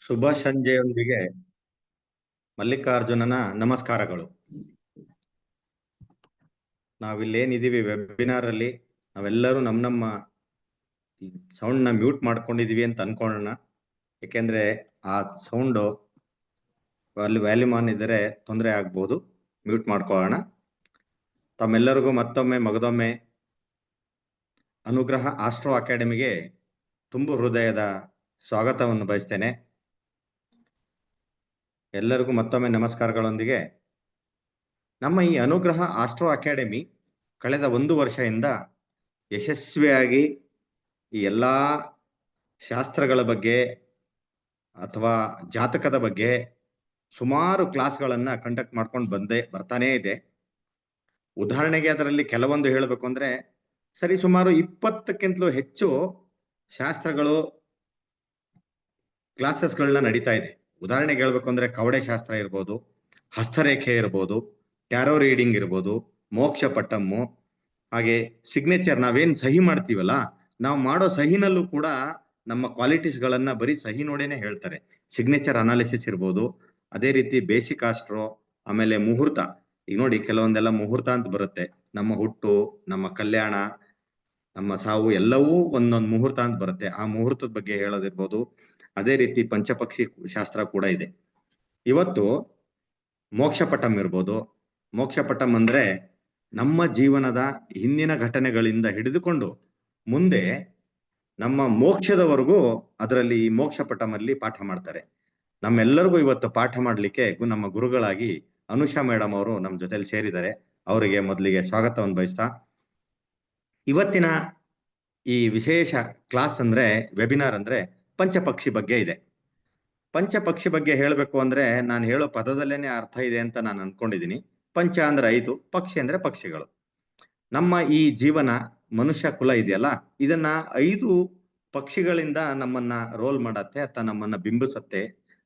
ಶುಭ ಸಂಜೆಯೊಂದಿಗೆ ಮಲ್ಲಿಕಾರ್ಜುನನ ನಮಸ್ಕಾರಗಳು. ನಾವಿಲ್ಲೇನಿದೀವಿ ವೆಬಿನಾರ್ ಅಲ್ಲಿ ನಾವೆಲ್ಲರೂ ನಮ್ಮ ಸೌಂಡ್ ನ ಮ್ಯೂಟ್ ಮಾಡ್ಕೊಂಡಿದೀವಿ ಅಂತ ಅನ್ಕೊಳ್ಳೋಣ. ಯಾಕೆಂದ್ರೆ ಆ ಸೌಂಡ್ ವ್ಯಾಲ್ಯೂಮ್ ಆನ್ ಇದ್ರೆ ತೊಂದರೆ ಆಗ್ಬೋದು. ಮ್ಯೂಟ್ ಮಾಡ್ಕೊಳ್ಳೋಣ. ತಮ್ಮೆಲ್ಲರಿಗೂ ಮತ್ತೊಮ್ಮೆ ಮಗದೊಮ್ಮೆ ಅನುಗ್ರಹ ಆಸ್ಟ್ರೋ ಅಕಾಡೆಮಿಗೆ ತುಂಬು ಹೃದಯದ ಸ್ವಾಗತವನ್ನು ಬಯಸ್ತೇನೆ. ಎಲ್ಲರಿಗೂ ಮತ್ತೊಮ್ಮೆ ನಮಸ್ಕಾರಗಳೊಂದಿಗೆ ನಮ್ಮ ಈ ಅನುಗ್ರಹ ಆಸ್ಟ್ರೋ ಅಕಾಡೆಮಿ ಕಳೆದ 1 ವರ್ಷದಿಂದ ಯಶಸ್ವಿಯಾಗಿ ಈ ಎಲ್ಲಾ ಶಾಸ್ತ್ರಗಳ ಬಗ್ಗೆ ಅಥವಾ ಜಾತಕದ ಬಗ್ಗೆ ಸುಮಾರು ಕ್ಲಾಸ್ಗಳನ್ನ ಕಂಡಕ್ಟ್ ಮಾಡ್ಕೊಂಡು ಬರ್ತಾನೇ ಇದೆ. ಉದಾಹರಣೆಗೆ ಅದರಲ್ಲಿ ಕೆಲವೊಂದು ಹೇಳಬೇಕು ಅಂದ್ರೆ ಸರಿ ಸುಮಾರು 20ಕ್ಕಿಂತಲೂ ಹೆಚ್ಚು ಶಾಸ್ತ್ರಗಳು ಕ್ಲಾಸಸ್ಗಳನ್ನ ನಡೀತಾ ಇದೆ. ಉದಾಹರಣೆಗೆ ಹೇಳ್ಬೇಕು ಅಂದ್ರೆ ಕವಡೆ ಶಾಸ್ತ್ರ ಇರ್ಬೋದು, ಹಸ್ತರೇಖೆ ಇರ್ಬೋದು, ಟ್ಯಾರೋ ರೀಡಿಂಗ್ ಇರ್ಬೋದು, ಮೋಕ್ಷ ಪಟ್ಟಮ್ಮು, ಹಾಗೆ ಸಿಗ್ನೇಚರ್ ನಾವೇನ್ ಸಹಿ ಮಾಡ್ತೀವಲ್ಲ, ನಾವು ಮಾಡೋ ಸಹಿನಲ್ಲೂ ಕೂಡ ನಮ್ಮ ಕ್ವಾಲಿಟೀಸ್ ಗಳನ್ನ ಬರೀ ಸಹಿ ನೋಡೇನೆ ಹೇಳ್ತಾರೆ. ಸಿಗ್ನೇಚರ್ ಅನಾಲಿಸಿಸ್ ಇರ್ಬೋದು, ಅದೇ ರೀತಿ ಬೇಸಿಕ್ ಆಸ್ಟ್ರೋ, ಆಮೇಲೆ ಮುಹೂರ್ತ. ಈಗ ನೋಡಿ ಕೆಲವೊಂದೆಲ್ಲ ಮುಹೂರ್ತ ಅಂತ ಬರುತ್ತೆ. ನಮ್ಮ ಹುಟ್ಟು, ನಮ್ಮ ಕಲ್ಯಾಣ, ನಮ್ಮ ಸಾವು ಎಲ್ಲವೂ ಒಂದೊಂದು ಮುಹೂರ್ತ ಅಂತ ಬರುತ್ತೆ. ಆ ಮುಹೂರ್ತದ ಬಗ್ಗೆ ಹೇಳೋದಿರ್ಬೋದು. ಅದೇ ರೀತಿ ಪಂಚಪಕ್ಷಿ ಶಾಸ್ತ್ರ ಕೂಡ ಇದೆ. ಇವತ್ತು ಮೋಕ್ಷಪಟಂ ಇರ್ಬೋದು. ಮೋಕ್ಷಪಟಂ ಅಂದ್ರೆ ನಮ್ಮ ಜೀವನದ ಹಿಂದಿನ ಘಟನೆಗಳಿಂದ ಹಿಡಿದುಕೊಂಡು ಮುಂದೆ ನಮ್ಮ ಮೋಕ್ಷದವರೆಗೂ ಅದರಲ್ಲಿ ಈ ಮೋಕ್ಷಪಟಮಲ್ಲಿ ಪಾಠ ಮಾಡ್ತಾರೆ. ನಮ್ಮೆಲ್ಲರಿಗೂ ಇವತ್ತು ಪಾಠ ಮಾಡ್ಲಿಕ್ಕೆ ನಮ್ಮ ಗುರುಗಳಾಗಿ ಅನುಷಾ ಮೇಡಮ್ ಅವರು ನಮ್ಮ ಜೊತೆಲಿ ಸೇರಿದ್ದಾರೆ. ಅವರಿಗೆ ಮೊದಲಿಗೆ ಸ್ವಾಗತವನ್ನು ಬಯಸ್ತಾ, ಇವತ್ತಿನ ಈ ವಿಶೇಷ ಕ್ಲಾಸ್ ಅಂದ್ರೆ ವೆಬಿನಾರ್ ಅಂದ್ರೆ ಪಂಚಪಕ್ಷಿ ಬಗ್ಗೆ ಇದೆ. ಪಂಚಪಕ್ಷಿ ಬಗ್ಗೆ ಹೇಳಬೇಕು ಅಂದ್ರೆ ನಾನು ಹೇಳೋ ಪದದಲ್ಲೇನೆ ಅರ್ಥ ಇದೆ ಅಂತ ನಾನು ಅನ್ಕೊಂಡಿದೀನಿ. ಪಂಚ ಅಂದ್ರೆ 5, ಪಕ್ಷಿ ಅಂದ್ರೆ ಪಕ್ಷಿಗಳು. ನಮ್ಮ ಈ ಜೀವನ ಮನುಷ್ಯ ಕುಲ ಇದೆಯಲ್ಲ, ಇದನ್ನ 5 ಪಕ್ಷಿಗಳಿಂದ ನಮ್ಮನ್ನ ರೋಲ್ ಮಾಡತ್ತೆ ಅಥವಾ ನಮ್ಮನ್ನ ಬಿಂಬಿಸತ್ತೆ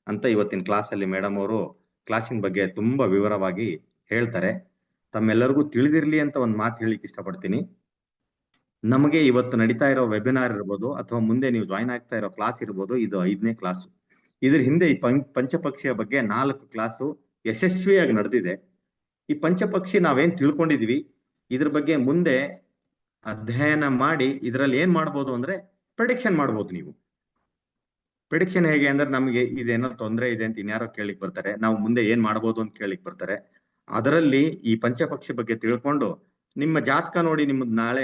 ಅಂತ ಇವತ್ತಿನ ಕ್ಲಾಸ್ ಅಲ್ಲಿ ಮೇಡಮ್ ಅವರು ಕ್ಲಾಸಿನ ಬಗ್ಗೆ ತುಂಬಾ ವಿವರವಾಗಿ ಹೇಳ್ತಾರೆ. ತಮ್ಮೆಲ್ಲರಿಗೂ ತಿಳಿದಿರ್ಲಿ ಅಂತ ಒಂದು ಮಾತು ಹೇಳಿಕ್ ಇಷ್ಟಪಡ್ತೀನಿ. ನಮಗೆ ಇವತ್ತು ನಡೀತಾ ಇರೋ ವೆಬಿನಾರ್ ಇರ್ಬೋದು ಅಥವಾ ಮುಂದೆ ನೀವು ಜಾಯಿನ್ ಆಗ್ತಾ ಇರೋ ಕ್ಲಾಸ್ ಇರ್ಬೋದು, ಇದು 5ನೇ ಕ್ಲಾಸ್. ಇದ್ರ ಹಿಂದೆ ಈ ಪಂಚಪಕ್ಷಿಯ ಬಗ್ಗೆ 4 ಕ್ಲಾಸು ಯಶಸ್ವಿಯಾಗಿ ನಡೆದಿದೆ. ಈ ಪಂಚಪಕ್ಷಿ ನಾವೇನ್ ತಿಳ್ಕೊಂಡಿದೀವಿ, ಇದ್ರ ಬಗ್ಗೆ ಮುಂದೆ ಅಧ್ಯಯನ ಮಾಡಿ ಇದ್ರಲ್ಲಿ ಏನ್ ಮಾಡ್ಬೋದು ಅಂದ್ರೆ ಪ್ರೆಡಿಕ್ಷನ್ ಮಾಡ್ಬೋದು. ನೀವು ಪ್ರೆಡಿಕ್ಷನ್ ಹೇಗೆ ಅಂದ್ರೆ ನಮಗೆ ಇದೇನೋ ತೊಂದರೆ ಇದೆ ಅಂತ ಇನ್ಯಾರೋ ಕೇಳಿಕ್ ಬರ್ತಾರೆ, ನಾವು ಮುಂದೆ ಏನ್ ಮಾಡ್ಬೋದು ಅಂತ ಕೇಳಿಕ್ ಬರ್ತಾರೆ. ಅದರಲ್ಲಿ ಈ ಪಂಚಪಕ್ಷಿ ಬಗ್ಗೆ ತಿಳ್ಕೊಂಡು ನಿಮ್ಮ ಜಾತಕ ನೋಡಿ ನಿಮ್ಗೆ ನಾಳೆ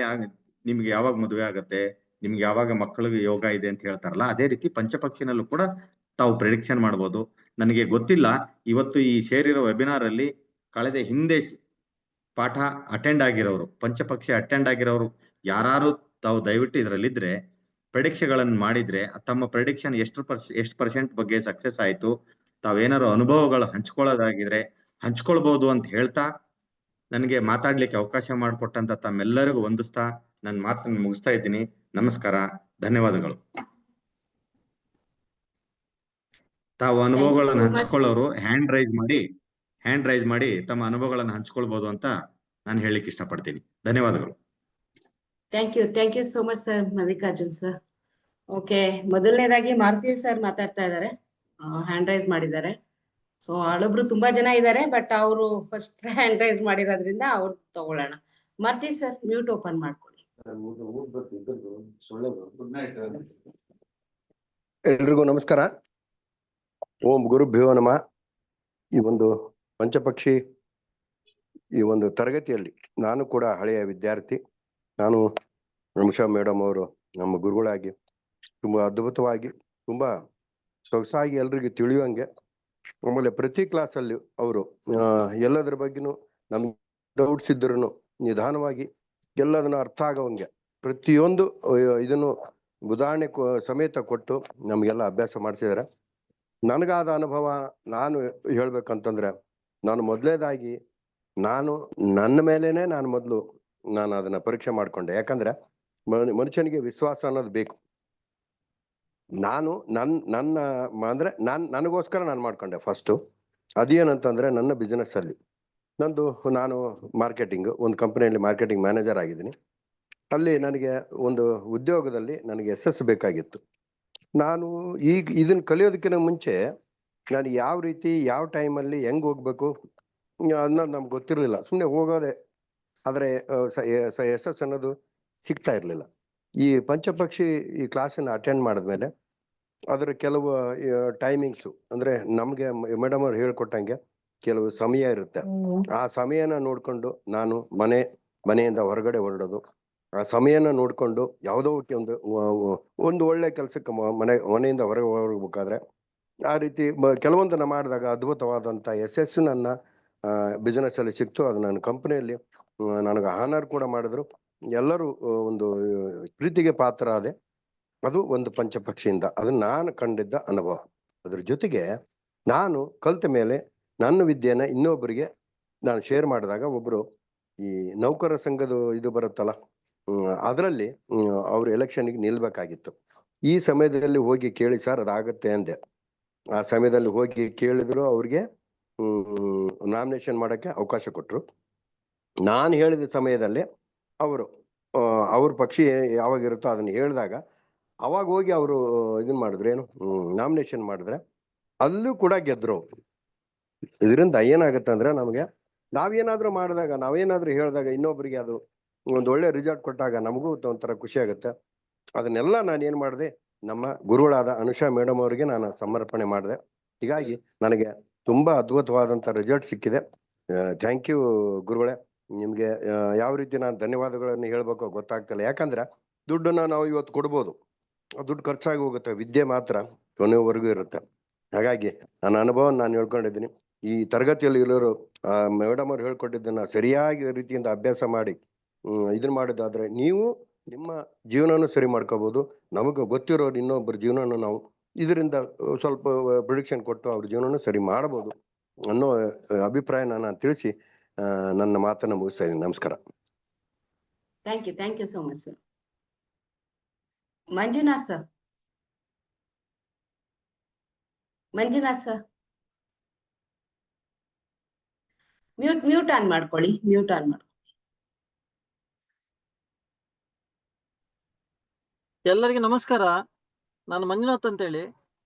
ನಿಮ್ಗೆ ಯಾವಾಗ ಮದುವೆ ಆಗತ್ತೆ, ನಿಮ್ಗೆ ಯಾವಾಗ ಮಕ್ಕಳಿಗೆ ಯೋಗ ಇದೆ ಅಂತ ಹೇಳ್ತಾರಲ್ಲ, ಅದೇ ರೀತಿ ಪಂಚಪಕ್ಷಿನಲ್ಲೂ ಕೂಡ ತಾವು ಪ್ರೆಡಿಕ್ಷನ್ ಮಾಡ್ಬೋದು. ನನಗೆ ಗೊತ್ತಿಲ್ಲ, ಇವತ್ತು ಈ ಸೇರಿರೋ ವೆಬಿನಾರ್ ಅಲ್ಲಿ ಕಳೆದ ಹಿಂದೆ ಪಾಠ ಅಟೆಂಡ್ ಆಗಿರೋರು, ಪಂಚಪಕ್ಷಿ ಅಟೆಂಡ್ ಆಗಿರೋರು ಯಾರು ತಾವು ದಯವಿಟ್ಟು ಇದರಲ್ಲಿದ್ರೆ ಪ್ರೆಡಿಕ್ಷನ್ಗಳನ್ನು ಮಾಡಿದ್ರೆ ತಮ್ಮ ಪ್ರೆಡಿಕ್ಷನ್ ಎಷ್ಟು ಪರ್ಸೆಂಟ್ ಬಗ್ಗೆ ಸಕ್ಸಸ್ ಆಯ್ತು, ತಾವೇನಾದ್ರು ಅನುಭವಗಳು ಹಂಚ್ಕೊಳ್ಳೋದಾಗಿದ್ರೆ ಹಂಚ್ಕೊಳ್ಬಹುದು ಅಂತ ಹೇಳ್ತಾ ನನಗೆ ಮಾತಾಡ್ಲಿಕ್ಕೆ ಅವಕಾಶ ಮಾಡಿಕೊಟ್ಟಂತ ತಮ್ಮೆಲ್ಲರಿಗೂ ವಂದಿಸ್ತಾ ನನ್ನ ಮಾತನ್ನು ಮುಗಿಸ್ತಾ ಇದ್ದೀನಿ. ನಮಸ್ಕಾರ, ಧನ್ಯವಾದಗಳು. ತಾವು ಅನುಭವಗಳನ್ನು ಹಂಚ್ಕೊಳ್ಳೋರು ಹ್ಯಾಂಡ್ ರೈಸ್ ಮಾಡಿ ತಮ್ಮ ಅನುಭವಗಳನ್ನು ಹಂಚ್ಕೊಳ್ಬಹುದು ಅಂತ ನಾನು ಹೇಳಿಕ್ ಇಷ್ಟಪಡ್ತೀನಿ. ಧನ್ಯವಾದಗಳು. Thank you so much sir, Mallikarjun sir. Okay, ಮೊದಲನೇದಾಗಿ ಮಾರುತಿ ಸರ್ ಮಾತಾಡ್ತಾ ಇದ್ದಾರೆ, ಹ್ಯಾಂಡ್ ರೈಸ್ ಮಾಡಿದ್ದಾರೆ. ಸೊ ಹಳಬ್ರು ತುಂಬಾ ಜನ ಇದ್ದಾರೆ, ಬಟ್ ಅವರು ಫಸ್ಟ್ ಹ್ಯಾಂಡ್ ರೈಸ್ ಮಾಡಿರೋದ್ರಿಂದ ಅವ್ರು ತಗೊಳ್ಳೋಣ. ಮಾರುತಿ ಸರ್ ಮ್ಯೂಟ್ ಓಪನ್ ಮಾಡ್ಕೊಳ್ಳಿ. ಎಲ್ರಿಗೂ ನಮಸ್ಕಾರ. ಓಂ ಗುರುಭ್ಯೋ ನಮಃ. ಈ ಒಂದು ಪಂಚಪಕ್ಷಿ ಈ ಒಂದು ತರಗತಿಯಲ್ಲಿ ನಾನು ಕೂಡ ಹಳೆಯ ವಿದ್ಯಾರ್ಥಿ. ನಾನು ಉಷಾ ಮೇಡಮ್ ಅವರು ನಮ್ಮ ಗುರುಗಳಾಗಿ ತುಂಬಾ ಅದ್ಭುತವಾಗಿ ತುಂಬಾ ಸೊಗಸಾಗಿ ಎಲ್ರಿಗೂ ತಿಳಿಯುವಂಗೆ, ಆಮೇಲೆ ಪ್ರತಿ ಕ್ಲಾಸ್ ಅಲ್ಲಿ ಅವರು ಎಲ್ಲದ್ರ ಬಗ್ಗೆನೂ ನಮ್ಗೆ ಡೌಟ್ಸ್ ಇದ್ರೂ ನಿಧಾನವಾಗಿ ಎಲ್ಲದನ್ನ ಅರ್ಥ ಆಗೋವಂಗೆ ಪ್ರತಿಯೊಂದು ಇದನ್ನು ಉದಾಹರಣೆ ಸಮೇತ ಕೊಟ್ಟು ನಮ್ಗೆಲ್ಲ ಅಭ್ಯಾಸ ಮಾಡಿಸಿದಾರೆ. ನನಗಾದ ಅನುಭವ ನಾನು ಹೇಳ್ಬೇಕಂತಂದ್ರೆ, ನಾನು ಮೊದಲೇದಾಗಿ ನನ್ನ ಮೇಲೇನೆ ನಾನು ಅದನ್ನ ಪರೀಕ್ಷೆ ಮಾಡ್ಕೊಂಡೆ. ಯಾಕಂದ್ರೆ ಮನುಷ್ಯನಿಗೆ ವಿಶ್ವಾಸ ಅನ್ನೋದು ಬೇಕು. ನನಗೋಸ್ಕರ ನಾನು ಮಾಡ್ಕೊಂಡೆ. ಫಸ್ಟ್ ಅದೇನಂತಂದ್ರೆ, ನನ್ನ ಬಿಸ್ನೆಸ್ ಅಲ್ಲಿ ನಾನು ಮಾರ್ಕೆಟಿಂಗ್ ಒಂದು ಕಂಪನಿಯಲ್ಲಿ ಮಾರ್ಕೆಟಿಂಗ್ ಮ್ಯಾನೇಜರ್ ಆಗಿದ್ದೀನಿ. ಅಲ್ಲಿ ನನಗೆ ಒಂದು ಉದ್ಯೋಗದಲ್ಲಿ ನನಗೆ SS ಬೇಕಾಗಿತ್ತು. ನಾನು ಈಗ ಇದನ್ನ ಕಲಿಯೋದಕ್ಕಿಂತ ಮುಂಚೆ ನಾನು ಯಾವ ರೀತಿ ಯಾವ ಟೈಮಲ್ಲಿ ಹೆಂಗ್ ಹೋಗ್ಬೇಕು ಅನ್ನೋದು ನಮ್ಗೆ ಗೊತ್ತಿರಲಿಲ್ಲ. ಸುಮ್ಮನೆ ಹೋಗೋದೆ. ಆದರೆ ಯಶಸ್ಸು ಅನ್ನೋದು ಸಿಗ್ತಾ ಇರಲಿಲ್ಲ. ಈ ಪಂಚಪಕ್ಷಿ ಈ ಕ್ಲಾಸನ್ನು ಅಟೆಂಡ್ ಮಾಡಿದ್ಮೇಲೆ ಅದರ ಕೆಲವು ಟೈಮಿಂಗ್ಸು ಅಂದರೆ ನಮಗೆ ಮೇಡಮ್ ಅವ್ರು ಹೇಳ್ಕೊಟ್ಟಂಗೆ ಕೆಲವು ಸಮಯ ಇರುತ್ತೆ. ಆ ಸಮಯನ ನೋಡಿಕೊಂಡು ನಾನು ಮನೆಯಿಂದ ಹೊರಗಡೆ ಹೊರಡೋದು. ಆ ಸಮಯನ ನೋಡಿಕೊಂಡು ಯಾವುದೋ ಒಂದು ಒಳ್ಳೆ ಕೆಲಸಕ್ಕೆ ಮನೆಯಿಂದ ಹೊರಗೆ ಹೋಗ್ಬೇಕಾದ್ರೆ ಆ ರೀತಿ ಕೆಲವೊಂದನ್ನು ಮಾಡಿದಾಗ ಅದ್ಭುತವಾದಂಥ ಯಶಸ್ಸು ನನ್ನ ಬಿಸ್ನೆಸ್ ಅಲ್ಲಿ ಸಿಕ್ತು. ಅದು ನನ್ನ ಕಂಪನಿಯಲ್ಲಿ ನನಗೆ ಆನರ್ ಕೂಡ ಮಾಡಿದ್ರು. ಎಲ್ಲರೂ ಒಂದು ಪ್ರೀತಿಗೆ ಪಾತ್ರ ಆದೆ. ಅದು ಒಂದು ಪಂಚಪಕ್ಷಿಯಿಂದ ಅದು ನಾನು ಕಂಡಿದ್ದ ಅನುಭವ. ಅದ್ರ ಜೊತೆಗೆ ನಾನು ಕಲ್ತ ಮೇಲೆ ನನ್ನ ವಿದ್ಯೆನ ಇನ್ನೊಬ್ಬರಿಗೆ ನಾನು ಶೇರ್ ಮಾಡಿದಾಗ ಒಬ್ರು ಈ ನೌಕರ ಸಂಘದ ಇದು ಬರುತ್ತಲ್ಲ, ಅದರಲ್ಲಿ ಅವ್ರು ಎಲೆಕ್ಷನ್ಗೆ ನಿಲ್ಬೇಕಾಗಿತ್ತು. ಈ ಸಮಯದಲ್ಲಿ ಹೋಗಿ ಕೇಳಿ ಸರ್ ಅದಾಗತ್ತೆ ಅಂದೆ. ಆ ಸಮಯದಲ್ಲಿ ಹೋಗಿ ಕೇಳಿದ್ರು. ಅವ್ರಿಗೆ ನಾಮಿನೇಷನ್ ಮಾಡಕ್ಕೆ ಅವಕಾಶ ಕೊಟ್ಟರು. ನಾನು ಹೇಳಿದ ಸಮಯದಲ್ಲಿ ಅವ್ರ ಪಕ್ಷಿ ಯಾವಾಗಿರುತ್ತೋ ಅದನ್ನ ಹೇಳಿದಾಗ ಅವಾಗ ಹೋಗಿ ಅವರು ಇದನ್ನ ಮಾಡಿದ್ರು, ಏನು ನಾಮಿನೇಷನ್ ಮಾಡಿದ್ರೆ ಅಲ್ಲೂ ಕೂಡ ಗೆದ್ರು. ಇದರಿಂದ ಏನಾಗುತ್ತೆ ಅಂದ್ರೆ ನಮಗೆ ನಾವೇನಾದ್ರೂ ಮಾಡಿದಾಗ ನಾವೇನಾದ್ರೂ ಹೇಳಿದಾಗ ಇನ್ನೊಬ್ಬರಿಗೆ ಅದು ಒಂದು ಒಳ್ಳೆ ರಿಸಲ್ಟ್ ಕೊಟ್ಟಾಗ ನಮಗೂ ಒಂಥರ ಖುಷಿ ಆಗುತ್ತೆ. ಅದನ್ನೆಲ್ಲ ನಾನು ಏನ್ ಮಾಡಿದೆ, ನಮ್ಮ ಗುರುಗಳಾದ ಅನುಷಾ ಮೇಡಮ್ ಅವರಿಗೆ ನಾನು ಸಮರ್ಪಣೆ ಮಾಡಿದೆ. ಹೀಗಾಗಿ ನನಗೆ ತುಂಬಾ ಅದ್ಭುತವಾದಂತ ರಿಸಲ್ಟ್ ಸಿಕ್ಕಿದೆ. ಥ್ಯಾಂಕ್ ಯು ಗುರುಗಳೇ. ನಿಮ್ಗೆ ಯಾವ ರೀತಿ ನಾನು ಧನ್ಯವಾದಗಳನ್ನು ಹೇಳ್ಬೇಕು ಗೊತ್ತಾಗ್ತಿಲ್ಲ. ಯಾಕಂದ್ರೆ ದುಡ್ಡನ್ನ ನಾವು ಇವತ್ತು ಕೊಡ್ಬೋದು, ದುಡ್ಡು ಖರ್ಚಾಗಿ ಹೋಗುತ್ತೆ, ವಿದ್ಯೆ ಮಾತ್ರ ಕೊನೆಯವರೆಗೂ ಇರುತ್ತೆ. ಹಾಗಾಗಿ ನನ್ನ ಅನುಭವ ನಾನು ಹೇಳ್ಕೊಂಡಿದ್ದೀನಿ. ಈ ತರಗತಿಯಲ್ಲಿ ಇರೋರು ಮೇಡಮ್ ಅವ್ರು ಹೇಳ್ಕೊಟ್ಟಿದ್ದನ್ನ ಸರಿಯಾಗಿ ರೀತಿಯಿಂದ ಅಭ್ಯಾಸ ಮಾಡಿ ಇದನ್ನ ಮಾಡಿದಾದ್ರೆ ನೀವು ನಿಮ್ಮ ಜೀವನನೂ ಸರಿ ಮಾಡ್ಕೋಬಹುದು. ನಮಗೆ ಗೊತ್ತಿರೋರು ಇನ್ನೊಬ್ಬರ ಜೀವನನೂ ನಾವು ಇದರಿಂದ ಸ್ವಲ್ಪ ಪ್ರಿಡಿಕ್ಷನ್ ಕೊಟ್ಟು ಅವ್ರ ಜೀವನನೂ ಸರಿ ಮಾಡಬಹುದು ಅನ್ನೋ ಅಭಿಪ್ರಾಯನ ನಾನು ತಿಳಿಸಿ ನನ್ನ ಮಾತನ್ನ ಮುಗಿಸ್ತಾ ಇದ್ದೀನಿ. ನಮಸ್ಕಾರ. Thank you so much sir. Manjunath sir. Mute on ಮಾಡ್ಕೊಳ್ಳಿ. ಎಲ್ಲರಿಗೂ ನಮಸ್ಕಾರ. ನಾನು ಮಂಜುನಾಥ್ ಅಂತೇಳಿ.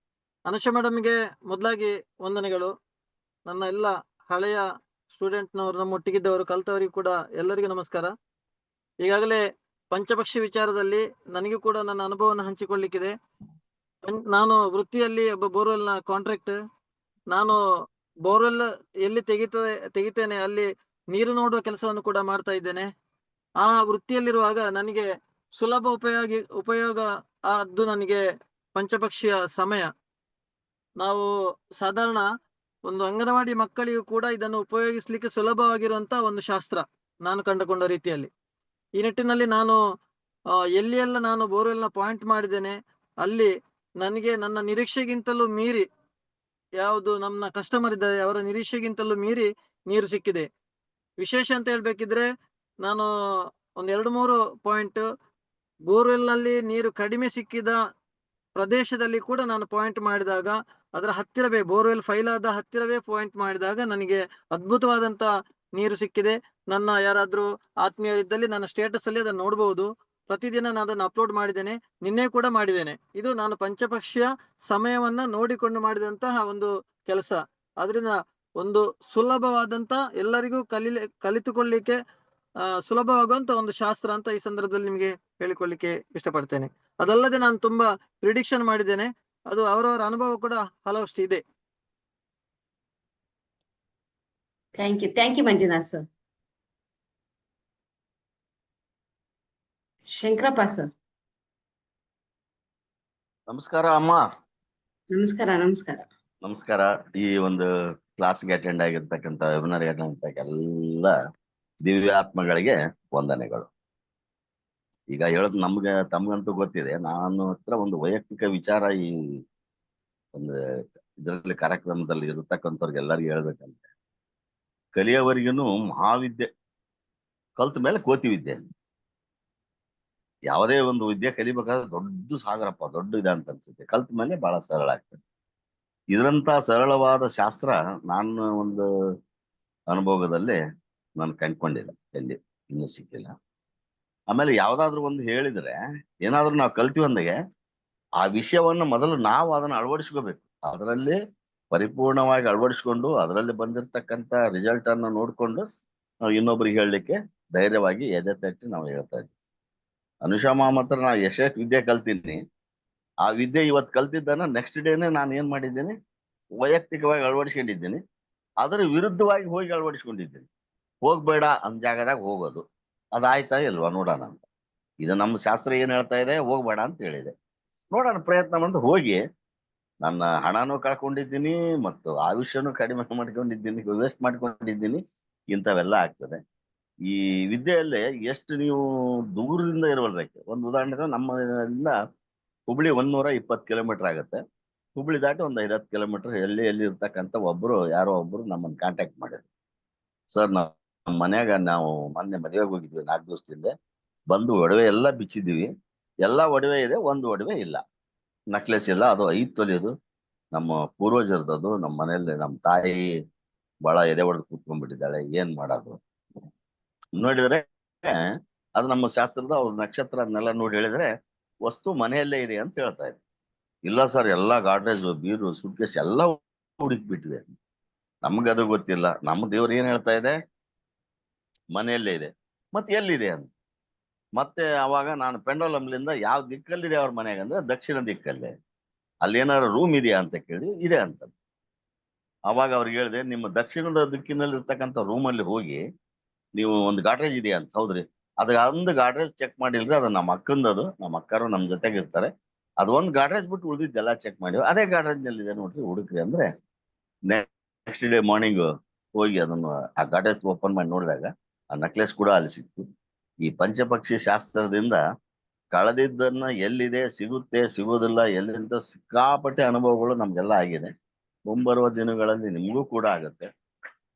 ಅನುಷಾ ಮೇಡಮ್ಗೆ ಮೊದಲಾಗಿ ವಂದನೆಗಳು. ನನ್ನ ಎಲ್ಲ ಹಳೆಯ ಸ್ಟೂಡೆಂಟ್ನವರು, ನಮ್ಮ ಒಟ್ಟಿಗಿದ್ದವರು, ಕಲ್ತವರಿಗೂ ಕೂಡ ಎಲ್ಲರಿಗೂ ನಮಸ್ಕಾರ. ಈಗಾಗಲೇ ಪಂಚಪಕ್ಷಿ ವಿಚಾರದಲ್ಲಿ ನನಗೂ ಕೂಡ ನನ್ನ ಅನುಭವವನ್ನು ಹಂಚಿಕೊಳ್ಳಿಕ್ಕಿದೆ. ನಾನು ವೃತ್ತಿಯಲ್ಲಿ ಒಬ್ಬ ಬೋರ್ವೆಲ್ನ ಕಾಂಟ್ರಾಕ್ಟ್. ನಾನು ಬೋರ್ವೆಲ್ ಎಲ್ಲಿ ತೆಗಿತೇನೆ ಅಲ್ಲಿ ನೀರು ನೋಡುವ ಕೆಲಸವನ್ನು ಕೂಡ ಮಾಡ್ತಾ ಇದ್ದೇನೆ. ಆ ವೃತ್ತಿಯಲ್ಲಿರುವಾಗ ನನಗೆ ಸುಲಭ ಉಪಯೋಗ ಆದ್ದು ನನಗೆ ಪಂಚಪಕ್ಷಿಯ ಸಮಯ. ನಾವು ಸಾಧಾರಣ ಒಂದು ಅಂಗನವಾಡಿ ಮಕ್ಕಳಿಗೂ ಕೂಡ ಇದನ್ನು ಉಪಯೋಗಿಸ್ಲಿಕ್ಕೆ ಸುಲಭವಾಗಿರುವಂತ ಒಂದು ಶಾಸ್ತ್ರ ನಾನು ಕಂಡುಕೊಂಡ ರೀತಿಯಲ್ಲಿ. ಈ ನಿಟ್ಟಿನಲ್ಲಿ ನಾನು ಎಲ್ಲಿ ನಾನು ಬೋರ್ವೆಲ್ನ ಪಾಯಿಂಟ್ ಮಾಡಿದ್ದೇನೆ ಅಲ್ಲಿ ನನಗೆ ನನ್ನ ನಿರೀಕ್ಷೆಗಿಂತಲೂ ಮೀರಿ, ಯಾವುದು ನಮ್ಮ ಕಸ್ಟಮರ್ ಇದ್ದಾರೆ ಅವರ ನಿರೀಕ್ಷೆಗಿಂತಲೂ ಮೀರಿ ನೀರು ಸಿಕ್ಕಿದೆ. ವಿಶೇಷ ಅಂತ ಹೇಳ್ಬೇಕಿದ್ರೆ ನಾನು ಒಂದ್ 2-3 ಪಾಯಿಂಟ್ ಬೋರ್ವೆಲ್ ನಲ್ಲಿ ನೀರು ಕಡಿಮೆ ಸಿಕ್ಕಿದ ಪ್ರದೇಶದಲ್ಲಿ ಕೂಡ ನಾನು ಪಾಯಿಂಟ್ ಮಾಡಿದಾಗ ಅದರ ಹತ್ತಿರವೇ ಬೋರ್ವೆಲ್ ಫೈಲ್ ಆದ ಹತ್ತಿರವೇ ಪಾಯಿಂಟ್ ಮಾಡಿದಾಗ ನನಗೆ ಅದ್ಭುತವಾದಂತ ನೀರು ಸಿಕ್ಕಿದೆ. ನನ್ನ ಯಾರಾದ್ರೂ ಆತ್ಮೀಯರಿದ್ದಲ್ಲಿ ನನ್ನ ಸ್ಟೇಟಸ್ ಅಲ್ಲಿ ಅದನ್ನು ನೋಡಬಹುದು. ಪ್ರತಿದಿನ ನಾನು ಅದನ್ನು ಅಪ್ಲೋಡ್ ಮಾಡಿದ್ದೇನೆ, ನಿನ್ನೆ ಕೂಡ ಮಾಡಿದ್ದೇನೆ. ಇದು ನಾನು ಪಂಚಪಕ್ಷಿಯ ಸಮಯವನ್ನ ನೋಡಿಕೊಂಡು ಮಾಡಿದಂತಹ ಒಂದು ಕೆಲಸ. ಅದರಿಂದ ಒಂದು ಸುಲಭವಾದಂತ ಎಲ್ಲರಿಗೂ ಕಲಿತುಕೊಳ್ಳಿಕ್ಕೆ ಸುಲಭವಾಗುವಂತ ಒಂದು ಶಾಸ್ತ್ರ ಅಂತ ಈ ಸಂದರ್ಭದಲ್ಲಿ ನಿಮಗೆ ಹೇಳಿಕೊಳ್ಳಿಕ್ಕೆ ಇಷ್ಟಪಡ್ತೇನೆ. ಅದಲ್ಲದೆ ನಾನು ತುಂಬಾ ಪ್ರಿಡಿಕ್ಷನ್ ಮಾಡಿದ್ದೇನೆ. ಅದು ಅವರವರ ಅನುಭವ ಕೂಡ ಹಲವಷ್ಟು ಇದೆ. Thank you Manjunath sir. Shankarappa sir. ನಮಸ್ಕಾರ ಅಮ್ಮ. ನಮಸ್ಕಾರ. ಈ ಒಂದು ಕ್ಲಾಸ್ಗೆ ಅಟೆಂಡ್ ಆಗಿರ್ತಕ್ಕಂಥ ವೆಬಿನಾರ್ ಎಲ್ಲ ದಿವ್ಯಾತ್ಮಗಳಿಗೆ ವಂದನೆಗಳು. ಈಗ ಹೇಳೋದು ತಮ್ಗಂತೂ ಗೊತ್ತಿದೆ. ನಾನು ಹತ್ರ ಒಂದು ವೈಯಕ್ತಿಕ ವಿಚಾರ ಈ ಒಂದು ಇದರಲ್ಲಿ ಕಾರ್ಯಕ್ರಮದಲ್ಲಿ ಇರತಕ್ಕಂಥವ್ರಿಗೆ ಎಲ್ಲರಿಗೂ ಹೇಳ್ಬೇಕಂದ್ರೆ, ಕಲಿಯೋವರೆಗೂ ಮಹಾವಿದ್ಯೆ ಕಲ್ತ ಮೇಲೆ ಕೋತಿ ವಿದ್ಯೆ. ಯಾವುದೇ ಒಂದು ವಿದ್ಯೆ ಕಲಿಬೇಕಾದ್ರೆ ದೊಡ್ಡ ಸಾಗರಪ್ಪ, ದೊಡ್ಡ ಇದೆ ಅಂತ ಅನ್ಸುತ್ತೆ. ಕಲ್ತ ಮೇಲೆ ಬಹಳ ಸರಳ ಆಗ್ತದೆ. ಇದರಂತ ಸರಳವಾದ ಶಾಸ್ತ್ರ ನಾನು ಒಂದು ಅನುಭವದಲ್ಲಿ ನಾನು ಕಂಡ್ಕೊಂಡಿಲ್ಲ, ಎಲ್ಲಿ ಇನ್ನೂ ಸಿಕ್ಕಿಲ್ಲ. ಆಮೇಲೆ ಯಾವ್ದಾದ್ರು ಒಂದು ಹೇಳಿದ್ರೆ ಏನಾದ್ರು ನಾವು ಕಲ್ತೀವಿ ಅಂದಾಗೆ ಆ ವಿಷಯವನ್ನು ಮೊದಲು ನಾವು ಅದನ್ನ ಅಳವಡಿಸ್ಕೋಬೇಕು. ಅದರಲ್ಲಿ ಪರಿಪೂರ್ಣವಾಗಿ ಅಳವಡಿಸ್ಕೊಂಡು ಅದರಲ್ಲಿ ಬಂದಿರತಕ್ಕಂತ ರಿಸಲ್ಟ್ ಅನ್ನ ನೋಡ್ಕೊಂಡು ನಾವು ಇನ್ನೊಬ್ರಿಗೆ ಹೇಳಲಿಕ್ಕೆ ಧೈರ್ಯವಾಗಿ ಎದೆ ತಟ್ಟಿ ನಾವು ಹೇಳ್ತಾ ಇದ್ವಿ. ಅನುಷಾ ಮಾಮ್ ಹತ್ರ ನಾ ಎಷ್ಟೆಷ್ಟು ವಿದ್ಯೆ ಕಲ್ತೀನಿ, ಆ ವಿದ್ಯೆ ಇವತ್ತು ಕಲ್ತಿದ್ದನ್ನ ನೆಕ್ಸ್ಟ್ ಡೇನೆ ನಾನು ಏನ್ ಮಾಡಿದ್ದೀನಿ, ವೈಯಕ್ತಿಕವಾಗಿ ಅಳವಡಿಸ್ಕೊಂಡಿದ್ದೀನಿ. ಅದರ ವಿರುದ್ಧವಾಗಿ ಹೋಗಿ ಅಳವಡಿಸ್ಕೊಂಡಿದ್ದೀನಿ. ಹೋಗ್ಬೇಡ ಅಂದ ಜಾಗದಾಗ ಹೋಗೋದು, ಅದಾಯ್ತಾ ಇಲ್ವಾ ನೋಡೋಣ ಅಂತ. ಇದು ನಮ್ಮ ಶಾಸ್ತ್ರ ಏನ್ ಹೇಳ್ತಾ ಇದೆ, ಹೋಗ್ಬೇಡ ಅಂತ ಹೇಳಿದೆ. ನೋಡೋಣ ಪ್ರಯತ್ನ ಮಾಡಿ ಹೋಗಿ. ನನ್ನ ಹಣನೂ ಕಳ್ಕೊಂಡಿದ್ದೀನಿ ಮತ್ತು ಆಯುಷ್ಯನೂ ಕಡಿಮೆ ಮಾಡ್ಕೊಂಡಿದ್ದೀನಿ, ವೇಸ್ಟ್ ಮಾಡ್ಕೊಂಡಿದ್ದೀನಿ. ಇಂಥವೆಲ್ಲ ಆಗ್ತದೆ. ಈ ವಿದ್ಯೆಯಲ್ಲಿ ಎಷ್ಟು ನೀವು ದೂರದಿಂದ ಇರಬೇಕು. ಒಂದು ಉದಾಹರಣೆ, ನಮ್ಮದಿಂದ ಹುಬ್ಳಿ 120 ಕಿಲೋಮೀಟರ್ ಆಗುತ್ತೆ. ಹುಬ್ಳಿ ದಾಟಿ ಒಂದು 5-10 ಕಿಲೋಮೀಟರ್ ಎಲ್ಲಿ ಇರ್ತಕ್ಕಂಥ ಯಾರೋ ಒಬ್ರು ನಮ್ಮನ್ನು ಕಾಂಟ್ಯಾಕ್ಟ್ ಮಾಡಿದ್ರು. ಸರ್, ನಮ್ಮ ಮನ್ಯಾಗ ನಾವು ಮೊನ್ನೆ ಮದುವೆಗೆ ಹೋಗಿದ್ವಿ 4 ದಿವಸದಿಂದ, ಬಂದು ಒಡವೆ ಎಲ್ಲ ಬಿಚ್ಚಿದೀವಿ. ಎಲ್ಲ ಒಡವೆ ಇದೆ, ಒಂದು ಒಡವೆ ಇಲ್ಲ, ನಕ್ಲೆಸ್ ಇಲ್ಲ. ಅದು 5 ತೊಲೆದು ನಮ್ಮ ಪೂರ್ವಜರದದು. ನಮ್ಮ ಮನೆಯಲ್ಲಿ ನಮ್ಮ ತಾಯಿ ಬಹಳ ಎದೆ ಹೊಡೆದು ಕೂತ್ಕೊಂಡ್ಬಿಟ್ಟಿದ್ದಾಳೆ. ಏನ್ ಮಾಡೋದು ನೋಡಿದ್ರೆ, ಅದು ನಮ್ಮ ಶಾಸ್ತ್ರದ ಅವ್ರ ನಕ್ಷತ್ರ ಅದನ್ನೆಲ್ಲ ನೋಡಿ ಹೇಳಿದ್ರೆ ವಸ್ತು ಮನೆಯಲ್ಲೇ ಇದೆ ಅಂತ ಹೇಳ್ತಾ ಇದ್ರು. ಇಲ್ಲ ಸರ್, ಎಲ್ಲ ಗಾಡ್ರೇಜ್, ಬೀರು, ಸುಟ್ಕೇಸ್ ಎಲ್ಲ ಹುಡುಕ್ಬಿಟ್ವಿ. ನಮ್ಗದು ಗೊತ್ತಿಲ್ಲ. ನಮ್ಮ ದೇವ್ರು ಏನ್ ಹೇಳ್ತಾ ಇದೆ, ಮನೆಯಲ್ಲೇ ಇದೆ. ಮತ್ತೆ ಎಲ್ಲಿದೆ ಅಂತ. ಮತ್ತೆ ಅವಾಗ ನಾನು ಪೆಂಡೋಲಮ್ಲಿಂದ ಯಾವ ದಿಕ್ಕಲ್ಲಿದೆ ಅವ್ರ ಮನೆಗೆ ಅಂದ್ರೆ ದಕ್ಷಿಣ ದಿಕ್ಕಲ್ಲೇ. ಅಲ್ಲಿ ಏನಾದ್ರು ರೂಮ್ ಇದೆಯಾ ಅಂತ ಕೇಳಿ, ಇದೆ ಅಂತ. ಅವಾಗ ಅವ್ರಿಗೆ ಹೇಳಿದೆ, ನಿಮ್ಮ ದಕ್ಷಿಣದ ದಿಕ್ಕಿನಲ್ಲಿ ಇರ್ತಕ್ಕಂಥ ರೂಮಲ್ಲಿ ಹೋಗಿ ನೀವು ಒಂದು ಗಾಡ್ರೇಜ್ ಇದೆಯಾ ಅಂತ. ಹೌದ್ರಿ, ಅದ ಒಂದು ಗಾಡ್ರೇಜ್ ಚೆಕ್ ಮಾಡಿಲ್ರಿ, ಅದು ನಮ್ಮ ಅಕ್ಕಂದದು. ನಮ್ಮ ಅಕ್ಕರು ನಮ್ಮ ಜೊತೆಗೆ ಇರ್ತಾರೆ. ಅದು ಒಂದು ಗಾಡ್ರೇಜ್ ಬಿಟ್ಟು ಉಳಿದಿದ್ದೆಲ್ಲ ಚೆಕ್ ಮಾಡಿವಿ. ಅದೇ ಗಾಡ್ರೇಜ್ ನಲ್ಲಿ ಇದೆ ನೋಡ್ರಿ, ಹುಡುಕ್ರಿ ಅಂದ್ರೆ ನೆಕ್ಸ್ಟ್ ಡೇ ಮಾರ್ನಿಂಗ್ ಹೋಗಿ ಅದನ್ನು ಆ ಗಾಡ್ರೇಜ್ ಓಪನ್ ಮಾಡಿ ನೋಡಿದಾಗ ಆ ನೆಕ್ಲೆಸ್ ಕೂಡ ಅಲ್ಲಿ ಸಿಕ್ತು. ಈ ಪಂಚಪಕ್ಷಿ ಶಾಸ್ತ್ರದಿಂದ ಕಳೆದಿದ್ದನ್ನ ಎಲ್ಲಿದೆ, ಸಿಗುತ್ತೆ, ಸಿಗೋದಿಲ್ಲ, ಎಲ್ಲಿಂದ ಸಿಕ್ಕಾಪಟ್ಟೆ ಅನುಭವಗಳು ನಮ್ಗೆಲ್ಲ ಆಗಿದೆ. ಮುಂಬರುವ ದಿನಗಳಲ್ಲಿ ನಿಮಗೂ ಕೂಡ ಆಗುತ್ತೆ.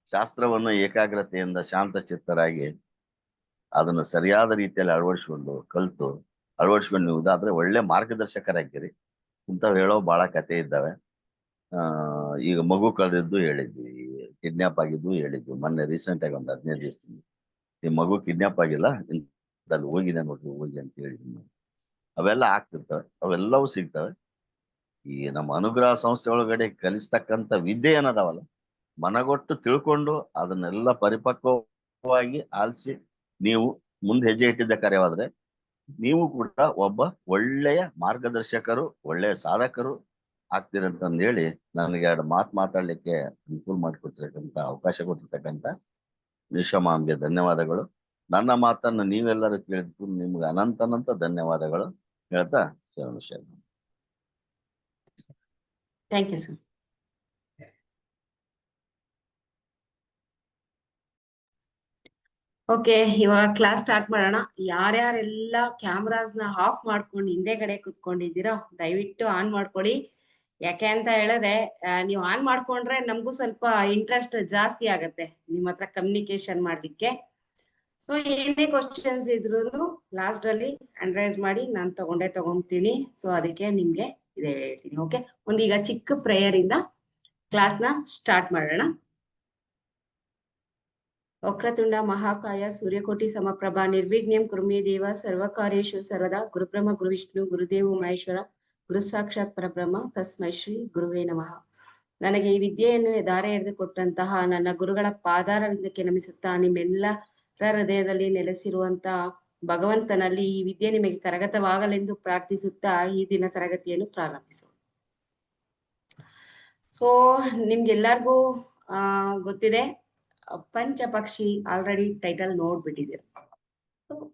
ಶಾಸ್ತ್ರವನ್ನು ಏಕಾಗ್ರತೆಯಿಂದ ಶಾಂತ ಚಿತ್ತರಾಗಿ ಅದನ್ನು ಸರಿಯಾದ ರೀತಿಯಲ್ಲಿ ಅಳವಡಿಸ್ಕೊಂಡು ನೀವು ಇದಾದ್ರೆ ಒಳ್ಳೆ ಮಾರ್ಗದರ್ಶಕರಾಗಿರಿ. ಇಂಥವ್ರು ಹೇಳೋ ಬಹಳ ಕತೆ ಇದ್ದಾವೆ. ಈಗ ಮಗು ಕಳೆದಿದ್ದು ಹೇಳಿದ್ವಿ, ಕಿಡ್ನಾಪ್ ಆಗಿದ್ದು ಹೇಳಿದ್ವಿ. ಮೊನ್ನೆ ರೀಸೆಂಟ್ ಆಗಿ ಒಂದು 15 ದಿವಸದಿಂದ ಈ ಮಗು ಕಿಡ್ನಾಪ್ ಆಗಿಲ್ಲ, ಇಂಥಲ್ಲಿ ಹೋಗಿದೆ ನೋಡ್ರಿ, ಹೋಗಿ ಅಂತ ಹೇಳಿದ್ವಿ. ಅವೆಲ್ಲ ಆಗ್ತಿರ್ತವೆ, ಅವೆಲ್ಲವೂ ಸಿಗ್ತವೆ. ಈ ನಮ್ಮ ಅನುಗ್ರಹ ಸಂಸ್ಥೆ ಒಳಗಡೆ ಕಲಿಸ್ತಕ್ಕಂಥ ವಿದ್ಯೆ ಏನದಾವಲ್ಲ, ಮನಗೊಟ್ಟು ತಿಳ್ಕೊಂಡು ಅದನ್ನೆಲ್ಲ ಪರಿಪಕ್ವವಾಗಿ ಆಲಿಸಿ ನೀವು ಮುಂದೆ ಹೆಜ್ಜೆ ಇಟ್ಟಿದ್ದ ಕಾರ್ಯವಾದ್ರೆ ನೀವು ಕೂಡ ಒಬ್ಬ ಒಳ್ಳೆಯ ಮಾರ್ಗದರ್ಶಕರು, ಒಳ್ಳೆಯ ಸಾಧಕರು ಆಗ್ತೀರಂತಂದು ಹೇಳಿ ನನಗೆ 2 ಮಾತು ಮಾತಾಡ್ಲಿಕ್ಕೆ ಅನುಕೂಲ ಮಾಡಿಕೊಟ್ಟಿರ್ತಕ್ಕಂಥ ಅವಕಾಶ ಕೊಟ್ಟಿರ್ತಕ್ಕಂಥ ನಿಶಮಾಮ್ಗೆ ಧನ್ಯವಾದಗಳು. ನನ್ನ ಮಾತನ್ನು ನೀವೆಲ್ಲರೂ ಕೇಳಿದ್ದು ನಿಮ್ಗೆ ಅನಂತ ಧನ್ಯವಾದಗಳು ಹೇಳ್ತಾ ಶರಣ. Thank you sir. ಓಕೆ, ಇವಾಗ ಕ್ಲಾಸ್ ಸ್ಟಾರ್ಟ್ ಮಾಡೋಣ. ಯಾರ್ಯಾರೆಲ್ಲ ಕ್ಯಾಮ್ರಾಸ್ನ ಆಫ್ ಮಾಡ್ಕೊಂಡು ಹಿಂದೆಗಡೆ ಕುತ್ಕೊಂಡಿದ್ದೀರೋ ದಯವಿಟ್ಟು ಆನ್ ಮಾಡ್ಕೊಳ್ಳಿ. ಯಾಕೆ ಅಂತ ಹೇಳಿದ್ರೆ ನೀವು ಆನ್ ಮಾಡ್ಕೊಂಡ್ರೆ ನಮಗೂ ಸ್ವಲ್ಪ ಇಂಟ್ರೆಸ್ಟ್ ಜಾಸ್ತಿ ಆಗತ್ತೆ ನಿಮ್ಮ ಹತ್ರ ಕಮ್ಯುನಿಕೇಶನ್ ಮಾಡ್ಲಿಕ್ಕೆ. ಸೊ ಏನೇ ಕ್ವಶನ್ಸ್ ಇದ್ರು ಲಾಸ್ಟ್ ಅಲ್ಲಿ ಅನಲೈಸ್ ಮಾಡಿ ನಾನು ತಗೊಂತೀನಿ. ಸೊ ಅದಕ್ಕೆ ನಿಮ್ಗೆ ಇದೇ ಹೇಳ್ತೀನಿ. ಓಕೆ, ಒಂದೀಗ ಚಿಕ್ಕ ಪ್ರೇಯರ್ ಇಂದ ಕ್ಲಾಸ್ನ ಸ್ಟಾರ್ಟ್ ಮಾಡೋಣ. ವಕ್ರತುಂಡ ಮಹಾಕಾಯ ಸೂರ್ಯಕೋಟಿ ಸಮಪ್ರಭಾ ನಿರ್ವಿಘ್ನಂ ಕುರುಮೇ ದೇವ ಸರ್ವಕಾರ್ಯೇಷು ಸರ್ವದಾ. ಗುರುಬ್ರಹ್ಮ ಗುರುವಿಷ್ಣು ಗುರುದೇವ ಮಹೇಶ್ವರ ಗುರು ಸಾಕ್ಷಾತ್ ಪರಬ್ರಹ್ಮ ತಸ್ಮೈ ಶ್ರೀ ಗುರುವೇ ನಮಃ. ನನಗೆ ಈ ವಿದ್ಯೆಯನ್ನು ದಾರೆ ಎರೆದು ಕೊಟ್ಟಂತಹ ನನ್ನ ಗುರುಗಳ ಪಾದಾರವಿಂದಕ್ಕೆ ನಮಿಸುತ್ತಾ, ನಿಮ್ಮೆಲ್ಲರ ಹೃದಯದಲ್ಲಿ ನೆಲೆಸಿರುವಂತಹ ಭಗವಂತನಲ್ಲಿ ಈ ವಿದ್ಯೆ ನಿಮಗೆ ಕರಗತವಾಗಲೆಂದು ಪ್ರಾರ್ಥಿಸುತ್ತಾ ಈ ದಿನ ತರಗತಿಯನ್ನು ಪ್ರಾರಂಭಿಸೋಣ. ಸೊ ನಿಮ್ಗೆಲ್ಲರಿಗೂ ಗೊತ್ತಿದೆ, ಪಂಚಪಕ್ಷಿ ಆಲ್ರೆಡಿ ಟೈಟಲ್ ನೋಡ್ಬಿಟ್ಟಿದ್ದೀರ.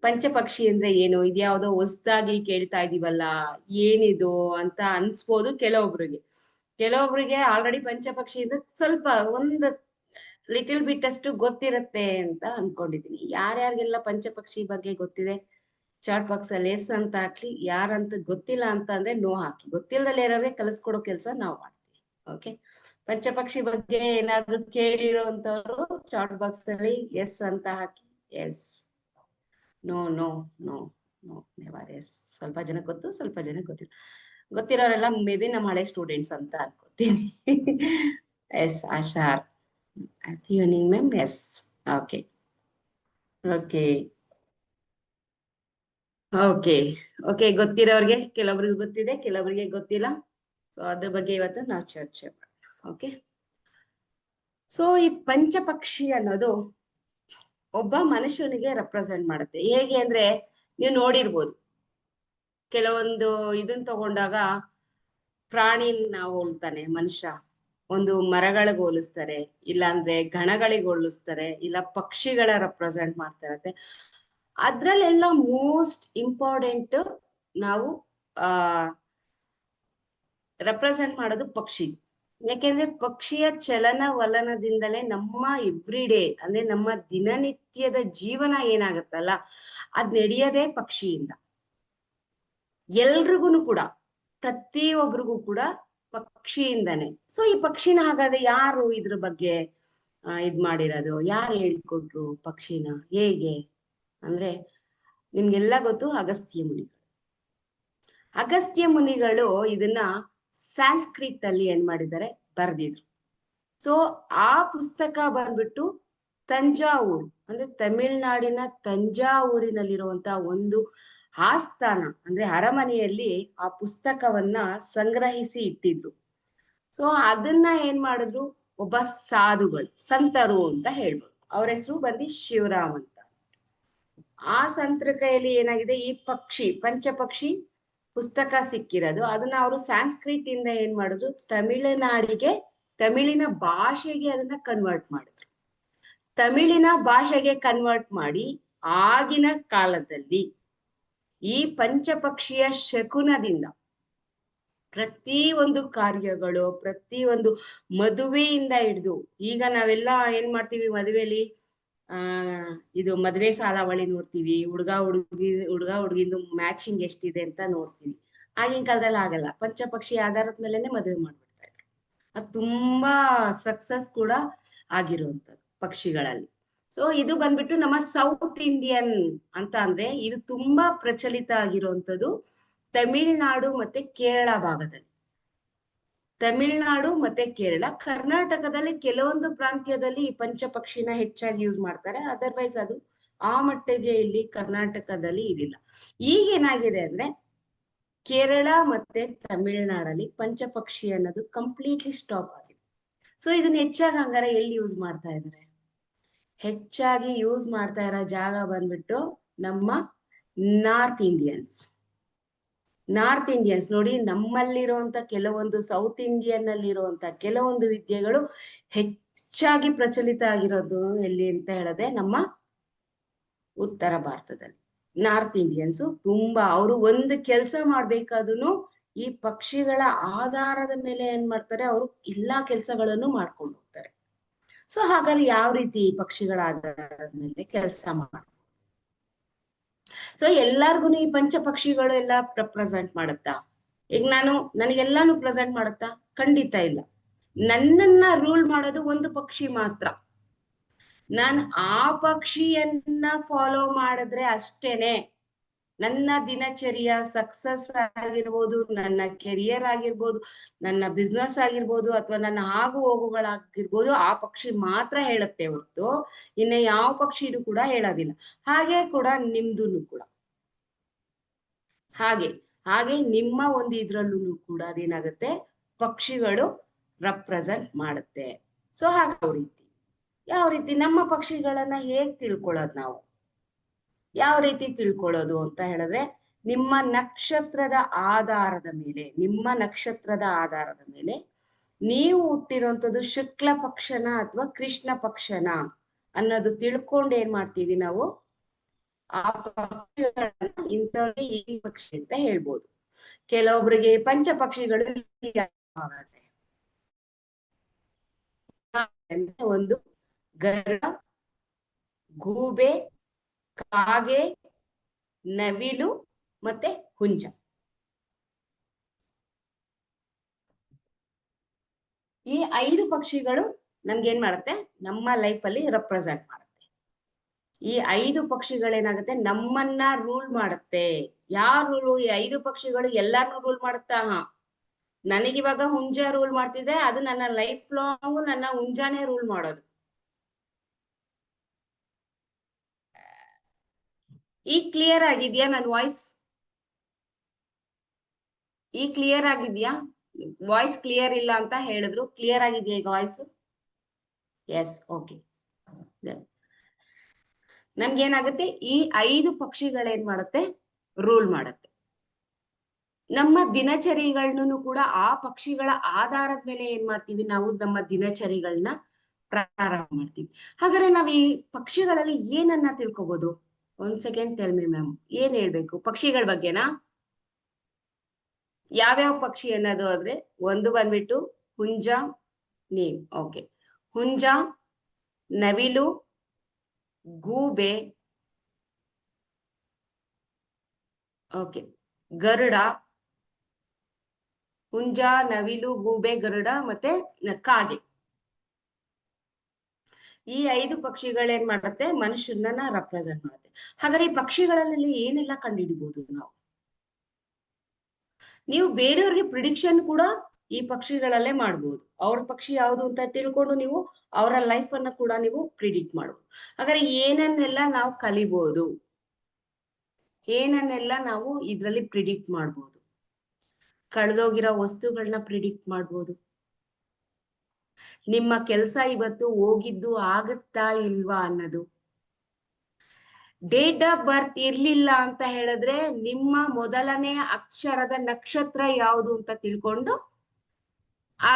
ಪಂಚಪಕ್ಷಿ ಅಂದ್ರೆ ಏನು, ಇದ್ಯಾವುದೋ ಹೊಸದಾಗಿ ಕೇಳ್ತಾ ಇದೀವಲ್ಲ, ಏನಿದು ಅಂತ ಅನ್ಸ್ಬೋದು ಕೆಲವೊಬ್ರಿಗೆ ಆಲ್ರೆಡಿ ಪಂಚಪಕ್ಷಿ ಅಂದ್ರೆ ಸ್ವಲ್ಪ ಒಂದು ಲಿಟಲ್ ಬಿಟ್ ಅಷ್ಟು ಗೊತ್ತಿರತ್ತೆ ಅಂತ ಅನ್ಕೊಂಡಿದೀನಿ. ಯಾರ್ಯಾರಿಗೆಲ್ಲ ಪಂಚಪಕ್ಷಿ ಬಗ್ಗೆ ಗೊತ್ತಿದೆ ಚಾಟ್ ಬಾಕ್ಸ್ ಅಲ್ಲಿ ಎಸ್ ಅಂತ ಹಾಕ್ಲಿ. ಯಾರಂತ ಗೊತ್ತಿಲ್ಲ ಅಂತ ಅಂದ್ರೆ ನೋ ಹಾಕಿ. ಗೊತ್ತಿಲ್ಲದಲ್ಲೇ ಇರೋರಿಗೆ ಕಲಿಸ್ಕೊಡೋ ಕೆಲಸ ನಾವು ಮಾಡ್ತೀವಿ. ಓಕೆ, ಪಂಚಪಕ್ಷಿ ಬಗ್ಗೆ ಏನಾದ್ರು ಕೇಳಿರೋಂಥವ್ರು ಚಾಟ್ ಬಾಕ್ಸ್ ಅಲ್ಲಿ ಎಸ್ ಅಂತ ಹಾಕಿ. Yes, no no no no never yes. ಸ್ವಲ್ಪ ಜನ ಗೊತ್ತು, ಸ್ವಲ್ಪ ಜನ ಗೊತ್ತಿಲ್ಲ. ಗೊತ್ತಿರೋರೆಲ್ಲ ಮೇ ಬಿ ನಮ್ಮ ಹಳೆ ಸ್ಟೂಡೆಂಟ್ಸ್ ಅಂತ ಅನ್ಕೋತೀನಿ. Yes Asha, happy evening ma'am. Yes, okay okay. Okay okay, ಗೊತ್ತಿರೋರಿಗೆ ಕೆಲವರಿಗೆ ಗೊತ್ತಿದೆ, ಕೆಲವರಿಗೆ ಗೊತ್ತಿಲ್ಲ. ಸೊ ಅದ್ರ ಬಗ್ಗೆ ಇವತ್ತು ನಾವು ಚರ್ಚೆ ಮಾಡೋಣ. ಓಕೆ, ಸೊ ಈ ಪಂಚಪಕ್ಷಿ ಅನ್ನೋದು ಒಬ್ಬ ಮನುಷ್ಯನಿಗೆ ರೆಪ್ರೆಸೆಂಟ್ ಮಾಡುತ್ತೆ. ಹೇಗೆ ಅಂದ್ರೆ ನೀವು ನೋಡಿರ್ಬೋದು, ಕೆಲವೊಂದು ಇದನ್ನ ತಗೊಂಡಾಗ ಪ್ರಾಣಿನ ಹೋಲ್ತಾನೆ ಮನುಷ್ಯ, ಒಂದು ಮರಗಳಿಗೆ ಹೋಲಿಸ್ತಾರೆ, ಇಲ್ಲ ಅಂದ್ರೆ ಗಣಗಳಿಗೆ ಹೋಲಿಸ್ತಾರೆ, ಇಲ್ಲ ಪಕ್ಷಿಗಳ ರೆಪ್ರೆಸೆಂಟ್ ಮಾಡ್ತಾ ಇರತ್ತೆ. ಅದ್ರಲ್ಲೆಲ್ಲ ಮೋಸ್ಟ್ ಇಂಪಾರ್ಟೆಂಟ್ ನಾವು ಆ ರೆಪ್ರೆಸೆಂಟ್ ಮಾಡೋದು ಪಕ್ಷಿ. ಯಾಕೆಂದ್ರೆ ಪಕ್ಷಿಯ ಚಲನವಲನದಿಂದಲೇ ನಮ್ಮ ಎವ್ರಿ ಡೇ ಅಂದ್ರೆ ನಮ್ಮ ದಿನನಿತ್ಯದ ಜೀವನ ಏನಾಗತ್ತಲ್ಲ ಅದ್ ನಡೆಯೋದೇ ಪಕ್ಷಿಯಿಂದ. ಎಲ್ರಿಗೂ ಕೂಡ, ಪ್ರತಿಯೊಬ್ಬರಿಗೂ ಕೂಡ ಪಕ್ಷಿಯಿಂದಾನೆ. ಸೊ ಈ ಪಕ್ಷಿನ ಹಾಗಾದ್ರೆ ಯಾರು ಇದ್ರ ಬಗ್ಗೆ ಇದ್ ಮಾಡಿರೋದು, ಯಾರು ಹೇಳ್ಕೊಟ್ರು ಪಕ್ಷಿನ ಹೇಗೆ ಅಂದ್ರೆ, ನಿಮ್ಗೆಲ್ಲ ಗೊತ್ತು ಅಗಸ್ತ್ಯ ಮುನಿಗಳು. ಅಗಸ್ತ್ಯ ಮುನಿಗಳು ಇದನ್ನ ಸಾಂಸ್ಕ್ರಿಟ್ ಅಲ್ಲಿ ಏನ್ ಮಾಡಿದ್ದಾರೆ, ಬರ್ದಿದ್ರು. ಸೊ ಆ ಪುಸ್ತಕ ಬಂದ್ಬಿಟ್ಟು ತಂಜಾವೂರು ಅಂದ್ರೆ ತಮಿಳ್ನಾಡಿನ ತಂಜಾವೂರಿನಲ್ಲಿರುವಂತ ಒಂದು ಆಸ್ಥಾನ ಅಂದ್ರೆ ಅರಮನೆಯಲ್ಲಿ ಆ ಪುಸ್ತಕವನ್ನ ಸಂಗ್ರಹಿಸಿ ಇಟ್ಟಿದ್ರು. ಸೊ ಅದನ್ನ ಏನ್ ಮಾಡಿದ್ರು, ಒಬ್ಬ ಸಾಧುಗಳು, ಸಂತರು ಅಂತ ಹೇಳ್ಬೋದು, ಅವ್ರ ಹೆಸರು ಬಂದು ಶಿವರಾಮ್ ಅಂತ. ಆ ಸಂತರ ಕೈಯಲ್ಲಿ ಏನಾಗಿದೆ, ಈ ಪಕ್ಷಿ ಪಂಚಪಕ್ಷಿ ಪುಸ್ತಕ ಸಿಕ್ಕಿರೋದು. ಅದನ್ನ ಅವರು ಸಾಂಸ್ಕ್ರಿಟ್ ಇಂದ ಏನ್ ಮಾಡಿದ್ರು, ತಮಿಳುನಾಡಿಗೆ, ತಮಿಳಿನ ಭಾಷೆಗೆ ಅದನ್ನ ಕನ್ವರ್ಟ್ ಮಾಡಿದ್ರು. ತಮಿಳಿನ ಭಾಷೆಗೆ ಕನ್ವರ್ಟ್ ಮಾಡಿ ಆಗಿನ ಕಾಲದಲ್ಲಿ ಈ ಪಂಚಪಕ್ಷಿಯ ಶಕುನದಿಂದ ಪ್ರತಿ ಒಂದು ಕಾರ್ಯಗಳು, ಪ್ರತಿ ಒಂದು ಮದುವೆಯಿಂದ ಹಿಡಿದು, ಈಗ ನಾವೆಲ್ಲ ಏನ್ ಮಾಡ್ತೀವಿ ಮದುವೆಲಿ, ಇದು ಮದ್ವೆ ಸಾಲಾವಳಿ ನೋಡ್ತೀವಿ, ಹುಡುಗ ಹುಡುಗಿಂದು ಮ್ಯಾಚಿಂಗ್ ಎಷ್ಟಿದೆ ಅಂತ ನೋಡ್ತೀವಿ. ಆಗಿನ ಕಾಲದಲ್ಲಿ ಆಗಲ್ಲ, ಪಂಚಪಕ್ಷಿ ಆಧಾರದ ಮೇಲೆನೆ ಮದುವೆ ಮಾಡ್ಬಿಡ್ತಾ ಇದ್ರು. ಅದು ತುಂಬಾ ಸಕ್ಸಸ್ ಕೂಡ ಆಗಿರುವಂತದ್ದು ಪಕ್ಷಿಗಳಲ್ಲಿ. ಸೊ ಇದು ಬಂದ್ಬಿಟ್ಟು ನಮ್ಮ ಸೌತ್ ಇಂಡಿಯನ್ ಅಂತ ಅಂದ್ರೆ ಇದು ತುಂಬಾ ಪ್ರಚಲಿತ ಆಗಿರುವಂತದ್ದು ತಮಿಳ್ನಾಡು ಮತ್ತೆ ಕೇರಳ ಭಾಗದಲ್ಲಿ. ತಮಿಳ್ನಾಡು ಮತ್ತೆ ಕೇರಳ, ಕರ್ನಾಟಕದಲ್ಲಿ ಕೆಲವೊಂದು ಪ್ರಾಂತ್ಯದಲ್ಲಿ ಈ ಪಂಚಪಕ್ಷಿನ ಹೆಚ್ಚಾಗಿ ಯೂಸ್ ಮಾಡ್ತಾರೆ. ಅದರ್ವೈಸ್ ಅದು ಆ ಮಟ್ಟಿಗೆ ಇಲ್ಲಿ ಕರ್ನಾಟಕದಲ್ಲಿ ಇದಿಲ್ಲ. ಈಗೇನಾಗಿದೆ ಅಂದ್ರೆ ಕೇರಳ ಮತ್ತೆ ತಮಿಳ್ನಾಡಲ್ಲಿ ಪಂಚಪಕ್ಷಿ ಅನ್ನೋದು ಕಂಪ್ಲೀಟ್ಲಿ ಸ್ಟಾಪ್ ಆಗಿದೆ. ಸೊ ಇದನ್ನ ಹೆಚ್ಚಾಗಿ ಹಂಗಾರೆ ಎಲ್ಲಿ ಯೂಸ್ ಮಾಡ್ತಾ ಇದ್ದಾರೆ, ಹೆಚ್ಚಾಗಿ ಯೂಸ್ ಮಾಡ್ತಾ ಇರೋ ಜಾಗ ಬಂದ್ಬಿಟ್ಟು ನಮ್ಮ ನಾರ್ತ್ ಇಂಡಿಯನ್ಸ್. ನಾರ್ತ್ ಇಂಡಿಯನ್ಸ್ ನೋಡಿ, ನಮ್ಮಲ್ಲಿರುವಂತ ಕೆಲವೊಂದು ಸೌತ್ ಇಂಡಿಯನ್ ಅಲ್ಲಿ ಇರುವಂತ ಕೆಲವೊಂದು ವಿದ್ಯೆಗಳು ಹೆಚ್ಚಾಗಿ ಪ್ರಚಲಿತ ಆಗಿರೋದು ಎಲ್ಲಿ ಅಂತ ಹೇಳಿದ್ರೆ ನಮ್ಮ ಉತ್ತರ ಭಾರತದಲ್ಲಿ. ನಾರ್ತ್ ಇಂಡಿಯನ್ಸ್ ತುಂಬಾ, ಅವರು ಒಂದು ಕೆಲಸ ಮಾಡ್ಬೇಕಾದ್ರೂ ಈ ಪಕ್ಷಿಗಳ ಆಧಾರದ ಮೇಲೆ ಏನ್ ಮಾಡ್ತಾರೆ, ಅವರು ಎಲ್ಲಾ ಕೆಲಸಗಳನ್ನು ಮಾಡ್ಕೊಂಡು ಹೋಗ್ತಾರೆ. ಸೊ ಹಾಗಾದ್ರೆ ಯಾವ ರೀತಿ ಪಕ್ಷಿಗಳ ಆಧಾರದ ಮೇಲೆ ಕೆಲಸ ಮಾಡ್ತಾರೆ? ಸೊ ಎಲ್ಲಾರ್ಗು ಈ ಪಂಚಪಕ್ಷಿಗಳು ಎಲ್ಲ ರೆಪ್ರೆಸೆಂಟ್ ಮಾಡುತ್ತಾ? ಈಗ ನನಗೆಲ್ಲಾನು ಪ್ರೆಸೆಂಟ್ ಮಾಡುತ್ತಾ? ಖಂಡಿತ ಇಲ್ಲ. ನನ್ನನ್ನ ರೂಲ್ ಮಾಡೋದು ಒಂದು ಪಕ್ಷಿ ಮಾತ್ರ. ನಾನು ಆ ಪಕ್ಷಿಯನ್ನ ಫಾಲೋ ಮಾಡಿದ್ರೆ ಅಷ್ಟೇನೆ ನನ್ನ ದಿನಚರಿಯ ಸಕ್ಸಸ್ ಆಗಿರ್ಬೋದು, ನನ್ನ ಕೆರಿಯರ್ ಆಗಿರ್ಬೋದು, ನನ್ನ ಬಿಸ್ನೆಸ್ ಆಗಿರ್ಬೋದು, ಅಥವಾ ನನ್ನ ಆಗು ಹೋಗುಗಳಾಗಿರ್ಬೋದು, ಆ ಪಕ್ಷಿ ಮಾತ್ರ ಹೇಳುತ್ತೆ ಹೊರತು ಇನ್ನ ಯಾವ ಪಕ್ಷಿನೂ ಕೂಡ ಹೇಳೋದಿಲ್ಲ. ಹಾಗೆ ಕೂಡ ನಿಮ್ದುನು ಕೂಡ ಹಾಗೆ ನಿಮ್ಮ ಒಂದು ಇದ್ರಲ್ಲೂ ಕೂಡ ಅದೇನಾಗುತ್ತೆ, ಪಕ್ಷಿಗಳು ರೆಪ್ರೆಸೆಂಟ್ ಮಾಡುತ್ತೆ. ಸೊ ಹಾಗೆ ಯಾವ ರೀತಿ ನಮ್ಮ ಪಕ್ಷಿಗಳನ್ನ ಹೇಗ್ ತಿಳ್ಕೊಳ್ಳೋದು ನಾವು, ಯಾವ ರೀತಿ ತಿಳ್ಕೊಳ್ಳೋದು ಅಂತ ಹೇಳಿದ್ರೆ, ನಿಮ್ಮ ನಕ್ಷತ್ರದ ಆಧಾರದ ಮೇಲೆ ನೀವು ಹುಟ್ಟಿರುವಂತದ್ದು ಶುಕ್ಲ ಪಕ್ಷನ ಅಥವಾ ಕೃಷ್ಣ ಪಕ್ಷನ ಅನ್ನೋದು ತಿಳ್ಕೊಂಡು ಏನ್ ಮಾಡ್ತೀವಿ ನಾವು, ಆ ಪಕ್ಷಿಗಳನ್ನ ಇಂಥವ್ರಿಗೆ ಈ ಪಕ್ಷಿ ಅಂತ ಹೇಳ್ಬೋದು. ಕೆಲವೊಬ್ಬರಿಗೆ ಪಂಚ ಪಕ್ಷಿಗಳು ಒಂದು ಗರುಡ, ಗೂಬೆ, ಕಾಗೆ, ನವಿಲು ಮತ್ತೆ ಹುಂಜ. ಈ 5 ಪಕ್ಷಿಗಳು ನಮ್ಗೆ ಏನ್ ಮಾಡುತ್ತೆ, ನಮ್ಮ ಲೈಫ್ ಅಲ್ಲಿ ರೆಪ್ರೆಸೆಂಟ್ ಮಾಡುತ್ತೆ. ಈ 5 ಪಕ್ಷಿಗಳೇನಾಗುತ್ತೆ, ನಮ್ಮನ್ನ ರೂಲ್ ಮಾಡುತ್ತೆ. ಯಾರು ರೂಲು? ಈ 5 ಪಕ್ಷಿಗಳು ಎಲ್ಲಾರ್ನು ರೂಲ್ ಮಾಡುತ್ತಾ? ನನಗಿವಾಗ ಹುಂಜ ರೂಲ್ ಮಾಡ್ತಿದ್ರೆ ಅದು ನನ್ನ ಲೈಫ್ ಲಾಂಗ್ ನನ್ನ ಹುಂಜಾನೇ ರೂಲ್ ಮಾಡೋದು. ಈಗ ಕ್ಲಿಯರ್ ಆಗಿದ್ಯಾ ನನ್ನ ವಾಯ್ಸ್? ಈಗ ಕ್ಲಿಯರ್ ಆಗಿದ್ಯಾ? ವಾಯ್ಸ್ ಕ್ಲಿಯರ್ ಇಲ್ಲ ಅಂತ ಹೇಳಿದ್ರು, ಕ್ಲಿಯರ್ ಆಗಿದ್ಯಾ ಈಗ ವಾಯ್ಸ್? S, okay. ನಮ್ಗೇನಾಗುತ್ತೆ, ಈ 5 ಪಕ್ಷಿಗಳೇನ್ ಮಾಡುತ್ತೆ, ರೂಲ್ ಮಾಡುತ್ತೆ. ನಮ್ಮ ದಿನಚರಿಗಳನ್ನೂ ಕೂಡ ಆ ಪಕ್ಷಿಗಳ ಆಧಾರದ ಮೇಲೆ ಏನ್ ಮಾಡ್ತೀವಿ, ನಾವು ನಮ್ಮ ದಿನಚರಿಗಳನ್ನ ಪ್ರಾರಂಭ ಮಾಡ್ತೀವಿ. ಹಾಗಾದ್ರೆ ನಾವ್ ಈ ಪಕ್ಷಿಗಳಲ್ಲಿ ಏನನ್ನ ತಿಳ್ಕೊಬಹುದು? ಒಂದ್ ಸೆಕೆಂಡ್, ಟೆಲ್ ಮಿ ಮ್ಯಾಮ್, ಏನ್ ಹೇಳ್ಬೇಕು ಪಕ್ಷಿಗಳ ಬಗ್ಗೆನಾ? ಯಾವ್ಯಾವ ಪಕ್ಷಿ ಅನ್ನೋದು ಆದ್ರೆ, ಒಂದು ಬಂದ್ಬಿಟ್ಟು ಹುಂಜ, ನೇಮ್, ಓಕೆ. ಹುಂಜ, ನವಿಲು, ಗೂಬೆ, ಓಕೆ, ಗರುಡ, ಹುಂಜ, ನವಿಲು, ಗೂಬೆ, ಗರುಡ ಮತ್ತೆ ಕಾಗೆ. ಈ 5 ಪಕ್ಷಿಗಳೇನ್ ಮಾಡುತ್ತೆ, ಮನುಷ್ಯನನ್ನ ರೆಪ್ರೆಸೆಂಟ್ ಮಾಡುತ್ತೆ. ಹಾಗಾದ್ರೆ ಈ ಪಕ್ಷಿಗಳಲ್ಲಿ ಏನೆಲ್ಲ ಕಂಡುಹಿಡಿಬಹುದು ನಾವು? ನೀವು ಬೇರೆಯವ್ರಿಗೆ ಪ್ರಿಡಿಕ್ಷನ್ ಕೂಡ ಈ ಪಕ್ಷಿಗಳಲ್ಲೇ ಮಾಡ್ಬೋದು. ಅವ್ರ ಪಕ್ಷಿ ಯಾವುದು ಅಂತ ತಿಳ್ಕೊಂಡು ನೀವು ಅವರ ಲೈಫ್ ಅನ್ನ ಕೂಡ ನೀವು ಪ್ರಿಡಿಕ್ಟ್ ಮಾಡ್ಬೋದು. ಹಾಗಾದ್ರೆ ಏನನ್ನೆಲ್ಲ ನಾವು ಕಲಿಬಹುದು, ಏನನ್ನೆಲ್ಲ ನಾವು ಇದ್ರಲ್ಲಿ ಪ್ರಿಡಿಕ್ಟ್ ಮಾಡ್ಬೋದು? ಕಳೆದೋಗಿರೋ ವಸ್ತುಗಳನ್ನ ಪ್ರಿಡಿಕ್ಟ್ ಮಾಡ್ಬೋದು. ನಿಮ್ಮ ಕೆಲಸ ಇವತ್ತು ಹೋಗಿದ್ದು ಆಗುತ್ತಾ ಇಲ್ವಾ ಅನ್ನೋದು. ಡೇಟ್ ಆಫ್ ಬರ್ತ್ ಇರ್ಲಿಲ್ಲ ಅಂತ ಹೇಳಿದ್ರೆ ನಿಮ್ಮ ಮೊದಲನೇ ಅಕ್ಷರದ ನಕ್ಷತ್ರ ಯಾವುದು ಅಂತ ತಿಳ್ಕೊಂಡು ಆ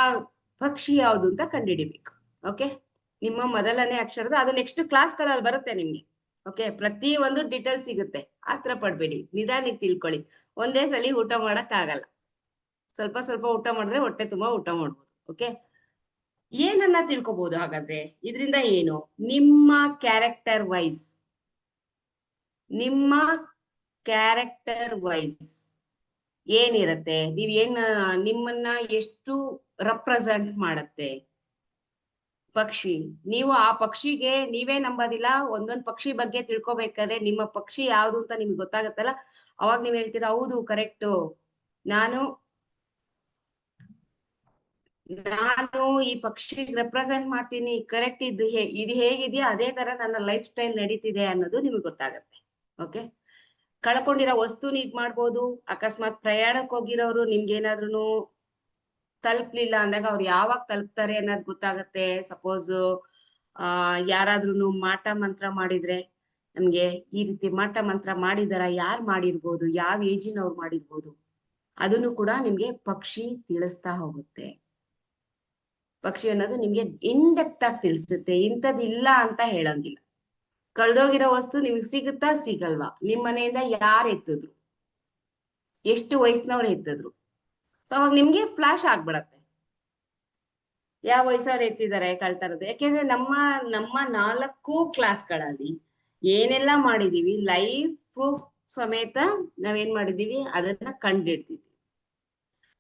ಪಕ್ಷಿ ಯಾವುದು ಅಂತ ಕಂಡುಹಿಡಿಬೇಕು. ಓಕೆ, ನಿಮ್ಮ ಮೊದಲನೇ ಅಕ್ಷರದ, ಅದು ನೆಕ್ಸ್ಟ್ ಕ್ಲಾಸ್ಗಳಲ್ಲಿ ಬರುತ್ತೆ ನಿಮ್ಗೆ. ಓಕೆ, ಪ್ರತಿ ಒಂದು ಡೀಟೇಲ್ಸ್ ಸಿಗುತ್ತೆ, ಆತರ ಪಡ್ಬೇಡಿ, ನಿಧಾನಕ್ಕೆ ತಿಳ್ಕೊಳ್ಳಿ. ಒಂದೇ ಸಲ ಊಟ ಮಾಡಕ್ ಆಗಲ್ಲ, ಸ್ವಲ್ಪ ಸ್ವಲ್ಪ ಊಟ ಮಾಡಿದ್ರೆ ಹೊಟ್ಟೆ ತುಂಬಾ ಊಟ ಮಾಡ್ಬೋದು. ಓಕೆ, ಏನನ್ನ ತಿಳ್ಕೊಬಹುದು ಹಾಗಾದ್ರೆ ಇದರಿಂದ? ಏನು, ನಿಮ್ಮ ಕ್ಯಾರೆಕ್ಟರ್ ವೈಸ್, ನಿಮ್ಮ ಕ್ಯಾರೆಕ್ಟರ್ ವೈಸ್ ಏನಿರತ್ತೆ, ನಿಮ್ಮನ್ನ ಎಷ್ಟು ರೆಪ್ರೆಸೆಂಟ್ ಮಾಡತ್ತೆ ಪಕ್ಷಿ. ನೀವು ಆ ಪಕ್ಷಿಗೆ ನೀವೇ ನಂಬೋದಿಲ್ಲ, ಒಂದೊಂದ್ ಪಕ್ಷಿ ಬಗ್ಗೆ ತಿಳ್ಕೊಬೇಕಾದ್ರೆ ನಿಮ್ಮ ಪಕ್ಷಿ ಯಾವ್ದು ಅಂತ ನಿಮ್ಗೆ ಗೊತ್ತಾಗತ್ತಲ್ಲ, ಅವಾಗ ನೀವ್ ಹೇಳ್ತೀರಾ ಹೌದು ಕರೆಕ್ಟು, ನಾನು ಈ ಪಕ್ಷಿಗೆ ರೆಪ್ರೆಸೆಂಟ್ ಮಾಡ್ತೀನಿ, ಕರೆಕ್ಟ್, ಇದು ಹೇಗಿದೆಯಾ ಅದೇ ತರ ನನ್ನ ಲೈಫ್ ಸ್ಟೈಲ್ ನಡೀತಿದೆ ಅನ್ನೋದು ನಿಮ್ಗೆ ಗೊತ್ತಾಗತ್ತೆ. ಓಕೆ, ಕಳ್ಕೊಂಡಿರೋ ವಸ್ತುನ ಇದ್ ಮಾಡ್ಬೋದು. ಅಕಸ್ಮಾತ್ ಪ್ರಯಾಣಕ್ಕೆ ಹೋಗಿರೋರು ನಿಮ್ಗೇನಾದ್ರೂ ತಲುಪ್ಲಿಲ್ಲ ಅಂದಾಗ ಅವ್ರು ಯಾವಾಗ ತಲುಪ್ತಾರೆ ಅನ್ನೋದು ಗೊತ್ತಾಗತ್ತೆ. ಸಪೋಸ್ ಯಾರಾದ್ರೂ ಮಾಟ ಮಂತ್ರ ಮಾಡಿದ್ರೆ ನಮ್ಗೆ ಈ ರೀತಿ ಮಾಟ ಮಂತ್ರ ಮಾಡಿದಾರ, ಯಾರು ಮಾಡಿರ್ಬೋದು, ಯಾವ ಏಜಿನವ್ರು ಮಾಡಿರ್ಬೋದು, ಅದನ್ನು ಕೂಡ ನಿಮ್ಗೆ ಪಕ್ಷಿ ತಿಳಿಸ್ತಾ ಹೋಗುತ್ತೆ. ಪಕ್ಷಿ ಅನ್ನೋದು ನಿಮ್ಗೆ ಇನ್ ಡೆಪ್ತ್ ಆಗಿ ತಿಳಿಸುತ್ತೆ, ಇಂಥದ್ದಿಲ್ಲ ಅಂತ ಹೇಳಂಗಿಲ್ಲ. ಕಳ್ದೋಗಿರೋ ವಸ್ತು ನಿಮ್ಗೆ ಸಿಗುತ್ತಾ ಸಿಗಲ್ವಾ, ನಿಮ್ ಮನೆಯಿಂದ ಯಾರು ಎತ್ತಿದ್ರು, ಎಷ್ಟು ವಯಸ್ಸಿನವ್ರು ಎತ್ತಿದ್ರು, ಸೊ ಅವಾಗ ನಿಮ್ಗೆ ಫ್ಲಾಶ್ ಆಗ್ಬಿಡತ್ತೆ ಯಾವ ವಯಸ್ಸವ್ರು ಎತ್ತಿದ್ದಾರೆ ಕಳ್ತಾರದು. ಯಾಕೆಂದ್ರೆ ನಮ್ಮ 4 ಕ್ಲಾಸ್ಗಳಲ್ಲಿ ಏನೆಲ್ಲ ಮಾಡಿದೀವಿ, ಲೈವ್ ಪ್ರೂಫ್ ಸಮೇತ ನಾವೇನ್ ಮಾಡಿದೀವಿ ಅದನ್ನ ಕಂಡಿಡ್ತೀವಿ.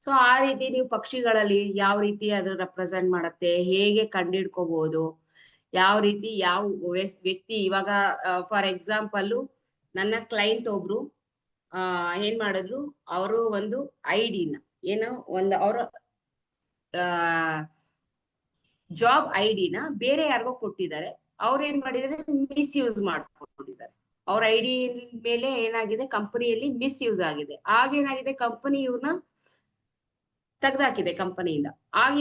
ಸೊ ಆ ರೀತಿ ನೀವು ಪಕ್ಷಿಗಳಲ್ಲಿ ಯಾವ ರೀತಿ ಅದು ರೆಪ್ರೆಸೆಂಟ್ ಮಾಡತ್ತೆ, ಹೇಗೆ ಕಂಡಿಡ್ಕೋಬಹುದು, ಯಾವ ರೀತಿ ಯಾವ ವ್ಯಕ್ತಿ, ಇವಾಗ ಫಾರ್ ಎಕ್ಸಾಂಪಲ್ ನನ್ನ ಕ್ಲೈಂಟ್ ಒಬ್ರು ಏನ್ ಮಾಡಿದ್ರು, ಅವರು ಒಂದು ಐಡಿನ ಅವರ ಜಾಬ್ ಐಡಿನ ಬೇರೆ ಯಾರಿಗೋ ಕೊಟ್ಟಿದ್ದಾರೆ. ಅವ್ರು ಏನ್ ಮಾಡಿದ್ರೆ ಮಿಸ್ಯೂಸ್ ಮಾಡ್ಕೊಂಡಿದ್ದಾರೆ. ಅವ್ರ ಐಡಿ ಮೇಲೆ ಏನಾಗಿದೆ, ಕಂಪನಿಯಲ್ಲಿ ಮಿಸ್ಯೂಸ್ ಆಗಿದೆ. ಆಗೇನಾಗಿದೆ, ಕಂಪನಿ ಇವ್ರನ್ನ ತೆಗ್ದಾಕಿದೆ ಕಂಪನಿಯಿಂದ. ಆಗ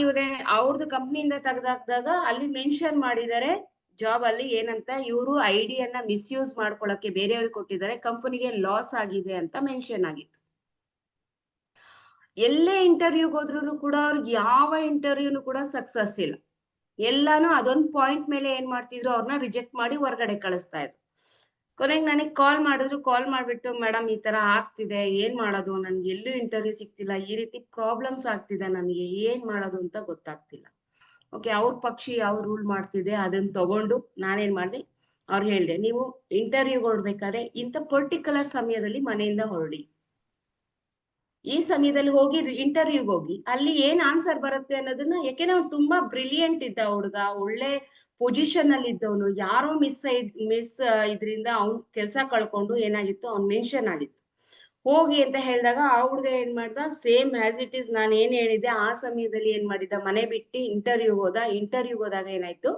ಅವ್ರದ್ದು ಕಂಪನಿಯಿಂದ ತೆಗ್ದಾಕ್ದಾಗ ಅಲ್ಲಿ ಮೆನ್ಷನ್ ಮಾಡಿದ್ದಾರೆ ಜಾಬ್ ಅಲ್ಲಿ ಏನಂತ, ಇವರು ಐಡಿಯನ್ನ ಮಿಸ್ಯೂಸ್ ಮಾಡ್ಕೊಳಕ್ಕೆ ಬೇರೆಯವ್ರಿಗೆ ಕೊಟ್ಟಿದ್ದಾರೆ, ಕಂಪನಿಗೆ ಲಾಸ್ ಆಗಿದೆ ಅಂತ ಮೆನ್ಷನ್ ಆಗಿತ್ತು. ಎಲ್ಲೇ ಇಂಟರ್ವ್ಯೂಗೆ ಹೋದ್ರು ಕೂಡ ಅವ್ರಿಗೆ ಯಾವ ಇಂಟರ್ವ್ಯೂನು ಕೂಡ ಸಕ್ಸಸ್ ಇಲ್ಲ. ಎಲ್ಲಾನು ಅದೊಂದು ಪಾಯಿಂಟ್ ಮೇಲೆ ಏನ್ ಮಾಡ್ತಿದ್ರು, ಅವ್ರನ್ನ ರಿಜೆಕ್ಟ್ ಮಾಡಿ ಹೊರಗಡೆ ಕಳಿಸ್ತಾ ಇದ್ರು. ಕೊನೆಗೆ ನನಗೆ ಕಾಲ್ ಮಾಡಿದ್ರು, ಕಾಲ್ ಮಾಡ್ಬಿಟ್ಟು ಮೇಡಮ್ ಈ ತರ ಆಗ್ತಿದೆ, ಏನ್ ಮಾಡೋದು, ನನ್ಗೆ ಎಲ್ಲೂ ಇಂಟರ್ವ್ಯೂ ಸಿಗ್ತಿಲ್ಲ, ಈ ರೀತಿ ಪ್ರಾಬ್ಲಮ್ಸ್ ಆಗ್ತಿದೆ, ನನ್ಗೆ ಏನ್ ಮಾಡೋದು ಅಂತ ಗೊತ್ತಾಗ್ತಿಲ್ಲ. ಓಕೆ, ಅವ್ರ ಪಕ್ಷಿ ಯಾವ ರೂಲ್ ಮಾಡ್ತಿದೆ ಅದನ್ನ ತಗೊಂಡು ನಾನೇನ್ ಮಾಡ್ದೆ, ಅವ್ರಿಗೆ ಹೇಳ್ದೆ, ನೀವು ಇಂಟರ್ವ್ಯೂಗೆ ಹೊರಡ್ಬೇಕಾದ್ರೆ ಇಂಥ ಪರ್ಟಿಕ್ಯುಲರ್ ಸಮಯದಲ್ಲಿ ಮನೆಯಿಂದ ಹೊರಡಿ, ಈ ಸಮಯದಲ್ಲಿ ಹೋಗಿ ಇಂಟರ್ವ್ಯೂಗೆ ಹೋಗಿ ಅಲ್ಲಿ ಏನ್ ಆನ್ಸರ್ ಬರುತ್ತೆ ಅನ್ನೋದನ್ನ, ಯಾಕೆಂದ್ರೆ ಅವ್ನು ತುಂಬಾ ಬ್ರಿಲಿಯಂಟ್ ಇದ್ದ ಹುಡುಗ, ಒಳ್ಳೆ ಪೊಸಿಷನ್ ಅಲ್ಲಿ ಇದ್ದವನು, ಯಾರೋ ಮಿಸ್ ಇದ್ರಿಂದ ಅವ್ನ್ ಕೆಲ್ಸ ಕಳ್ಕೊಂಡು ಏನಾಗಿತ್ತು, ಅವ್ನ್ ಮೆನ್ಷನ್ ಆಗಿತ್ತು. ಹೋಗಿ ಅಂತ ಹೇಳಿದಾಗ ಆ ಹುಡುಗ ಏನ್ ಮಾಡ್ದ, ಸೇಮ್ ಆಸ್ ಇಟ್ ಈಸ್ ನಾನು ಏನ್ ಹೇಳಿದ್ದೆ ಆ ಸಮಯದಲ್ಲಿ ಏನ್ ಮಾಡಿದ, ಮನೆ ಬಿಟ್ಟು ಇಂಟರ್ವ್ಯೂಗೆ ಹೋದ. ಇಂಟರ್ವ್ಯೂಗೆ ಹೋದಾಗ ಏನಾಯ್ತು,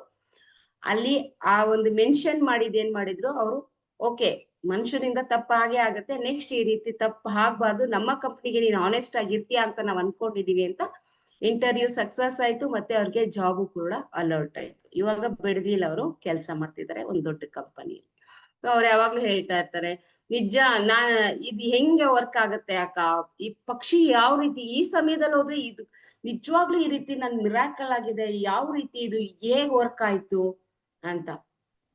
ಅಲ್ಲಿ ಆ ಒಂದು ಮೆನ್ಷನ್ ಮಾಡಿದ್ ಏನ್ ಮಾಡಿದ್ರು ಅವರು, ಓಕೆ ಮನುಷ್ಯನಿಂದ ತಪ್ಪು ಹಾಗೆ ಆಗುತ್ತೆ, ನೆಕ್ಸ್ಟ್ ಈ ರೀತಿ ತಪ್ಪು ಆಗ್ಬಾರ್ದು, ನಮ್ಮ ಕಂಪ್ನಿಗೆ ನೀನು ಆನೆಸ್ಟ್ ಆಗಿರ್ತೀಯ ಅಂತ ನಾವ್ ಅನ್ಕೊಂಡಿದೀವಿ ಅಂತ ಇಂಟರ್ವ್ಯೂ ಸಕ್ಸಸ್ ಆಯ್ತು, ಮತ್ತೆ ಅವ್ರಿಗೆ ಜಾಬು ಕೂಡ ಅಲರ್ಟ್ ಆಯ್ತು. ಇವಾಗ ಬಿಡದಿಲ್ಲ ಅವರು ಕೆಲಸ ಮಾಡ್ತಿದ್ದಾರೆ ಒಂದ್ ದೊಡ್ಡ ಕಂಪನಿ. ಅವ್ರು ಯಾವಾಗ್ಲೂ ಹೇಳ್ತಾ ಇರ್ತಾರೆ, ನಿಜ ಇದು ಹೆಂಗೆ ವರ್ಕ್ ಆಗತ್ತೆ ಅಕ್ಕ, ಈ ಪಕ್ಷಿ ಯಾವ ರೀತಿ ಈ ಸಮಯದಲ್ಲಿ ಹೋದ್ರೆ ಇದು ನಿಜವಾಗ್ಲೂ ಈ ರೀತಿ ನನ್ ಮಿರಾಕಲ್ ಆಗಿದೆ, ಯಾವ ರೀತಿ ಇದು ಹೇಗ್ ವರ್ಕ್ ಆಯ್ತು ಅಂತ.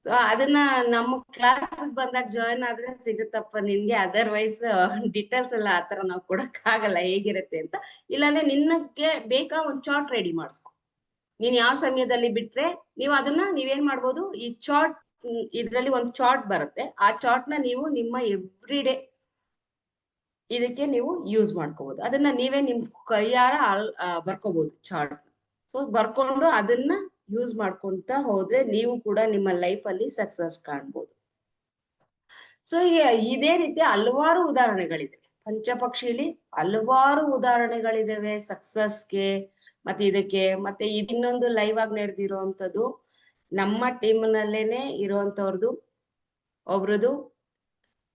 ಸೊ ಅದನ್ನ ನಮ್ಮ ಕ್ಲಾಸ್ ಬಂದಾಗ ಜಾಯಿನ್ ಆದ್ರೆ ಸಿಗುತ್ತಪ್ಪ ನಿನ್ಗೆ, ಅದರ್ವೈಸ್ ಡೀಟೇಲ್ಸ್ ಎಲ್ಲ ಆತರ ನಾವು ಕೊಡಕ್ ಆಗಲ್ಲ ಹೇಗಿರುತ್ತೆ ಅಂತ. ಇಲ್ಲಾಂದ್ರೆ ನಿನ್ನಕ್ಕೆ ಬೇಕಾ ಒಂದ್ ಚಾರ್ಟ್ ರೆಡಿ ಮಾಡಿಸ್ಕೊ, ನೀನ್ ಯಾವ ಸಮಯದಲ್ಲಿ ಬಿಟ್ರೆ ನೀವು ಅದನ್ನ ನೀವೇನ್ ಮಾಡ್ಬೋದು, ಈ ಚಾರ್ಟ್ ಇದ್ರಲ್ಲಿ ಒಂದು ಚಾರ್ಟ್ ಬರುತ್ತೆ, ಆ ಚಾರ್ಟ್ ನ ನೀವು ನಿಮ್ಮ ಎವ್ರಿ ಡೇ ಇದಕ್ಕೆ ನೀವು ಯೂಸ್ ಮಾಡ್ಕೋಬಹುದು. ಅದನ್ನ ನೀವೇ ನಿಮ್ ಕೈಯಾರ ಬರ್ಕೋಬಹುದು ಚಾರ್ಟ್. ಸೊ ಬರ್ಕೊಂಡು ಅದನ್ನ ಯೂಸ್ ಮಾಡ್ಕೊಂತ ಹೋದ್ರೆ ನೀವು ಕೂಡ ನಿಮ್ಮ ಲೈಫ್ ಅಲ್ಲಿ ಸಕ್ಸಸ್ ಕಾಣ್ಬೋದು. ಸೊ ಇದೇ ರೀತಿ ಹಲವಾರು ಉದಾಹರಣೆಗಳಿದೆ ಪಂಚಪಕ್ಷಿಲಿ, ಹಲವಾರು ಉದಾಹರಣೆಗಳಿದಾವೆ ಸಕ್ಸಸ್ಗೆ ಮತ್ತೆ ಇದಕ್ಕೆ. ಮತ್ತೆ ಇನ್ನೊಂದು ಲೈವ್ ಆಗಿ ನಡೆದಿರುವಂತದ್ದು ನಮ್ಮ ಟೀಮ್ ನಲ್ಲೇನೆ ಇರುವಂತವ್ರದ್ದು ಒಬ್ರದ್ದು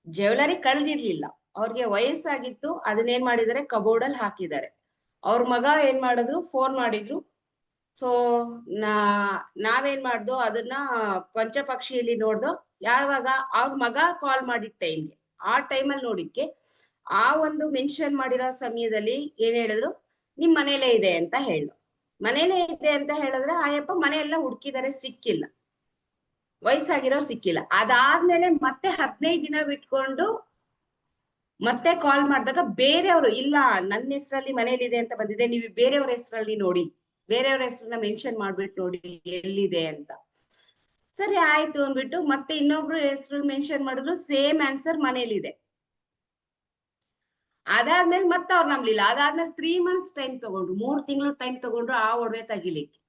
ಜ್ಯುವೆಲರಿ ಕಳ್ದಿರ್ಲಿಲ್ಲ, ಅವ್ರಿಗೆ ವಯಸ್ಸಾಗಿತ್ತು, ಅದನ್ನೇನ್ ಮಾಡಿದಾರೆ ಕಬೋರ್ಡ್ ಅಲ್ಲಿ ಹಾಕಿದ್ದಾರೆ. ಅವ್ರ ಮಗ ಏನ್ ಮಾಡಿದ್ರು, ಫೋನ್ ಮಾಡಿದ್ರು. ಸೊ ನಾವೇನ್ ಮಾಡ್ದೋ ಅದನ್ನ ಪಂಚಪಕ್ಷಿಯಲ್ಲಿ ನೋಡ್ದೋ, ಯಾವಾಗ ಅವ್ರ ಮಗ ಕಾಲ್ ಮಾಡಿದ ಟೈಮ್ಗೆ, ಆ ಟೈಮಲ್ಲಿ ನೋಡಿಕ್ಕೆ ಆ ಒಂದು ಮೆನ್ಷನ್ ಮಾಡಿರೋ ಸಮಯದಲ್ಲಿ ಏನ್ ಹೇಳಿದ್ರು, ನಿಮ್ ಮನೇಲೇ ಇದೆ ಅಂತ ಹೇಳ್ದು. ಮನೇಲೇ ಇದೆ ಅಂತ ಹೇಳಿದ್ರೆ ಆಯಪ್ಪ ಮನೆಯೆಲ್ಲ ಹುಡುಕಿದಾರೆ, ಸಿಕ್ಕಿಲ್ಲ, ವಯಸ್ಸಾಗಿರೋರು ಸಿಕ್ಕಿಲ್ಲ. ಅದಾದ್ಮೇಲೆ ಮತ್ತೆ 15 ದಿನ ಬಿಟ್ಕೊಂಡು ಮತ್ತೆ ಕಾಲ್ ಮಾಡಿದಾಗ ಬೇರೆಯವರು, ಇಲ್ಲ ನನ್ನ ಹೆಸರಲ್ಲಿ ಮನೇಲಿದೆ ಅಂತ ಬಂದಿದೆ, ನೀವು ಬೇರೆಯವ್ರ ಹೆಸರಲ್ಲಿ ನೋಡಿ, ಬೇರೆಯವ್ರ ಹೆಸರನ್ನ ಮೆನ್ಷನ್ ಮಾಡ್ಬಿಟ್ಟು ನೋಡಿ ಎಲ್ಲಿದೆ ಅಂತ. ಸರಿ ಆಯ್ತು ಅಂದ್ಬಿಟ್ಟು ಮತ್ತೆ ಇನ್ನೊಬ್ರು ಹೆಸರು ಮೆನ್ಷನ್ ಮಾಡಿದ್ರು, ಸೇಮ್ ಆನ್ಸರ್ ಮನೇಲಿದೆ. ಅದಾದ್ಮೇಲೆ ಮತ್ತೆ ಅವ್ರು ನಂಬ್ಲಿಲ್ಲ. ಅದಾದ್ಮೇಲೆ 3 months ಟೈಮ್ ತಗೊಂಡ್ರು, 3 ತಿಂಗಳು ಟೈಮ್ ತಗೊಂಡ್ರು ಆ ಒಡವೆ ತೆಗಿಲಿಕ್ಕೆ.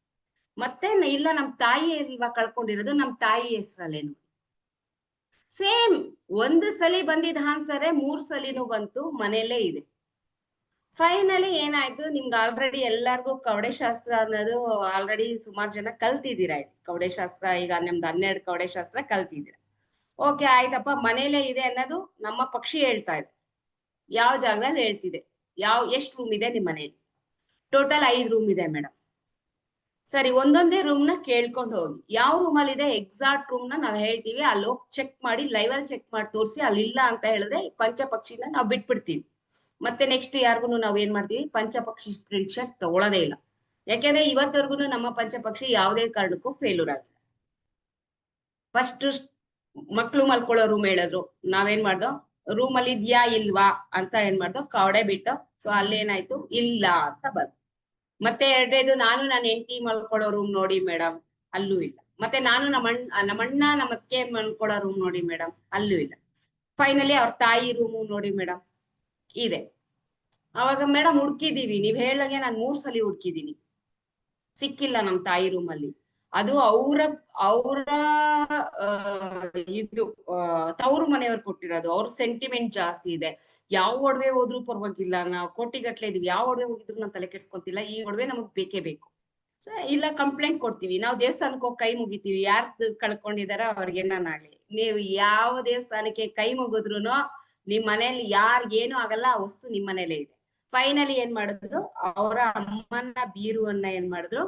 ಮತ್ತೆ ಇಲ್ಲ ನಮ್ ತಾಯಿ ಇಲ್ವಾ ಕಳ್ಕೊಂಡಿರೋದು, ನಮ್ ತಾಯಿ ಹೆಸರಲ್ಲೇನು. ಸೇಮ್ ಒಂದು ಸಲಿ ಬಂದಿದ್ದ ಆನ್ಸರೇ 3 ಸಲಿನೂ ಬಂತು, ಮನೆಯಲ್ಲೇ ಇದೆ. ಫೈನಲಿ ಏನಾಯ್ತು, ನಿಮ್ಗೆ ಆಲ್ರೆಡಿ ಎಲ್ಲಾರ್ಗು ಕವಡೆ ಶಾಸ್ತ್ರ ಅನ್ನೋದು ಆಲ್ರೆಡಿ ಸುಮಾರು ಜನ ಕಲ್ತಿದ್ದೀರಾ. ಕವಡೆ ಶಾಸ್ತ್ರ ಈಗ ನಿಮ್ದು 12 ಕವಡೆ ಶಾಸ್ತ್ರ ಕಲ್ತಿದ್ದೀರಾ. ಓಕೆ ಆಯ್ತಪ್ಪ, ಮನೇಲೇ ಇದೆ ಅನ್ನೋದು ನಮ್ಮ ಪಕ್ಷಿ ಹೇಳ್ತಾ ಇದೆ. ಯಾವ ಜಾಗದಲ್ಲಿ ಹೇಳ್ತಿದೆ, ಎಷ್ಟು ರೂಮ್ ಇದೆ ನಿಮ್ ಮನೇಲಿ? ಟೋಟಲ್ 5 ರೂಮ್ ಇದೆ ಮೇಡಮ್. ಸರಿ, ಒಂದೊಂದೇ ರೂಮ್ ನ ಕೇಳ್ಕೊಂಡು ಹೋಗಿ, ಯಾವ ರೂಮ್ ಅಲ್ಲಿ ಇದೆ ಎಕ್ಸಾಕ್ಟ್ ರೂಮ್ ನ ನಾವ್ ಹೇಳ್ತೀವಿ, ಅಲ್ಲಿ ಹೋಗಿ ಚೆಕ್ ಮಾಡಿ, ಲೈವ್ ಅಲ್ಲಿ ಚೆಕ್ ಮಾಡಿ ತೋರಿಸಿ, ಅಲ್ಲಿ ಇಲ್ಲ ಅಂತ ಹೇಳಿದ್ರೆ ಪಂಚಪಕ್ಷಿನ ನಾವ್ ಬಿಟ್ಬಿಡ್ತೀವಿ. ಮತ್ತೆ ನೆಕ್ಸ್ಟ್ ಯಾರಿಗೂ ನಾವ್ ಏನ್ ಮಾಡ್ತೀವಿ, ಪಂಚಪಕ್ಷಿ ಪ್ರಿಡಿಕ್ಷನ್ ತಗೊಳ್ಳೋದೇ ಇಲ್ಲ. ಯಾಕೆಂದ್ರೆ ಇವತ್ತವರೆಗೂ ನಮ್ಮ ಪಂಚಪಕ್ಷಿ ಯಾವುದೇ ಕಾರಣಕ್ಕೂ ಫೇಲ್ಯೂರ್ ಆಗಿಲ್ಲ. ಫಸ್ಟ್ ಮಕ್ಳು ಮಲ್ಕೊಳ್ಳೋ ರೂಮ್ ಹೇಳಿದ್ರು, ನಾವೇನ್ ಮಾಡ್ದೋ, ರೂಮ್ ಅಲ್ಲಿ ಇದ್ಯಾ ಇಲ್ವಾ ಅಂತ ಏನ್ ಮಾಡ್ದೋ, ಕವಡೆ ಬಿಟ್ಟು. ಸೊ ಅಲ್ಲೇನಾಯ್ತು, ಇಲ್ಲ ಅಂತ ಬಂತು. ಮತ್ತೆ ಎರಡನೇದು, ನಾನು ನನ್ನ ಹೆಂಡತಿ ಮಲ್ಕೊಳ್ಳೋ ರೂಮ್ ನೋಡಿ ಮೇಡಮ್, ಅಲ್ಲೂ ಇಲ್ಲ. ಮತ್ತೆ ನಾನು ನಮ್ಮಣ್ಣ ನಮ್ಮಕ್ಕೆ ಮಲ್ಕೊಳ್ಳೋ ರೂಮ್ ನೋಡಿ ಮೇಡಮ್, ಅಲ್ಲೂ ಇಲ್ಲ. ಫೈನಲಿ ಅವ್ರ ತಾಯಿ ರೂಮು ನೋಡಿ ಮೇಡಮ್, ಇದೆ. ಅವಾಗ ಮೇಡಮ್ ಹುಡ್ಕಿದೀವಿ, ನೀವ್ ಹೇಳ್ದಂಗೆ ನಾನು 3 ಸಲ ಹುಡ್ಕಿದೀನಿ, ಸಿಕ್ಕಿಲ್ಲ ನಮ್ ತಾಯಿ ರೂಮ್ ಅಲ್ಲಿ. ಅದು ಅವ್ರ ಇದು ತವ್ರು ಮನೆಯವ್ರು ಕೊಟ್ಟಿರೋದು, ಅವ್ರ ಸೆಂಟಿಮೆಂಟ್ ಜಾಸ್ತಿ ಇದೆ. ಯಾವ ಒಡವೆ ಹೋದ್ರು ಪರವಾಗಿಲ್ಲ, ನಾವು ಕೋಟಿಗಟ್ಲೆ ಇದೀವಿ, ಯಾವ ಒಡವೆ ಹೋಗಿದ್ರು ನಾವು ತಲೆ ಕೆಡ್ಸ್ಕೊಂತಿಲ್ಲ, ಈ ಒಡವೆ ನಮಗ್ ಬೇಕೇ ಬೇಕು. ಇಲ್ಲ ಕಂಪ್ಲೇಂಟ್ ಕೊಡ್ತೀವಿ, ನಾವು ದೇವಸ್ಥಾನಕ್ಕೆ ಹೋಗಿ ಕೈ ಮುಗಿತೀವಿ, ಯಾರು ಕಳ್ಕೊಂಡಿದಾರ ಅವ್ರಿಗೇನಾಗ್ಲಿ. ನೀವು ಯಾವ ದೇವಸ್ಥಾನಕ್ಕೆ ಕೈ ಮುಗಿದ್ರು ನಿಮ್ ಮನೇಲಿ ಯಾರಿಗೇನು ಆಗಲ್ಲ, ಆ ವಸ್ತು ನಿಮ್ ಮನೇಲೇ ಇದೆ. ಫೈನಲಿ ಏನ್ ಮಾಡಿದ್ರು, ಅವರ ಅಮ್ಮನ ಬೀರುವನ್ನ ಏನ್ ಮಾಡಿದ್ರು,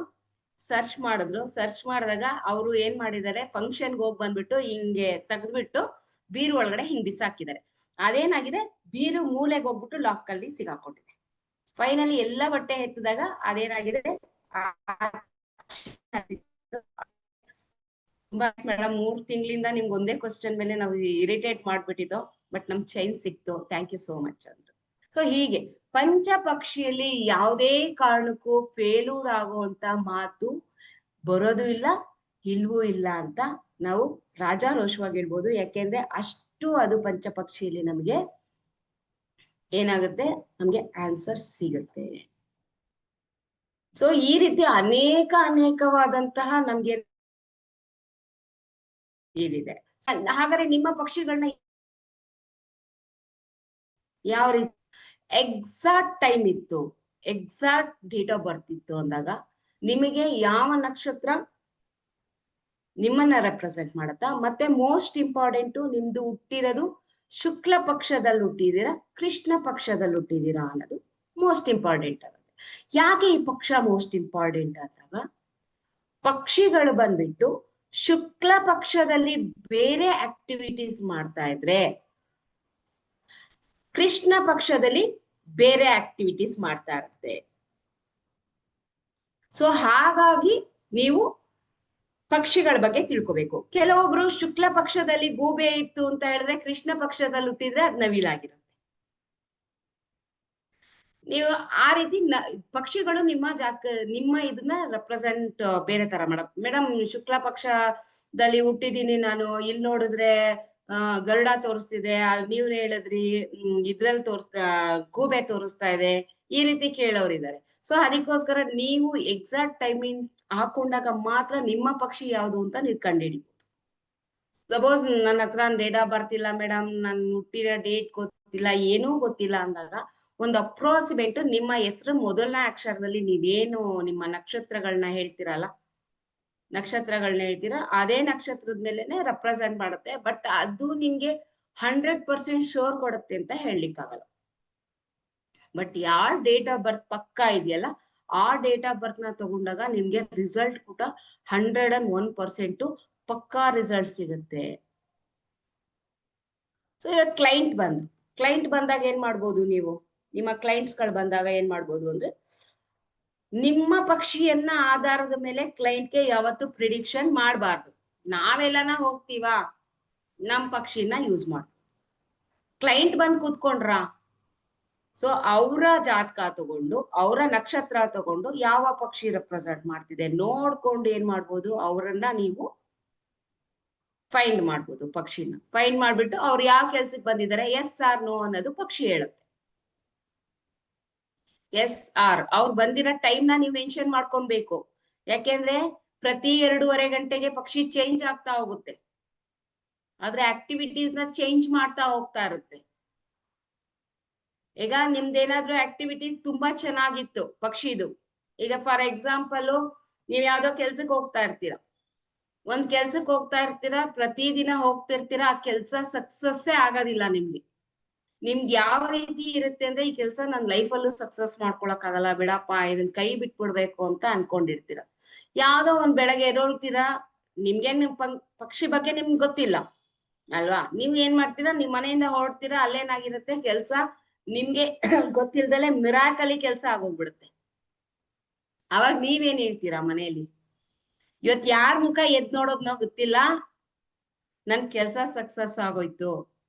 ಸರ್ಚ್ ಮಾಡಿದ್ರು. ಸರ್ಚ್ ಮಾಡಿದಾಗ ಅವರು ಏನ್ ಮಾಡಿದ್ದಾರೆ, ಫಂಕ್ಷನ್ಗೆ ಹೋಗಿ ಬಂದ್ಬಿಟ್ಟು ಹಿಂಗೆ ತೆಗೆದ್ಬಿಟ್ಟು ಬೀರು ಒಳಗಡೆ ಹಿಂಗ್ ಬಿಸಾಕಿದ್ದಾರೆ. ಅದೇನಾಗಿದೆ, ಬೀರು ಮೂಲೆಗೆ ಹೋಗ್ಬಿಟ್ಟು ಲಾಕ್ ಅಲ್ಲಿ ಸಿಗಾಕೊಂಡಿದೆ. ಫೈನಲಿ ಎಲ್ಲ ಬಟ್ಟೆ ಎತ್ತಿದಾಗ ಅದೇನಾಗಿದೆ, ಮೇಡಮ್ 3 ತಿಂಗಳಿಂದ ನಿಮ್ಗೆ ಒಂದೇ ಕ್ವಶನ್ ಮೇಲೆ ನಾವು ಇರಿಟೇಟ್ ಮಾಡ್ಬಿಟ್ಟಿದ್ದೋ, ಬಟ್ ನಮ್ ಚೈನ್ ಸಿಕ್ತು, ಥ್ಯಾಂಕ್ ಯು ಸೋ ಮಚ್ ಅಂದ್ರು. ಸೊ ಹೀಗೆ ಪಂಚಪಕ್ಷಿಯಲ್ಲಿ ಯಾವುದೇ ಕಾರಣಕ್ಕೂ ಫೇಲ್ಯೂರ್ ಆಗುವಂತ ಮಾತು ಬರೋದು ಇಲ್ಲ, ಇಲ್ವೂ ಇಲ್ಲ ಅಂತ ನಾವು ರಾಜಾರೋಷವಾಗಿ ಹೇಳ್ಬೋದು. ಯಾಕೆಂದ್ರೆ ಅಷ್ಟು ಅದು ಪಂಚಪಕ್ಷಿಯಲ್ಲಿ ನಮ್ಗೆ ಏನಾಗುತ್ತೆ, ನಮ್ಗೆ ಆನ್ಸರ್ ಸಿಗುತ್ತೆ. ಸೊ ಈ ರೀತಿ ಅನೇಕವಾದಂತಹ ನಮ್ಗೆ ಇದಿದೆ. ಹಾಗಾದ್ರೆ ನಿಮ್ಮ ಪಕ್ಷಿಗಳನ್ನ ಯಾವ ರೀತಿ ಎಕ್ಸಾಕ್ಟ್ ಟೈಮ್ ಇತ್ತು, ಎಕ್ಸಾಕ್ಟ್ ಡೇಟ್ ಆಫ್ ಬರ್ತ್ ಇತ್ತು ಅಂದಾಗ ನಿಮಗೆ ಯಾವ ನಕ್ಷತ್ರ ನಿಮ್ಮನ್ನ ರೆಪ್ರೆಸೆಂಟ್ ಮಾಡತ್ತಾ? ಮತ್ತೆ ಮೋಸ್ಟ್ ಇಂಪಾರ್ಟೆಂಟು, ನಿಮ್ದು ಹುಟ್ಟಿರೋದು ಶುಕ್ಲ ಪಕ್ಷದಲ್ಲಿ ಹುಟ್ಟಿದೀರಾ, ಕೃಷ್ಣ ಪಕ್ಷದಲ್ಲಿ ಹುಟ್ಟಿದೀರಾ ಅನ್ನೋದು ಮೋಸ್ಟ್ ಇಂಪಾರ್ಟೆಂಟ್ ಆಗುತ್ತೆ. ಯಾಕೆ ಈ ಪಕ್ಷ ಮೋಸ್ಟ್ ಇಂಪಾರ್ಟೆಂಟ್ ಅಂದಾಗ, ಪಕ್ಷಿಗಳು ಬಂದ್ಬಿಟ್ಟು ಶುಕ್ಲ ಪಕ್ಷದಲ್ಲಿ ಬೇರೆ ಆಕ್ಟಿವಿಟೀಸ್ ಮಾಡ್ತಾ ಇದ್ರೆ, ಕೃಷ್ಣ ಪಕ್ಷದಲ್ಲಿ ಬೇರೆ ಆಕ್ಟಿವಿಟೀಸ್ ಮಾಡ್ತಾ ಇರುತ್ತೆ. ಸೊ ಹಾಗಾಗಿ ನೀವು ಪಕ್ಷಿಗಳ ಬಗ್ಗೆ ತಿಳ್ಕೊಬೇಕು. ಕೆಲವೊಬ್ರು ಶುಕ್ಲ ಪಕ್ಷದಲ್ಲಿ ಗೂಬೆ ಇತ್ತು ಅಂತ ಹೇಳಿದ್ರೆ ಕೃಷ್ಣ ಪಕ್ಷದಲ್ಲಿ ಹುಟ್ಟಿದ್ರೆ ಅದ್ ನವಿಲಾಗಿರುತ್ತೆ. ನೀವು ಆ ರೀತಿ ಪಕ್ಷಿಗಳು ನಿಮ್ಮ ಇದನ್ನ ರೆಪ್ರೆಸೆಂಟ್ ಬೇರೆ ತರ ಮೇಡಮ್ ಶುಕ್ಲ ಪಕ್ಷದಲ್ಲಿ ಹುಟ್ಟಿದೀನಿ ನಾನು, ಇಲ್ಲಿ ನೋಡಿದ್ರೆ ಗರುಡ ತೋರಿಸ್ತಿದೆ, ನೀವ್ ಹೇಳಿದ್ರಿ ಇದ್ರಲ್ಲಿ ಗೂಬೆ ತೋರಿಸ್ತಾ ಇದೆ, ಈ ರೀತಿ ಕೇಳೋರಿದ್ದಾರೆ. ಸೊ ಅದಕ್ಕೋಸ್ಕರ ನೀವು ಎಕ್ಸಾಕ್ಟ್ ಟೈಮಿಂಗ್ ಹಾಕೊಂಡಾಗ ಮಾತ್ರ ನಿಮ್ಮ ಪಕ್ಷಿ ಯಾವುದು ಅಂತ ನೀವು ಕಂಡುಹಿಡಿಬಹುದು. ಸಪೋಸ್ ನನ್ನ ಹತ್ರ ಡೇಟ್ ಆಫ್ ಬರ್ತ್ ಇಲ್ಲ ಮೇಡಮ್, ನನ್ ಹುಟ್ಟಿರೋ ಡೇಟ್ ಗೊತ್ತಿಲ್ಲ, ಏನೂ ಗೊತ್ತಿಲ್ಲ ಅಂದಾಗ ಒಂದು ಅಪ್ರಾಕ್ಸಿಮೇಟ್ ನಿಮ್ಮ ಹೆಸರು ಮೊದಲನೇ ಅಕ್ಷರದಲ್ಲಿ ನೀವೇನು ನಿಮ್ಮ ನಕ್ಷತ್ರಗಳನ್ನ ಹೇಳ್ತೀರಲ್ಲ, ಅದೇ ನಕ್ಷತ್ರದ ಮೇಲೆನೆ ರೆಪ್ರೆಸೆಂಟ್ ಮಾಡುತ್ತೆ. ಬಟ್ ಅದು ನಿಮ್ಗೆ 100% ಶೋರ್ ಕೊಡುತ್ತೆ ಅಂತ ಹೇಳಲಿಕ್ಕಾಗಲ್ಲ. ಬಟ್ ಯಾರ್ ಡೇಟ್ ಆಫ್ ಬರ್ತ್ ಪಕ್ಕಾ ಇದೆಯಲ್ಲ, ಆ ಡೇಟ್ ಆಫ್ ಬರ್ತ್ ನ ತಗೊಂಡಾಗ ನಿಮ್ಗೆ ರಿಸಲ್ಟ್ ಕೂಡ 101% ಪಕ್ಕಾ ರಿಸಲ್ಟ್ ಸಿಗುತ್ತೆ. ಸೊ ಇವಾಗ ಕ್ಲೈಂಟ್ ಬಂದಾಗ ಏನ್ ಮಾಡ್ಬೋದು, ನೀವು ನಿಮ್ಮ ಕ್ಲೈಂಟ್ಸ್ ಗಳು ಬಂದಾಗ ಏನ್ ಮಾಡ್ಬೋದು ಅಂದ್ರೆ, ನಿಮ್ಮ ಪಕ್ಷಿಯನ್ನ ಆಧಾರದ ಮೇಲೆ ಕ್ಲೈಂಟ್ಗೆ ಯಾವತ್ತು ಪ್ರಿಡಿಕ್ಷನ್ ಮಾಡಬಾರ್ದು. ನಾವೆಲ್ಲನ ಹೋಗ್ತೀವಾ, ನಮ್ ಪಕ್ಷಿನ ಯೂಸ್ ಮಾಡ್. ಕ್ಲೈಂಟ್ ಬಂದ್ ಕೂತ್ಕೊಂಡ್ರ, ಸೊ ಅವರ ಜಾತಕ ತಗೊಂಡು, ಅವರ ನಕ್ಷತ್ರ ತಗೊಂಡು ಯಾವ ಪಕ್ಷಿ ರೆಪ್ರೆಸೆಂಟ್ ಮಾಡ್ತಿದೆ ನೋಡ್ಕೊಂಡು ಏನ್ ಮಾಡ್ಬೋದು, ಅವರನ್ನ ನೀವು ಫೈಂಡ್ ಮಾಡ್ಬೋದು. ಪಕ್ಷಿನ ಫೈಂಡ್ ಮಾಡ್ಬಿಟ್ಟು ಅವ್ರು ಯಾವ ಕೆಲ್ಸಕ್ಕೆ ಬಂದಿದ್ದಾರೆ, ಎಸ್ ಆರ್ ನೋ ಅನ್ನೋದು ಪಕ್ಷಿ ಹೇಳುತ್ತೆ. ಎಸ್ ಆರ್ ಅವ್ರು ಬಂದಿರೋ ಟೈಮ್ ನ ನೀವು ಮೆನ್ಷನ್ ಮಾಡ್ಕೊಳ್ಬೇಕು. ಯಾಕೆಂದ್ರೆ ಪ್ರತಿ 2.5 ಗಂಟೆಗೆ ಪಕ್ಷಿ ಚೇಂಜ್ ಆಗ್ತಾ ಹೋಗುತ್ತೆ, ಆದ್ರೆ ಆಕ್ಟಿವಿಟೀಸ್ ನ ಚೇಂಜ್ ಮಾಡ್ತಾ ಹೋಗ್ತಾ ಇರುತ್ತೆ. ಈಗ ನಿಮ್ದೇನಾದ್ರೂ ಆಕ್ಟಿವಿಟೀಸ್ ತುಂಬಾ ಚೆನ್ನಾಗಿತ್ತು ಪಕ್ಷಿದು, ಈಗ ಫಾರ್ ಎಕ್ಸಾಂಪಲ್ ನೀವ್ ಯಾವ್ದೋ ಕೆಲ್ಸಕ್ಕೆ ಹೋಗ್ತಾ ಇರ್ತೀರಾ, ಒಂದ್ ಕೆಲ್ಸಕ್ಕೆ ಹೋಗ್ತಾ ಇರ್ತೀರಾ, ಪ್ರತಿದಿನ ಹೋಗ್ತಿರ್ತೀರಾ, ಆ ಕೆಲ್ಸ ಸಕ್ಸಸ್ಸೇ ಆಗೋದಿಲ್ಲ ನಿಮ್ಗೆ ಯಾವ ರೀತಿ ಇರುತ್ತೆ ಅಂದ್ರೆ, ಈ ಕೆಲ್ಸ ನನ್ ಲೈಫಲ್ಲೂ ಸಕ್ಸಸ್ ಮಾಡ್ಕೊಳಕ್ ಆಗಲ್ಲ ಬಿಡಪ್ಪ, ಇದನ್ ಕೈ ಬಿಟ್ಬಿಡ್ಬೇಕು ಅಂತ ಅನ್ಕೊಂಡಿರ್ತೀರ. ಯಾವ್ದೋ ಒಂದ್ ಬೆಳಗ್ಗೆ ಎದೊಳ್ತೀರಾ, ನಿಮ್ಗೇನ್ ಪಕ್ಷಿ ಬಗ್ಗೆ ನಿಮ್ಗೆ ಗೊತ್ತಿಲ್ಲ ಅಲ್ವಾ, ನೀವ್ ಏನ್ ಮಾಡ್ತೀರಾ, ನಿಮ್ ಮನೆಯಿಂದ ಹೊರಡ್ತೀರಾ, ಅಲ್ಲೇನಾಗಿರುತ್ತೆ ಕೆಲ್ಸ ನಿಮ್ಗೆ ಗೊತ್ತಿಲ್ದಲೆ ಮಿರಾಕಲಿ ಕೆಲ್ಸ ಆಗೋಗ್ಬಿಡುತ್ತೆ. ಅವಾಗ ನೀವೇನ್ ಹೇಳ್ತೀರಾ ಮನೆಯಲ್ಲಿ, ಇವತ್ ಯಾರ್ ಮುಖ ಎದ್ ನೋಡೋದ್ನೋ ಗೊತ್ತಿಲ್ಲ, ನನ್ ಕೆಲ್ಸ ಸಕ್ಸಸ್ ಆಗೋಯ್ತು.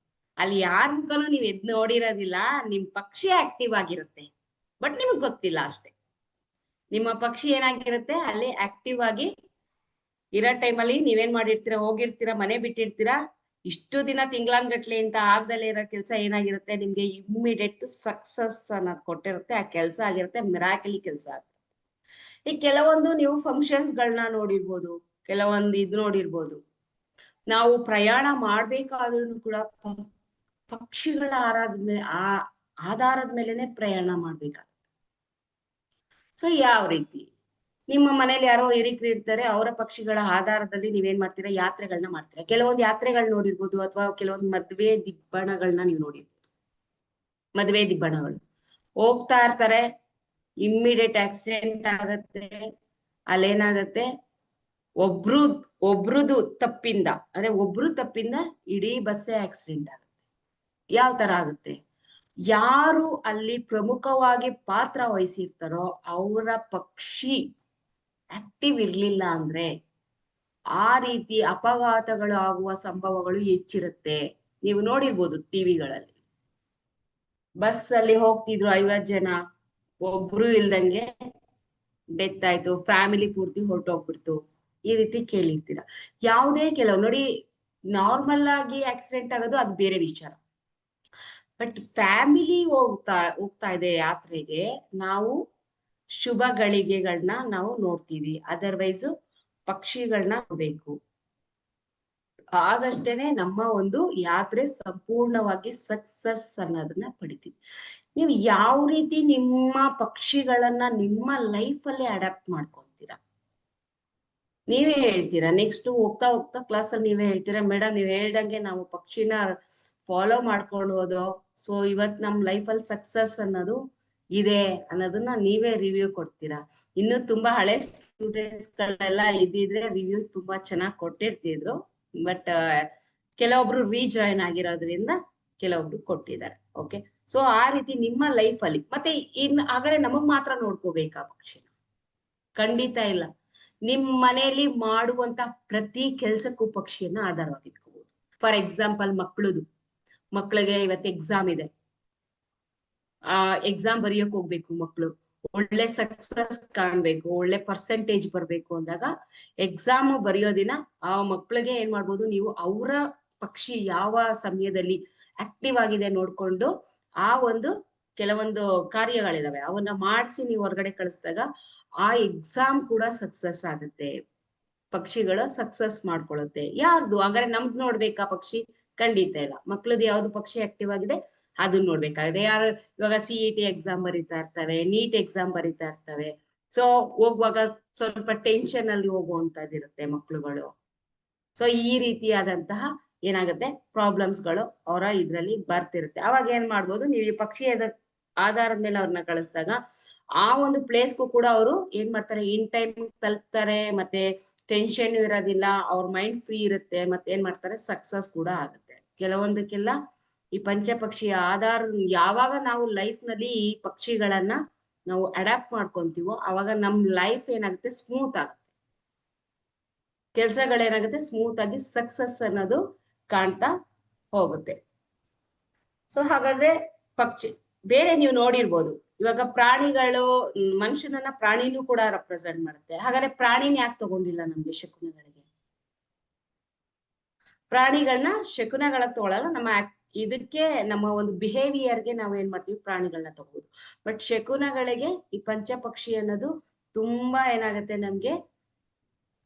ಅಲ್ಲಿ ಯಾರ ಮುಖನೂ ನೀವ್ ಎದ್ ನೋಡಿರೋದಿಲ್ಲ, ನಿಮ್ ಪಕ್ಷಿ ಆಕ್ಟಿವ್ ಆಗಿರುತ್ತೆ, ಬಟ್ ನಿಮಗ್ ಗೊತ್ತಿಲ್ಲ ಅಷ್ಟೇ. ನಿಮ್ಮ ಪಕ್ಷಿ ಏನಾಗಿರುತ್ತೆ, ಅಲ್ಲಿ ಆಕ್ಟಿವ್ ಆಗಿ ಇರೋ ಟೈಮಲ್ಲಿ ನೀವೇನ್ ಮಾಡಿರ್ತೀರಾ, ಹೋಗಿರ್ತೀರಾ, ಮನೆ ಬಿಟ್ಟಿರ್ತೀರಾ, ಇಷ್ಟು ದಿನ ತಿಂಗಳಾನ್ಗಟ್ಲೆ ಅಂತ ಆಗ್ದಲೇ ಇರೋ ಕೆಲಸ ಏನಾಗಿರುತ್ತೆ, ನಿಮ್ಗೆ ಇಮ್ಮಿಡಿಯೇಟ್ ಸಕ್ಸಸ್ ಅನ್ನೋದು ಕೊಟ್ಟಿರುತ್ತೆ. ಆ ಕೆಲಸ ಆಗಿರುತ್ತೆ ಮಿರಾಕಲಿ ಕೆಲಸ ಆಗುತ್ತೆ. ಈ ಕೆಲವೊಂದು ನೀವು ಫಂಕ್ಷನ್ಸ್ ಗಳನ್ನ ನೋಡಿರ್ಬೋದು, ಕೆಲವೊಂದು ನೋಡಿರ್ಬೋದು, ನಾವು ಪ್ರಯಾಣ ಮಾಡ್ಬೇಕಾದ್ರೂ ಕೂಡ ಪಕ್ಷಿಗಳ ಆಧಾರದ ಮೇಲೆನೆ ಪ್ರಯಾಣ ಮಾಡ್ಬೇಕಾಗುತ್ತೆ. ಸೊ ಯಾವ ರೀತಿ ನಿಮ್ಮ ಮನೇಲಿ ಯಾರೋ ಹಿರಿಕರು ಇರ್ತಾರೆ, ಅವರ ಪಕ್ಷಿಗಳ ಆಧಾರದಲ್ಲಿ ನೀವೇನ್ ಮಾಡ್ತೀರಾ, ಯಾತ್ರೆಗಳನ್ನ ಮಾಡ್ತೀರಾ. ಕೆಲವೊಂದು ಯಾತ್ರೆಗಳು ನೋಡಿರ್ಬೋದು, ಅಥವಾ ಕೆಲವೊಂದು ಮದ್ವೆ ದಿಬ್ಬಣಗಳನ್ನ ನೀವು ನೋಡಿರ್ಬೋದು. ಮದ್ವೆ ದಿಬ್ಬಣಗಳು ಹೋಗ್ತಾ ಇರ್ತಾರೆ, ಇಮ್ಮಿಡಿಯೇಟ್ ಆಕ್ಸಿಡೆಂಟ್ ಆಗತ್ತೆ. ಅಲ್ಲೇನಾಗತ್ತೆ, ಒಬ್ರದು ತಪ್ಪಿಂದ ಅಂದ್ರೆ ಒಬ್ರು ತಪ್ಪಿಂದ ಇಡೀ ಬಸ್ಸೇ ಆಕ್ಸಿಡೆಂಟ್ ಆಗುತ್ತೆ. ಯಾವ ತರ ಆಗುತ್ತೆ, ಯಾರು ಅಲ್ಲಿ ಪ್ರಮುಖವಾಗಿ ಪಾತ್ರ ವಹಿಸಿರ್ತಾರೋ ಅವರ ಪಕ್ಷಿ ಆಕ್ಟಿವ್ ಇರ್ಲಿಲ್ಲ ಅಂದ್ರೆ ಆ ರೀತಿ ಅಪಘಾತಗಳು ಆಗುವ ಸಂಭವಗಳು ಹೆಚ್ಚಿರುತ್ತೆ. ನೀವು ನೋಡಿರ್ಬೋದು ಟಿವಿಗಳಲ್ಲಿ, ಬಸ್ ಅಲ್ಲಿ ಹೋಗ್ತಿದ್ರು 50 ಜನ, ಒಬ್ರು ಇಲ್ದಂಗೆ ಡೆತ್ ಆಯ್ತು, ಫ್ಯಾಮಿಲಿ ಪೂರ್ತಿ ಹೊರಟೋಗ್ಬಿಡ್ತು, ಈ ರೀತಿ ಕೇಳಿರ್ತೀರ. ಯಾವುದೇ ಕೆಲವು ನೋಡಿ, ನಾರ್ಮಲ್ ಆಗಿ ಆಕ್ಸಿಡೆಂಟ್ ಆಗೋದು ಅದು ಬೇರೆ ವಿಚಾರ. ಬಟ್ ಫ್ಯಾಮಿಲಿ ಹೋಗ್ತಾ ಇದೆ ಯಾತ್ರೆಗೆ, ನಾವು ಶುಭ ಗಳಿಗೆಗಳನ್ನ ನಾವು ನೋಡ್ತೀವಿ, ಅದರ್ವೈಸ್ ಪಕ್ಷಿಗಳನ್ನ ನೋಡ್ಬೇಕು. ಆಗಷ್ಟೇನೆ ನಮ್ಮ ಒಂದು ಯಾತ್ರೆ ಸಂಪೂರ್ಣವಾಗಿ ಸಕ್ಸಸ್ ಅನ್ನೋದನ್ನ ಪಡಿತೀವಿ. ನೀವು ಯಾವ ರೀತಿ ನಿಮ್ಮ ಪಕ್ಷಿಗಳನ್ನ ನಿಮ್ಮ ಲೈಫ್ ಅಲ್ಲಿ ಅಡಾಪ್ಟ್ ಮಾಡ್ಕೊಂತೀರಾ, ನೀವೇ ಹೇಳ್ತೀರಾ, ನೆಕ್ಸ್ಟ್ ಹೋಗ್ತಾ ಹೋಗ್ತಾ ಕ್ಲಾಸ್ ಅಲ್ಲಿ ನೀವೇ ಹೇಳ್ತೀರಾ, ಮೇಡಮ್ ನೀವ್ ಹೇಳ್ದಂಗೆ ನಾವು ಪಕ್ಷಿನ ಫಾಲೋ ಮಾಡ್ಕೊಂಡು ಹೋದೋ, ಸೊ ಇವತ್ ನಮ್ ಲೈಫ್ ಅಲ್ಲಿ ಸಕ್ಸಸ್ ಅನ್ನೋದು ಇದೆ ಅನ್ನೋದನ್ನ ನೀವೇ ರಿವ್ಯೂ ಕೊಡ್ತೀರಾ. ಇನ್ನು ತುಂಬಾ ಹಳೆ ಸ್ಟೂಡೆಂಟ್ಸ್ ಗಳೆಲ್ಲ ಇದ್ದಿದ್ರೆ ರಿವ್ಯೂ ತುಂಬಾ ಚೆನ್ನಾಗಿ ಕೊಟ್ಟಿರ್ತಿದ್ರು, ಬಟ್ ಕೆಲವೊಬ್ರು ರೀಜಾಯಿನ್ ಆಗಿರೋದ್ರಿಂದ ಕೆಲವೊಬ್ರು ಕೊಟ್ಟಿದ್ದಾರೆ. ಓಕೆ, ಸೊ ಆ ರೀತಿ ನಿಮ್ಮ ಲೈಫ್ ಅಲ್ಲಿ ಮತ್ತೆ ಹಾಗಾದ್ರೆ ನಮಗ್ ಮಾತ್ರ ನೋಡ್ಕೋಬೇಕಾ ಪಕ್ಷಿನ? ಖಂಡಿತ ಇಲ್ಲ. ನಿಮ್ ಮನೆಯಲ್ಲಿ ಮಾಡುವಂತ ಪ್ರತಿ ಕೆಲ್ಸಕ್ಕೂ ಪಕ್ಷಿಯನ್ನ ಆಧಾರವಾಗಿಟ್ಕೋಬಹುದು. ಫಾರ್ ಎಕ್ಸಾಂಪಲ್ ಮಕ್ಳಿಗೆ ಇವತ್ತು ಎಕ್ಸಾಮ್ ಇದೆ, ಎಕ್ಸಾಮ್ ಬರೆಯೋಕ್ ಹೋಗ್ಬೇಕು ಮಕ್ಳು, ಒಳ್ಳೆ ಸಕ್ಸಸ್ ಕಾಣ್ಬೇಕು, ಒಳ್ಳೆ ಪರ್ಸೆಂಟೇಜ್ ಬರ್ಬೇಕು ಅಂದಾಗ ಎಕ್ಸಾಮ್ ಬರೆಯೋ ದಿನ ಆ ಮಕ್ಳಿಗೆ ಏನ್ ಮಾಡ್ಬೋದು, ನೀವು ಅವರ ಪಕ್ಷಿ ಯಾವ ಸಮಯದಲ್ಲಿ ಆಕ್ಟಿವ್ ಆಗಿದೆ ನೋಡ್ಕೊಂಡು ಆ ಒಂದು ಕೆಲವೊಂದು ಕಾರ್ಯಗಳಿದಾವೆ ಅವನ್ನ ಮಾಡಿಸಿ ನೀವು ಹೊರಗಡೆ ಕಳಿಸಿದಾಗ ಆ ಎಕ್ಸಾಮ್ ಕೂಡ ಸಕ್ಸಸ್ ಆಗುತ್ತೆ, ಪಕ್ಷಿಗಳು ಸಕ್ಸಸ್ ಮಾಡ್ಕೊಳ್ಳುತ್ತೆ. ಯಾರ್ದು ಹಂಗಾರೆ ನಮ್ದು ನೋಡ್ಬೇಕಾ ಪಕ್ಷಿ? ಖಂಡಿತ ಇಲ್ಲ. ಮಕ್ಳದ್ದು ಯಾವ್ದು ಪಕ್ಷಿ ಆಕ್ಟಿವ್ ಆಗಿದೆ ಅದನ್ನ ನೋಡ್ಬೇಕಾಗಿದೆ. ಯಾರು ಇವಾಗ CET ಎಕ್ಸಾಮ್ ಬರೀತಾ ಇರ್ತವೆ, ನೀಟ್ ಎಕ್ಸಾಮ್ ಬರೀತಾ ಇರ್ತವೆ, ಸೊ ಹೋಗುವಾಗ ಸ್ವಲ್ಪ ಟೆನ್ಷನ್ ಅಲ್ಲಿ ಹೋಗುವಂತದ್ದಿರುತ್ತೆ ಮಕ್ಳುಗಳು. ಸೊ ಈ ರೀತಿಯಾದಂತಹ ಏನಾಗುತ್ತೆ ಪ್ರಾಬ್ಲಮ್ಸ್ ಗಳು ಅವರ ಇದ್ರಲ್ಲಿ ಬರ್ತಿರುತ್ತೆ. ಅವಾಗ ಏನ್ ಮಾಡ್ಬೋದು, ನೀವು ಈ ಪಕ್ಷಿ ಆಧಾರದ ಮೇಲೆ ಅವ್ರನ್ನ ಕಳಿಸಿದಾಗ ಆ ಒಂದು ಪ್ಲೇಸ್ಗೂ ಕೂಡ ಅವರು ಏನ್ ಮಾಡ್ತಾರೆ, ಇನ್ ಟೈಮ್ ತಲುಪ್ತಾರೆ, ಮತ್ತೆ ಟೆನ್ಷನ್ ಇರೋದಿಲ್ಲ, ಅವ್ರ ಮೈಂಡ್ ಫ್ರೀ ಇರುತ್ತೆ, ಮತ್ತೆ ಏನ್ ಮಾಡ್ತಾರೆ ಸಕ್ಸಸ್ ಕೂಡ ಆಗುತ್ತೆ. ಕೆಲವೊಂದಕ್ಕೆಲ್ಲ ಈ ಪಂಚಪಕ್ಷಿಯ ಆಧಾರ ಯಾವಾಗ ನಾವು ಲೈಫ್ ನಲ್ಲಿ ಈ ಪಕ್ಷಿಗಳನ್ನ ನಾವು ಅಡಾಪ್ಟ್ ಮಾಡ್ಕೊಂತೀವೋ ಅವಾಗ ನಮ್ ಲೈಫ್ ಏನಾಗುತ್ತೆ, ಸ್ಮೂತ್ ಆಗುತ್ತೆ, ಕೆಲ್ಸಗಳೇನಾಗುತ್ತೆ ಸ್ಮೂತ್ ಆಗಿ ಸಕ್ಸಸ್ ಅನ್ನೋದು ಕಾಣ್ತಾ ಹೋಗುತ್ತೆ. ಸೊ ಹಾಗಾದ್ರೆ ಪಕ್ಷಿ ಬೇರೆ ನೀವು ನೋಡಿರ್ಬೋದು, ಇವಾಗ ಪ್ರಾಣಿಗಳು ಮನುಷ್ಯನನ್ನ ಪ್ರಾಣಿನೂ ಕೂಡ ರೆಪ್ರೆಸೆಂಟ್ ಮಾಡುತ್ತೆ. ಹಾಗಾದ್ರೆ ಪ್ರಾಣಿನ ಯಾಕೆ ತಗೊಂಡಿಲ್ಲ ನಮ್ಗೆ ಶಕುನಗಳಿಗೆ? ಪ್ರಾಣಿಗಳನ್ನ ಶಕುನಗಳನ್ನ ತಗೊಳಲ್ಲ, ನಮ್ಮ ಇದಕ್ಕೆ ನಮ್ಮ ಒಂದು ಬಿಹೇವಿಯರ್ಗೆ ನಾವು ಏನ್ ಮಾಡ್ತೀವಿ, ಪ್ರಾಣಿಗಳನ್ನ ತಗೋಬಹುದು. ಬಟ್ ಶಕುನಗಳಿಗೆ ಈ ಪಂಚಪಕ್ಷಿ ಅನ್ನೋದು ತುಂಬಾ ಏನಾಗುತ್ತೆ, ನಮ್ಗೆ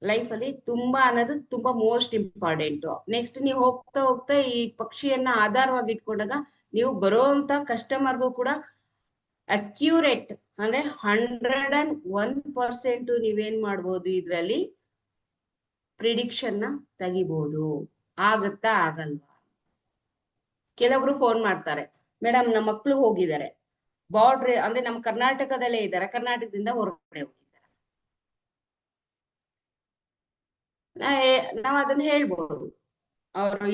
ಲೈಫ್ ಅಲ್ಲಿ ತುಂಬಾ ಅನ್ನೋದು ತುಂಬಾ ಮೋಸ್ಟ್ ಇಂಪಾರ್ಟೆಂಟ್. ನೆಕ್ಸ್ಟ್ ನೀವು ಹೋಗ್ತಾ ಹೋಗ್ತಾ ಈ ಪಕ್ಷಿಯನ್ನ ಆಧಾರವಾಗಿ ಇಟ್ಕೊಂಡಾಗ ನೀವು ಬರುವಂತ ಕಸ್ಟಮರ್ಗೂ ಕೂಡ ಅಕ್ಯೂರೇಟ್ ಅಂದ್ರೆ 101% ನೀವೇನ್ ಮಾಡ್ಬೋದು, ಇದ್ರಲ್ಲಿ ಪ್ರಿಡಿಕ್ಷನ್ ನ ತೆಗಿಬಹುದು. ಆಗತ್ತಾ ಆಗಲ್ವಾ? ಕೆಲವೊಬ್ರು ಫೋನ್ ಮಾಡ್ತಾರೆ, ಮೇಡಮ್ ನಮ್ಮ ಮಕ್ಳು ಹೋಗಿದ್ದಾರೆ ಬಾರ್ಡ್ರ್ ಅಂದ್ರೆ ನಮ್ ಕರ್ನಾಟಕದಲ್ಲೇ ಇದ್ದಾರೆ, ಕರ್ನಾಟಕದಿಂದ ಹೊರಗಡೆ ಹೋಗಿದ್ದಾರೆ, ನಾವ್ ಅದನ್ನ ಹೇಳ್ಬೋದು. ಅವರು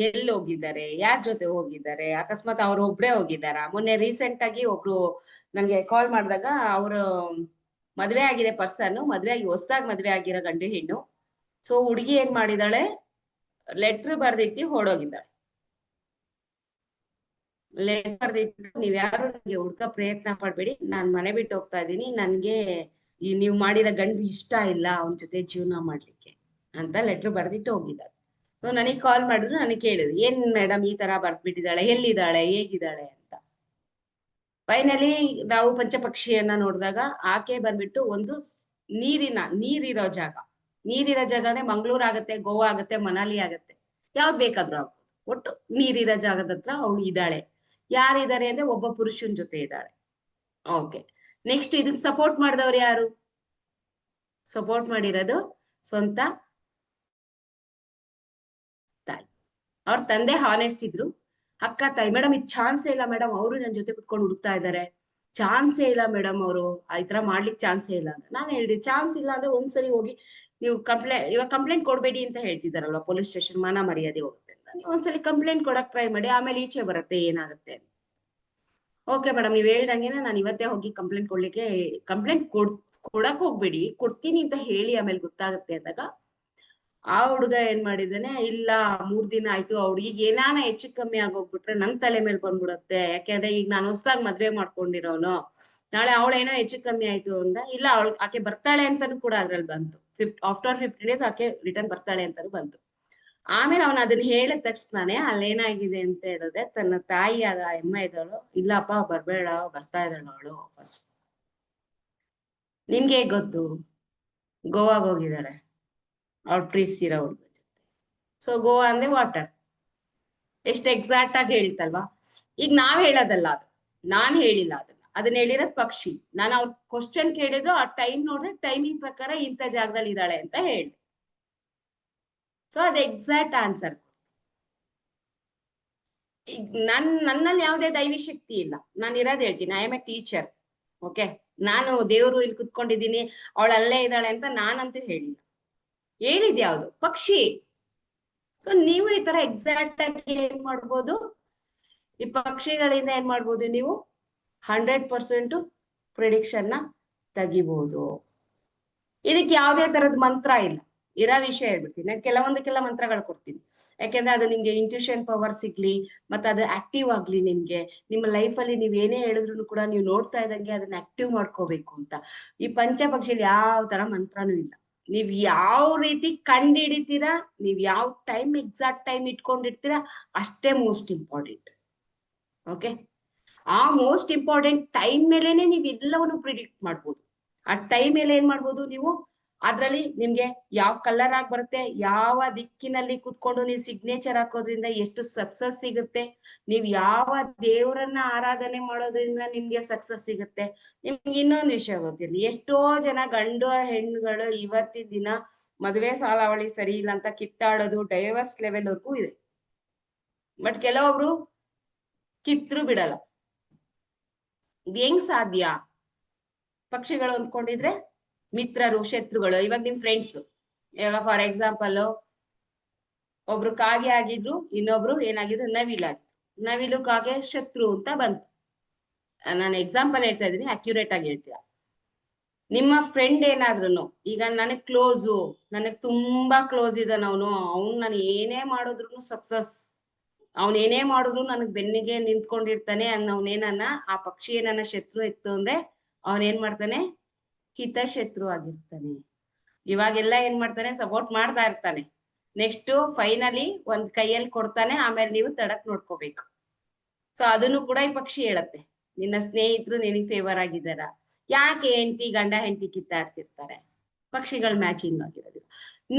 ಎಲ್ಲಿ ಹೋಗಿದ್ದಾರೆ, ಯಾರ ಜೊತೆ ಹೋಗಿದ್ದಾರೆ, ಅಕಸ್ಮಾತ್ ಅವ್ರು ಒಬ್ರೇ ಹೋಗಿದಾರ. ಮೊನ್ನೆ ರೀಸೆಂಟ್ ಆಗಿ ಒಬ್ರು ನಂಗೆ ಕಾಲ್ ಮಾಡಿದಾಗ ಅವರು ಮದ್ವೆ ಆಗಿದೆ ಪರ್ಸನ್, ಮದ್ವೆ ಆಗಿ ಹೊಸದಾಗಿ ಮದ್ವೆ ಆಗಿರೋ ಗಂಡು ಹೆಣ್ಣು. ಸೊ ಹುಡುಗಿ ಏನ್ ಮಾಡಿದಾಳೆ, ಲೆಟ್ರ್ ಬರ್ದಿಟ್ಟು ಹೊಡೋಗಿದ್ದಾಳೆ. ಲೆಟರ್ ಬರ್ದಿಟ್ಟು, ನೀವ್ ಯಾರು ನನಗೆ ಹುಡ್ಕ ಪ್ರಯತ್ನ ಪಡ್ಬೇಡಿ, ನಾನ್ ಮನೆ ಬಿಟ್ಟು ಹೋಗ್ತಾ ಇದ್ದೀನಿ, ನನ್ಗೆ ಈ ನೀವ್ ಮಾಡಿರೋ ಗಂಡು ಇಷ್ಟ ಇಲ್ಲ ಅವನ ಜೊತೆ ಜೀವನ ಮಾಡ್ಲಿಕ್ಕೆ ಅಂತ ಲೆಟ್ರ್ ಬರ್ದಿಟ್ಟು ಹೋಗಿದ್ದಾಳೆ. ಸೊ ನನಗೆ ಕಾಲ್ ಮಾಡಿದ್ರು, ನನಗೆ ಕೇಳಿದ್ರು, ಏನ್ ಮೇಡಮ್ ಈ ತರ ಬರ್ದ್ಬಿಟ್ಟಿದ್ದಾಳೆ, ಎಲ್ಲಿದ್ದಾಳೆ, ಹೇಗಿದ್ದಾಳೆ ಅಂತ. ಫೈನಲಿ ನಾವು ಪಂಚಪಕ್ಷಿಯನ್ನ ನೋಡಿದಾಗ ಆಕೆ ಬಂದ್ಬಿಟ್ಟು ಒಂದು ನೀರಿರೋ ಜಾಗನೇ ಮಂಗಳೂರು ಆಗತ್ತೆ, ಗೋವಾ ಆಗತ್ತೆ, ಮನಾಲಿ ಆಗತ್ತೆ, ಯಾವ್ದು ಬೇಕಾದ್ರೂ ಆಗ್ಬೋದು. ಒಟ್ಟು ನೀರಿರೋ ಜಾಗದ ಹತ್ರ ಅವಳು ಇದ್ದಾಳೆ. ಯಾರಿದ್ದಾರೆ ಅಂದ್ರೆ ಒಬ್ಬ ಪುರುಷನ್ ಜೊತೆ ಇದ್ದಾಳೆ. ಓಕೆ, ನೆಕ್ಸ್ಟ್ ಇದಕ್ ಸಪೋರ್ಟ್ ಮಾಡಿದವ್ರು ಯಾರು? ಸಪೋರ್ಟ್ ಮಾಡಿರೋದು ಸ್ವಂತ ತಾಯಿ. ಅವ್ರ ತಂದೆ ಹಾನೆಸ್ಟ್ ಇದ್ರು, ಅಕ್ಕ ತಾಯಿ ಮೇಡಮ್ ಇದು ಚಾನ್ಸೇ ಇಲ್ಲ ಮೇಡಮ್, ಅವರು ನನ್ನ ಜೊತೆ ಕುತ್ಕೊಂಡು ಹುಡುಕ್ತಾ ಇದ್ದಾರೆ, ಚಾನ್ಸೇ ಇಲ್ಲ ಮೇಡಮ್, ಅವರು ಈ ತರ ಮಾಡ್ಲಿಕ್ಕೆ ಚಾನ್ಸೇ ಇಲ್ಲ ಅಂತ. ನಾನು ಹೇಳಿದೆ, ಚಾನ್ಸ್ ಇಲ್ಲ ಅಂದ್ರೆ ಒಂದ್ಸರಿ ಹೋಗಿ ನೀವು ಇವಾಗ ಕಂಪ್ಲೇಂಟ್ ಕೊಡ್ಬೇಡಿ ಅಂತ ಹೇಳ್ತಿದಾರಲ್ವಾ, ಪೊಲೀಸ್ ಸ್ಟೇಷನ್ ಮಾನ ಮರ್ಯಾದೆ ಹೋಗುತ್ತೆ ಅಂತ. ನೀವು ಒಂದ್ಸಲಿ ಕಂಪ್ಲೇಂಟ್ ಕೊಡಕ್ ಟ್ರೈ ಮಾಡಿ, ಆಮೇಲೆ ಈಚೆ ಬರುತ್ತೆ ಏನಾಗುತ್ತೆ. ಓಕೆ ಮೇಡಮ್, ನೀವ್ ಹೇಳ್ದಂಗೆನೆ ನಾನು ಇವತ್ತೇ ಹೋಗಿ ಕಂಪ್ಲೇಂಟ್ ಕೊಡಕ್ ಹೋಗ್ಬೇಡಿ, ಕೊಡ್ತೀನಿ ಅಂತ ಹೇಳಿ ಆಮೇಲೆ ಗೊತ್ತಾಗುತ್ತೆ ಅಂದಾಗ ಆ ಹುಡುಗ ಏನ್ ಮಾಡಿದಾನೆ, ಇಲ್ಲ 3 ದಿನ ಆಯ್ತು, ಹುಡುಗಿಗೆ ಏನಾನ ಹೆಚ್ಚು ಕಮ್ಮಿ ಆಗೋಗ್ಬಿಟ್ರೆ ನನ್ ತಲೆ ಮೇಲೆ ಬಂದ್ಬಿಡುತ್ತೆ, ಯಾಕೆಂದ್ರೆ ಈಗ ನಾನು ಹೊಸದಾಗಿ ಮದ್ವೆ ಮಾಡ್ಕೊಂಡಿರೋನು, ನಾಳೆ ಅವಳೇನೋ ಹೆಚ್ಚು ಕಮ್ಮಿ ಆಯ್ತು ಅಂದ, ಇಲ್ಲ ಆಕೆ ಬರ್ತಾಳೆ ಅಂತಾನು ಕೂಡ ಅದ್ರಲ್ಲಿ ಬಂತು. ಆಫ್ಟರ್ 15 days ಆಕೆ ರಿಟರ್ನ್ ಬರ್ತಾಳೆ ಅಂತಾನು ಬಂತು. ಆಮೇಲೆ ಅವನು ಅದನ್ನ ಹೇಳಿದ ತಕ್ಷಣನೇ ಅಲ್ಲೇನಾಗಿದೆ ಅಂತ ಹೇಳಿದ್ರೆ, ತನ್ನ ತಾಯಿ ಆದ ಅಮ್ಮ ಇದ್ದವಳು, ಇಲ್ಲಪ್ಪ ಬರ್ಬೇಡ, ಬರ್ತಾ ಇದ್ದಾಳ ಅವಳು ವಾಪಸ್. ನಿಮ್ಗೆ ಹೇಗ್ ಗೊತ್ತು? ಗೋವಾಗ್ ಹೋಗಿದ್ದಾಳೆ ಅವ್ಳು ಪ್ರೀತಿಸಿರೋ ಹುಡುಗ ಜೊತೆ. ಸೊ ಗೋವಾ ಅಂದ್ರೆ ವಾಟರ್, ಎಷ್ಟು ಎಕ್ಸಾಕ್ಟ್ ಆಗಿ ಹೇಳ್ತಲ್ವಾ. ಈಗ ನಾವ್ ಹೇಳೋದಲ್ಲ ಅದು, ನಾನ್ ಹೇಳಿಲ್ಲ ಅದನ್ನ, ಅದನ್ನ ಹೇಳಿರೋದ್ ಪಕ್ಷಿ. ನಾನು ಅವ್ರ ಕ್ವಶನ್ ಕೇಳಿದ್ರು ಆ ಟೈಮ್ ನೋಡಿದ್ರೆ ಟೈಮಿಂಗ್ ಪ್ರಕಾರ ಇಂಥ ಜಾಗದಲ್ಲಿ ಇದ್ದಾಳೆ ಅಂತ ಹೇಳಿದೆ. ಸೊ ಅದು ಎಕ್ಸಾಕ್ಟ್ ಆನ್ಸರ್. ನನ್ನಲ್ಲಿ ಯಾವುದೇ ದೈವಿ ಶಕ್ತಿ ಇಲ್ಲ. ನಾನು ಇರೋದ್ ಹೇಳ್ತೀನಿ, I am A teacher. Okay, ನಾನು ದೇವ್ರು ಇಲ್ಲಿ ಕುತ್ಕೊಂಡಿದ್ದೀನಿ ಅವಳು ಅಲ್ಲೇ ಇದ್ದಾಳೆ ಅಂತ ನಾನಂತೂ ಹೇಳಿಲ್ಲ. ಹೇಳಿದ್ ಯಾವ್ದು? ಪಕ್ಷಿ. ಸೊ ನೀವು ಈ ತರ ಎಕ್ಸಾಕ್ಟ್ ಆಗಿ ಏನ್ ಮಾಡ್ಬೋದು, ಈ ಪಕ್ಷಿಗಳಿಂದ ಏನ್ ಮಾಡ್ಬೋದು, ನೀವು 100% ಪ್ರಿಡಿಕ್ಷನ್ ನ ತೆಗಿಬಹುದು. ಇದಕ್ಕೆ ಯಾವುದೇ ತರದ ಮಂತ್ರ ಇಲ್ಲ, ಇರೋ ವಿಷಯ ಹೇಳ್ಬಿಡ್ತೀನಿ. ನಾನು ಕೆಲವೊಂದಕ್ಕೆಲ್ಲ ಮಂತ್ರಗಳು ಕೊಡ್ತೀನಿ, ಯಾಕೆಂದ್ರೆ ಅದು ನಿಮ್ಗೆ ಇಂಟ್ಯೂಷನ್ ಪವರ್ ಸಿಗ್ಲಿ, ಮತ್ತೆ ಅದು ಆಕ್ಟಿವ್ ಆಗ್ಲಿ. ನಿಮ್ಗೆ ನಿಮ್ಮ ಲೈಫ್ ಅಲ್ಲಿ ನೀವ್ ಏನೇ ಹೇಳಿದ್ರು ಕೂಡ ನೀವು ನೋಡ್ತಾ ಇದ್ದಂಗೆ ಅದನ್ನ ಆಕ್ಟಿವ್ ಮಾಡ್ಕೋಬೇಕು ಅಂತ. ಈ ಪಂಚಪಕ್ಷಿಲಿ ಯಾವ ತರ ಮಂತ್ರನೂ ಇಲ್ಲ. ನೀವ್ ಯಾವ ರೀತಿ ಕಂಡು ಹಿಡಿತೀರಾ, ನೀವ್ ಯಾವ ಟೈಮ್ ಎಕ್ಸಾಕ್ಟ್ ಟೈಮ್ ಇಟ್ಕೊಂಡಿರ್ತೀರಾ ಅಷ್ಟೇ ಮೋಸ್ಟ್ ಇಂಪಾರ್ಟೆಂಟ್. ಓಕೆ, ಆ ಮೋಸ್ಟ್ ಇಂಪಾರ್ಟೆಂಟ್ ಟೈಮ್ ಮೇಲೆನೆ ನೀವ್ ಎಲ್ಲವನ್ನು ಪ್ರಿಡಿಕ್ಟ್ ಮಾಡ್ಬೋದು. ಆ ಟೈಮ್ ಮೇಲೆ ಏನ್ ಮಾಡ್ಬೋದು ನೀವು, ಅದ್ರಲ್ಲಿ ನಿಮ್ಗೆ ಯಾವ ಕಲರ್ ಆಗಿ ಬರುತ್ತೆ, ಯಾವ ದಿಕ್ಕಿನಲ್ಲಿ ಕುತ್ಕೊಂಡು ನೀವು ಸಿಗ್ನೇಚರ್ ಹಾಕೋದ್ರಿಂದ ಎಷ್ಟು ಸಕ್ಸಸ್ ಸಿಗುತ್ತೆ, ನೀವ್ ಯಾವ ದೇವರನ್ನ ಆರಾಧನೆ ಮಾಡೋದ್ರಿಂದ ನಿಮ್ಗೆ ಸಕ್ಸಸ್ ಸಿಗುತ್ತೆ. ನಿಮ್ಗೆ ಇನ್ನೊಂದು ವಿಷಯ ಗೊತ್ತಿರ್ಲಿ, ಎಷ್ಟೋ ಜನ ಗಂಡು ಹೆಣ್ಣುಗಳು ಇವತ್ತಿನ ದಿನ ಮದುವೆ ಸಾಲಾವಳಿ ಸರಿ ಇಲ್ಲ ಅಂತ ಕಿತ್ತಾಡೋದು ಡೈವರ್ಸ್ ಲೆವೆಲ್ ವರ್ಗೂ ಇದೆ. ಬಟ್ ಕೆಲವೊಬ್ರು ಕಿತ್ರು ಬಿಡಲ್ಲ. ಹೆಂಗ್ ಸಾಧ್ಯ? ಪಕ್ಷಿಗಳು ಅಂದ್ಕೊಂಡಿದ್ರೆ ಮಿತ್ರರು, ಶತ್ರುಗಳು. ಇವಾಗ ನಿಮ್ ಫ್ರೆಂಡ್ಸ್, ಇವಾಗ ಫಾರ್ ಎಕ್ಸಾಂಪಲ್ ಒಬ್ರು ಕಾಗೆ ಆಗಿದ್ರು, ಇನ್ನೊಬ್ರು ಏನಾಗಿದ್ರು ನವಿಲಾಗಿದ್ರು. ನವಿಲು ಕಾಗೆ ಶತ್ರು ಅಂತ ಬಂತು. ನಾನು ಎಕ್ಸಾಂಪಲ್ ಹೇಳ್ತಾ ಇದ್ದೀನಿ, ಅಕ್ಯುರೇಟ್ ಆಗಿ ಹೇಳ್ತೀರಾ. ನಿಮ್ಮ ಫ್ರೆಂಡ್ ಏನಾದ್ರು, ಈಗ ನನಗ್ ಕ್ಲೋಸು, ನನಗ್ ತುಂಬಾ ಕ್ಲೋಸ್ ಇದ್ದಾನ ಅವನು ನಾನು ಏನೇ ಮಾಡಿದ್ರು ಸಕ್ಸಸ್, ಅವನೇನೇ ಮಾಡಿದ್ರು ನನಗ್ ಬೆನ್ನಿಗೆ ನಿಂತ್ಕೊಂಡಿರ್ತಾನೆ ಅನ್ನೋನೇನನ್ನ, ಆ ಪಕ್ಷಿ ಏನನ್ನ ಶತ್ರು ಇತ್ತು ಅಂದ್ರೆ ಅವನೇನ್ ಮಾಡ್ತಾನೆ, ಹಿತಶತ್ರು ಆಗಿರ್ತಾನೆ. ಇವಾಗೆಲ್ಲ ಏನ್ ಮಾಡ್ತಾನೆ, ಸಪೋರ್ಟ್ ಮಾಡ್ತಾ ಇರ್ತಾನೆ. ನೆಕ್ಸ್ಟ್ ಫೈನಲಿ ಒಂದ್ ಕೈಯಲ್ಲಿ ಕೊಡ್ತಾನೆ, ಆಮೇಲೆ ನೀವು ತಡಕ್ ನೋಡ್ಕೋಬೇಕು. ಸೊ ಅದನ್ನು ಕೂಡ ಈ ಪಕ್ಷಿ ಹೇಳತ್ತೆ, ನಿನ್ನ ಸ್ನೇಹಿತರು ನಿನಗ್ ಫೇವರ್ ಆಗಿದಾರ. ಯಾಕೆ ಗಂಡ ಹೆಂಡತಿ ಕಿತ್ತಾಡ್ತಿರ್ತಾರೆ? ಪಕ್ಷಿಗಳ ಮ್ಯಾಚಿಂಗ್ ಆಗಿರೋದಿಲ್ಲ.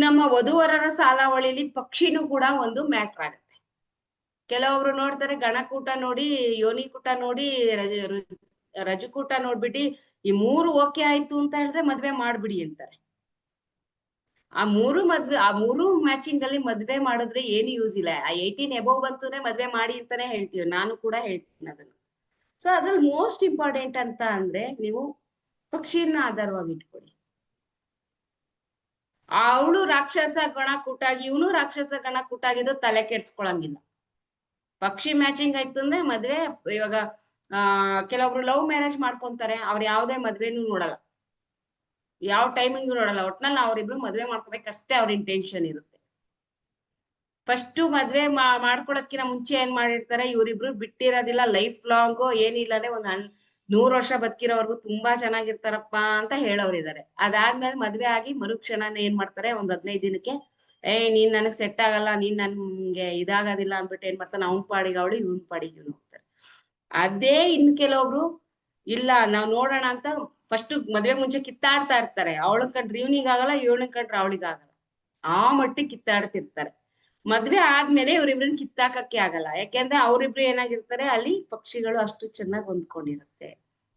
ನಮ್ಮ ವಧುವರರ ಸಾಲಾವಳಿಲಿ ಪಕ್ಷಿನೂ ಕೂಡ ಒಂದು ಮ್ಯಾಟ್ರ್ ಆಗುತ್ತೆ. ಕೆಲವೊಬ್ರು ನೋಡ್ತಾರೆ ಗಣಕೂಟ ನೋಡಿ, ಯೋನಿಕೂಟ ನೋಡಿ, ರಜಕೂಟ ನೋಡ್ಬಿಟ್ಟು ಈ 3 ಓಕೆ ಆಯ್ತು ಅಂತ ಹೇಳಿದ್ರೆ ಮದ್ವೆ ಮಾಡ್ಬಿಡಿ ಅಂತಾರೆ. ಆ 3 ಮ್ಯಾಚಿಂಗ್ ಅಲ್ಲಿ ಮದ್ವೆ ಮಾಡಿದ್ರೆ ಏನು ಯೂಸ್ ಇಲ್ಲ. ಆ 18 ಎಬೋವ್ ಬಂತುನೆ ಮದ್ವೆ ಮಾಡಿ ಅಂತಾನೆ ಹೇಳ್ತೀವಿ, ನಾನು ಕೂಡ ಹೇಳ್ತೀನಿ ಅದನ್ನ. ಸೊ ಅದ್ರಲ್ಲಿ ಮೋಸ್ಟ್ ಇಂಪಾರ್ಟೆಂಟ್ ಅಂತ ಅಂದ್ರೆ ನೀವು ಪಕ್ಷಿಯನ್ನ ಆಧಾರವಾಗಿ ಇಟ್ಕೊಳ್ಳಿ. ಅವಳು ರಾಕ್ಷಸ ಗಣ ಕೂಟಾಗಿ ಇವನು ರಾಕ್ಷಸ ಗಣ ಕೂಟಾಗಿದ್ದು ತಲೆ ಕೆಡ್ಸ್ಕೊಳಂಗಿಲ್ಲ. ಪಕ್ಷಿ ಮ್ಯಾಚಿಂಗ್ ಆಯ್ತು ಅಂದ್ರೆ ಮದ್ವೆ. ಇವಾಗ ಕೆಲವೊಬ್ರು ಲವ್ ಮ್ಯಾರೇಜ್ ಮಾಡ್ಕೊಂತಾರೆ, ಅವ್ರು ಯಾವ್ದೇ ಮದ್ವೆನೂ ನೋಡಲ್ಲ, ಯಾವ ಟೈಮಿಂಗ್ ನೋಡಲ್ಲ. ಒಟ್ನಲ್ಲಿ ಅವ್ರಿಬ್ರು ಮದ್ವೆ ಮಾಡ್ಕೋಬೇಕಷ್ಟೇ ಅವ್ರ ಇಂಟೆನ್ಷನ್ ಇರುತ್ತೆ. ಫಸ್ಟ್ ಮದ್ವೆ ಮಾಡ್ಕೊಳೋದ್ಕಿಂತ ಮುಂಚೆ ಏನ್ ಮಾಡಿರ್ತಾರೆ, ಇವ್ರಿಬ್ರು ಬಿಟ್ಟಿರೋದಿಲ್ಲ, ಲೈಫ್ ಲಾಂಗ್ ಏನಿಲ್ಲದೆ ಒಂದ್ 100 ವರ್ಷ ಬದುಕಿರೋವರೆಗೂ ತುಂಬಾ ಚೆನ್ನಾಗಿರ್ತಾರಪ್ಪ ಅಂತ ಹೇಳೋರಿದ್ದಾರೆ. ಅದಾದ್ಮೇಲೆ ಮದ್ವೆ ಆಗಿ ಮರುಕ್ಷಣನ ಏನ್ ಮಾಡ್ತಾರೆ, ಒಂದ್ 15 ದಿನಕ್ಕೆ ನೀನ್ ನನಗ್ ಸೆಟ್ ಆಗಲ್ಲ, ನೀನ್ ನನ್ಗೆ ಇದಾಗೋದಿಲ್ಲ ಅಂದ್ಬಿಟ್ಟು ಏನ್ ಮಾಡ್ತಾನೆ, ಅವ್ನ್ ಪಾಡಿಗೆ ಅವಳು ಇವನ್ ಪಾಡಿಗೆ ಇವನು ಹೋಗ್ತಾರೆ. ಅದೇ ಇನ್ ಕೆಲವೊಬ್ರು ಇಲ್ಲ ನಾವ್ ನೋಡೋಣ ಅಂತ ಫಸ್ಟ್ ಮದ್ವೆ ಮುಂಚೆ ಕಿತ್ತಾಡ್ತಾ ಇರ್ತಾರೆ. ಅವಳನ್ ಕಂಡ್ರೆ ಇವನಿಗಾಗಲ್ಲ, ಇವಳನ್ ಕಂಡ್ರೆ ಅವಳಿಗಾಗಲ್ಲ, ಆ ಮಟ್ಟಿಗೆ ಕಿತ್ತಾಡ್ತಿರ್ತಾರೆ. ಮದ್ವೆ ಆದ್ಮೇಲೆ ಇವ್ರಿಬ್ರನ್ನ ಕಿತ್ತಾಕಕ್ಕೆ ಆಗಲ್ಲ, ಯಾಕೆಂದ್ರೆ ಅವ್ರಿಬ್ರು ಏನಾಗಿರ್ತಾರೆ, ಅಲ್ಲಿ ಪಕ್ಷಿಗಳು ಅಷ್ಟು ಚೆನ್ನಾಗಿ ಹೊಂದ್ಕೊಂಡಿರುತ್ತೆ.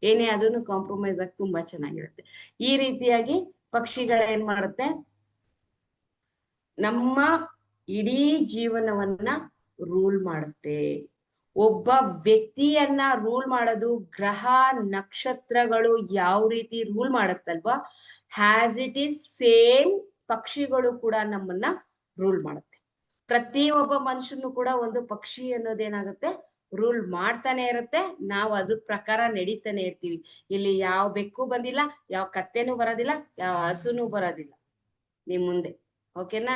ಏನೇ ಅದನ್ನು ಕಾಂಪ್ರಮೈಸ್ ಆಗಿ ತುಂಬಾ ಚೆನ್ನಾಗಿರುತ್ತೆ. ಈ ರೀತಿಯಾಗಿ ಪಕ್ಷಿಗಳು ಏನ್ ಮಾಡುತ್ತೆ, ನಮ್ಮ ಇಡೀ ಜೀವನವನ್ನ ರೂಲ್ ಮಾಡುತ್ತೆ. ಒಬ್ಬ ವ್ಯಕ್ತಿಯನ್ನ ರೂಲ್ ಮಾಡೋದು ಗ್ರಹ ನಕ್ಷತ್ರಗಳು ಯಾವ ರೀತಿ ರೂಲ್ ಮಾಡುತ್ತಲ್ವಾ, ಹ್ಯಾಸ್ ಇಟ್ ಈಸ್ ಸೇಮ್ ಪಕ್ಷಿಗಳು ಕೂಡ ನಮ್ಮನ್ನ ರೂಲ್ ಮಾಡುತ್ತೆ. ಪ್ರತಿ ಒಬ್ಬ ಮನುಷ್ಯನು ಕೂಡ ಒಂದು ಪಕ್ಷಿ ಅನ್ನೋದೇನಾಗುತ್ತೆ, ರೂಲ್ ಮಾಡ್ತಾನೆ ಇರುತ್ತೆ. ನಾವು ಅದ್ರ ಪ್ರಕಾರ ನಡೀತಾನೆ ಇರ್ತೀವಿ. ಇಲ್ಲಿ ಯಾವ ಬೆಕ್ಕು ಬಂದಿಲ್ಲ, ಯಾವ ಕತ್ತೆನೂ ಬರೋದಿಲ್ಲ, ಯಾವ ಹಸುನೂ ಬರೋದಿಲ್ಲ ನಿಮ್ ಮುಂದೆ. ಓಕೆನಾ?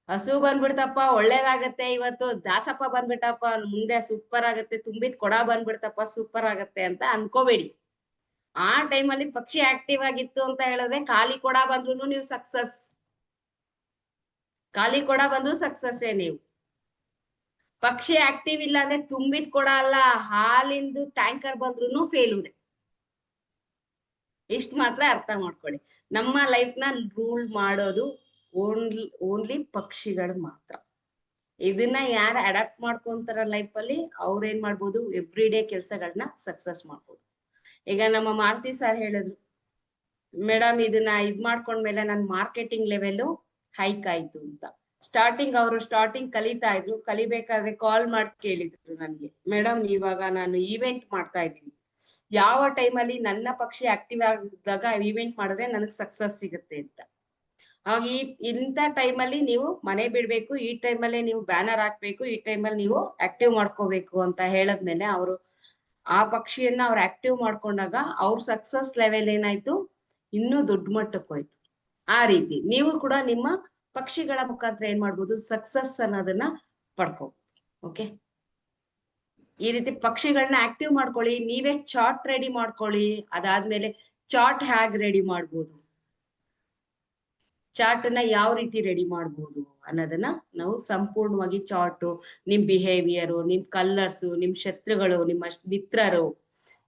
ಹಸು ಬಂದ್ಬಿಡ್ತಪ್ಪ ಒಳ್ಳೇದಾಗತ್ತೆ, ಇವತ್ತು ದಾಸಪ್ಪ ಬಂದ್ಬಿಟ್ಟಪ್ಪ ಮುಂದೆ ಸೂಪರ್ ಆಗತ್ತೆ, ತುಂಬಿದ್ ಕೊಡ ಬಂದ್ಬಿಡ್ತಪ್ಪ ಸೂಪರ್ ಆಗತ್ತೆ ಅಂತ ಅನ್ಕೋಬೇಡಿ. ಆ ಟೈಮಲ್ಲಿ ಪಕ್ಷಿ ಆಕ್ಟಿವ್ ಆಗಿತ್ತು ಅಂತ ಹೇಳಿದ್ರೆ ಖಾಲಿ ಕೊಡ ಬಂದ್ರು ನೀವು ಸಕ್ಸಸ್, ಖಾಲಿ ಕೊಡ ಬಂದ್ರು ಸಕ್ಸಸ್ಸೇ. ನೀವು ಪಕ್ಷಿ ಆಕ್ಟಿವ್ ಇಲ್ಲ ಅಂದ್ರೆ ತುಂಬಿದ್ ಕೊಡ ಅಲ್ಲ, ಹಾಲಿಂದು ಟ್ಯಾಂಕರ್ ಬಂದ್ರು ಫೇಲ್ಯೂರೆ. ಇಷ್ಟ ಮಾತ್ರ ಅರ್ಥ ಮಾಡ್ಕೊಳ್ಳಿ. ನಮ್ಮ ಲೈಫ್ ನ ರೂಲ್ ಮಾಡೋದು ಓನ್ಲಿ ಪಕ್ಷಿಗಳು ಮಾತ್ರ. ಇದನ್ನ ಯಾರು ಅಡಾಪ್ಟ್ ಮಾಡ್ಕೊಂತಾರ ಲೈಫ್ ಅಲ್ಲಿ ಅವ್ರ ಏನ್ ಮಾಡ್ಬೋದು ಎವ್ರಿ ಡೇ ಕೆಲ್ಸಗಳನ್ನ ಸಕ್ಸಸ್ ಮಾಡ್ಬೋದು. ಈಗ ನಮ್ಮ ಮಾರುತಿ ಸರ್ ಹೇಳಿದ್ರು, ಮೇಡಮ್ ಇದನ್ನ ಮಾಡ್ಕೊಂಡ್ಮೇಲೆ ನನ್ ಮಾರ್ಕೆಟಿಂಗ್ ಲೆವೆಲ್ ಹೈಕ್ ಆಯ್ತು ಅಂತ. ಸ್ಟಾರ್ಟಿಂಗ್ ಕಲಿತಾ ಇದ್ರು, ಕಲಿಬೇಕಾದ್ರೆ ಕಾಲ್ ಮಾಡಿ ಕೇಳಿದ್ರು ನನ್ಗೆ, ಮೇಡಮ್ ಇವಾಗ ನಾನು ಈವೆಂಟ್ ಮಾಡ್ತಾ ಇದ್ದೀನಿ, ಯಾವ ಟೈಮಲ್ಲಿ ನನ್ನ ಪಕ್ಷಿ ಆಕ್ಟಿವ್ ಆಗಿದ್ದಾಗ ಈವೆಂಟ್ ಮಾಡಿದ್ರೆ ನನಗೆ ಸಕ್ಸಸ್ ಸಿಗುತ್ತೆ ಅಂತ. ಅವಾಗ ಇಂಥ ಟೈಮಲ್ಲಿ ನೀವು ಮನೆ ಬಿಡ್ಬೇಕು, ಈ ಟೈಮಲ್ಲೇ ನೀವು ಬ್ಯಾನರ್ ಹಾಕ್ಬೇಕು, ಈ ಟೈಮಲ್ಲಿ ನೀವು ಆಕ್ಟಿವ್ ಮಾಡ್ಕೋಬೇಕು ಅಂತ ಹೇಳದ್ಮೇಲೆ ಅವರು ಆ ಪಕ್ಷಿಯನ್ನ ಅವ್ರು ಆಕ್ಟಿವ್ ಮಾಡ್ಕೊಂಡಾಗ ಅವ್ರ ಸಕ್ಸಸ್ ಲೆವೆಲ್ ಏನಾಯ್ತು, ಇನ್ನೂ ದೊಡ್ಡ ಮಟ್ಟಕ್ಕೆ ಹೋಯ್ತು. ಆ ರೀತಿ ನೀವು ಕೂಡ ನಿಮ್ಮ ಪಕ್ಷಿಗಳ ಮುಖಾಂತರ ಏನ್ ಮಾಡ್ಬೋದು, ಸಕ್ಸಸ್ ಅನ್ನೋದನ್ನ ಪಡ್ಕೋಬಹುದು. ಓಕೆ, ಈ ರೀತಿ ಪಕ್ಷಿಗಳನ್ನ ಆಕ್ಟಿವ್ ಮಾಡ್ಕೊಳ್ಳಿ. ನೀವೇ ಚಾರ್ಟ್ ರೆಡಿ ಮಾಡ್ಕೊಳ್ಳಿ. ಅದಾದ್ಮೇಲೆ ಚಾರ್ಟ್ ಹ್ಯಾಗ್ ರೆಡಿ ಮಾಡ್ಬೋದು, ಚಾರ್ಟ್ ನ ಯಾವ ರೀತಿ ರೆಡಿ ಮಾಡ್ಬೋದು ಅನ್ನೋದನ್ನ ನಾವು ಸಂಪೂರ್ಣವಾಗಿ ಚಾರ್ಟ್, ನಿಮ್ ಬಿಹೇವಿಯರು, ನಿಮ್ ಕಲರ್ಸ್, ನಿಮ್ ಶತ್ರುಗಳು, ನಿಮ್ಮ ಮಿತ್ರರು,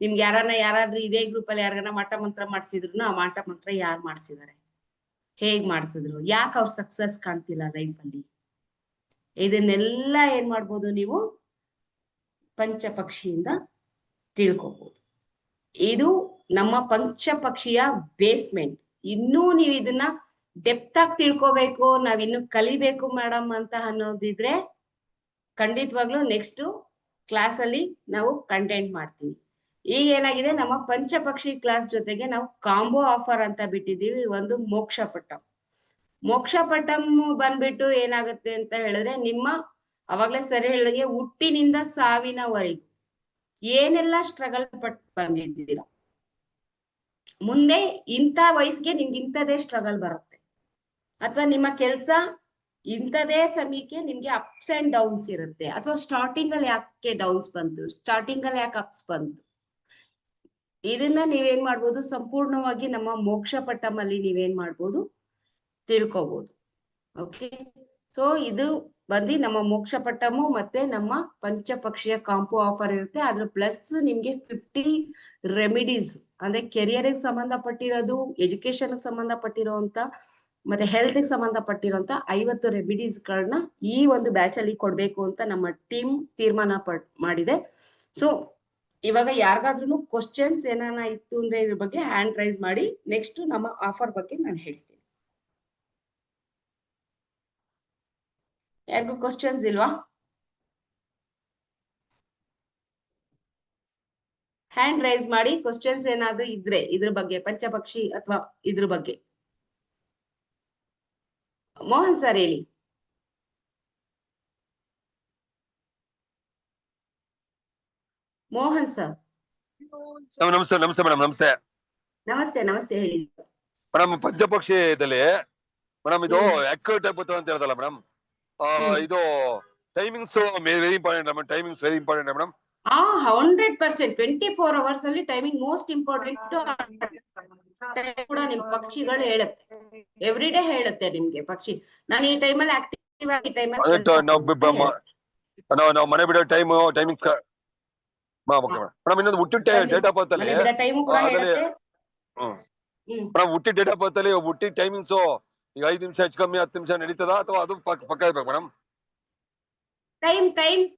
ನಿಮ್ಗೆ ಯಾರಾದ್ರೂ ಇದೇ ಗ್ರೂಪ್ ಅಲ್ಲಿ ಯಾರನ್ನ ಮಾಟ ಮಂತ್ರ ಮಾಡ್ಸಿದ್ರು, ಆ ಮಾಟ ಮಂತ್ರ ಯಾರು ಮಾಡ್ಸಿದಾರೆ, ಹೇಗ್ ಮಾಡ್ಸಿದ್ರು, ಯಾಕೆ ಅವ್ರ ಸಕ್ಸಸ್ ಕಾಣ್ತಿಲ್ಲ ಲೈಫ್ ಅಲ್ಲಿ, ಇದನ್ನೆಲ್ಲ ಏನ್ ಮಾಡ್ಬೋದು ನೀವು ಪಂಚಪಕ್ಷಿಯಿಂದ ತಿಳ್ಕೊಬಹುದು. ಇದು ನಮ್ಮ ಪಂಚಪಕ್ಷಿಯ ಬೇಸ್ಮೆಂಟ್. ಇನ್ನೂ ನೀವು ಇದನ್ನ ಡೆಪ್ತ್ ಆಗಿ ತಿಳ್ಕೊಬೇಕು, ನಾವಿನ್ನು ಕಲಿಬೇಕು ಮೇಡಮ್ ಅಂತ ಅನ್ನೋದಿದ್ರೆ ಖಂಡಿತವಾಗ್ಲೂ ನೆಕ್ಸ್ಟ್ ಕ್ಲಾಸ್ ಅಲ್ಲಿ ನಾವು ಕಂಟೆಂಟ್ ಮಾಡ್ತೀವಿ. ಈಗ ಏನಾಗಿದೆ, ನಮ್ಮ ಪಂಚಪಕ್ಷಿ ಕ್ಲಾಸ್ ಜೊತೆಗೆ ನಾವು ಕಾಂಬೋ ಆಫರ್ ಅಂತ ಬಿಟ್ಟಿದೀವಿ, ಒಂದು ಮೋಕ್ಷ ಪಟ್ಟಂ ಬಂದ್ಬಿಟ್ಟು ಏನಾಗುತ್ತೆ ಅಂತ ಹೇಳಿದ್ರೆ, ನಿಮ್ಮ ಅವಾಗ್ಲೇ ಸರಿ ಹೇಳಿಗೆ ಹುಟ್ಟಿನಿಂದ ಸಾವಿನವರೆಗೂ ಏನೆಲ್ಲ ಸ್ಟ್ರಗಲ್ ಪಟ್ಟು ಬಂದಿದ್ದೀರಾ, ಮುಂದೆ ಇಂಥ ವಯಸ್ಸಿಗೆ ನಿಮ್ಗೆ ಇಂಥದೇ ಸ್ಟ್ರಗಲ್ ಬರುತ್ತೆ, ಅಥವಾ ನಿಮ್ಮ ಕೆಲ್ಸ ಇಂಥದೇ ಸಮಯಕ್ಕೆ ನಿಮ್ಗೆ ಅಪ್ಸ್ ಅಂಡ್ ಡೌನ್ಸ್ ಇರುತ್ತೆ, ಅಥವಾ ಸ್ಟಾರ್ಟಿಂಗ್ ಅಲ್ಲಿ ಯಾಕೆ ಡೌನ್ಸ್ ಬಂತು, ಸ್ಟಾರ್ಟಿಂಗ್ ಅಲ್ಲಿ ಯಾಕೆ ಅಪ್ಸ್ ಬಂತು, ಇದನ್ನ ನೀವೇನ್ ಮಾಡ್ಬೋದು, ಸಂಪೂರ್ಣವಾಗಿ ನಮ್ಮ ಮೋಕ್ಷ ಪಟ್ಟಂ ಅಲ್ಲಿ ನೀವೇನ್ ಮಾಡ್ಬೋದು ತಿಳ್ಕೊಬಹುದು. ಓಕೆ, ಸೊ ಇದು ಬಂದು ನಮ್ಮ ಮೋಕ್ಷ ಪಟ್ಟಮು ಮತ್ತೆ ನಮ್ಮ ಪಂಚಪಕ್ಷಿಯ ಕಾಂಪೋ ಆಫರ್ ಇರುತ್ತೆ. ಅದ್ರ ಪ್ಲಸ್ ನಿಮ್ಗೆ 50 ರೆಮಿಡೀಸ್ ಅಂದ್ರೆ ಕೆರಿಯರ್ ಸಂಬಂಧಪಟ್ಟಿರೋದು, ಎಜುಕೇಶನ್ ಸಂಬಂಧಪಟ್ಟಿರೋಂತ ಮತ್ತೆ ಹೆಲ್ತ್ ಸಂಬಂಧಪಟ್ಟಿರೋಂತ 50 ರೆಮಿಡೀಸ್ ಗಳನ್ನ ಈ ಒಂದು ಬ್ಯಾಚ್ ಅಲ್ಲಿ ಕೊಡ್ಬೇಕು ಅಂತ ನಮ್ಮ ಟೀಮ್ ತೀರ್ಮಾನ ಮಾಡಿದೆ. ಸೊ ಇವಾಗ ಯಾರಿಗಾದ್ರೂ ಕ್ವಶನ್ಸ್ ಏನಾನ ಇತ್ತು ಅಂದ್ರೆ ಇದ್ರ ಬಗ್ಗೆ ಹ್ಯಾಂಡ್ ರೈಸ್ ಮಾಡಿ, ನೆಕ್ಸ್ಟ್ ನಮ್ಮ ಆಫರ್ ಬಗ್ಗೆ ನಾನು ಹೇಳ್ತೀನಿ. ಯಾರಿಗೂ ಕ್ವಶನ್ಸ್ ಇಲ್ವಾ? ಹ್ಯಾಂಡ್ ರೈಸ್ ಮಾಡಿ, ಕ್ವಶನ್ಸ್ ಏನಾದ್ರೂ ಇದ್ರೆ ಇದ್ರ ಬಗ್ಗೆ, ಪಂಚಪಕ್ಷಿ ಅಥವಾ ಇದ್ರ ಬಗ್ಗೆ. ಮೋಹನ್ ಸರ್ ಹೇಳಿ. ಮೋಹನ್ ಸರ್ ನಮಸ್ತೆ. ನಮಸ್ತೆ ಮೇಡಮ್. ನಮಸ್ತೆ. ನಮಸ್ತೆ. ನಮಸ್ತೆ ಹೇಳಿ ಮೇಡಮ್. ಪಂಚಪಕ್ಷಿದಲ್ಲಿ ಮೇಡಮ್ ಇದು ಎಕ್ಕೋ ಟೈಪ್ ಅಂತ ಹೇಳ್ತಲ್ಲ ಮೇಡಮ್, ಇದು timings very important madam. Timings very important madam. 100% 24 hours ಅಲ್ಲಿ ಟೈಮಿಂಗ್ ಮೋಸ್ಟ್ ಇಂಪಾರ್ಟೆಂಟ್ ಕೂಡ ನಿಮ್ ಪಕ್ಷಿಗಳು ಹೇಳುತ್ತೆ, ಎವ್ರಿ ಡೇ ಹೇಳುತ್ತೆ ನಿಮ್ಗೆ ಪಕ್ಷಿ, ನಾನು ಈ ಟೈಮಲ್ಲಿ ಆಕ್ಟಿವ್ ಆಗಿ ನಾವು ಮನೆ ಬಿಡೋ ಟೈಮಿಂಗ್ ಮೇಡಮ್. ಇನ್ನೊಂದು ಹುಟ್ಟಿದ ಡೇಟ್ ಆಫ್ ಬರ್ತ್ ಅಲ್ಲಿ ಹುಟ್ಟಿದ ಡೇಟ್ ಆಫ್ ಬರ್ತ್ ಅಲ್ಲಿ ಹುಟ್ಟಿದ ಟೈಮಿಂಗ್ಸ್ ಈಗ 5 ನಿಮಿಷ ಹೆಚ್ಚು ಕಮ್ಮಿ 10 ನಿಮಿಷ ನಡೀತದ, ಅಥವಾ ಅದು ಪಕ್ಕ ಇರ್ಬೇಕು ಮೇಡಮ್?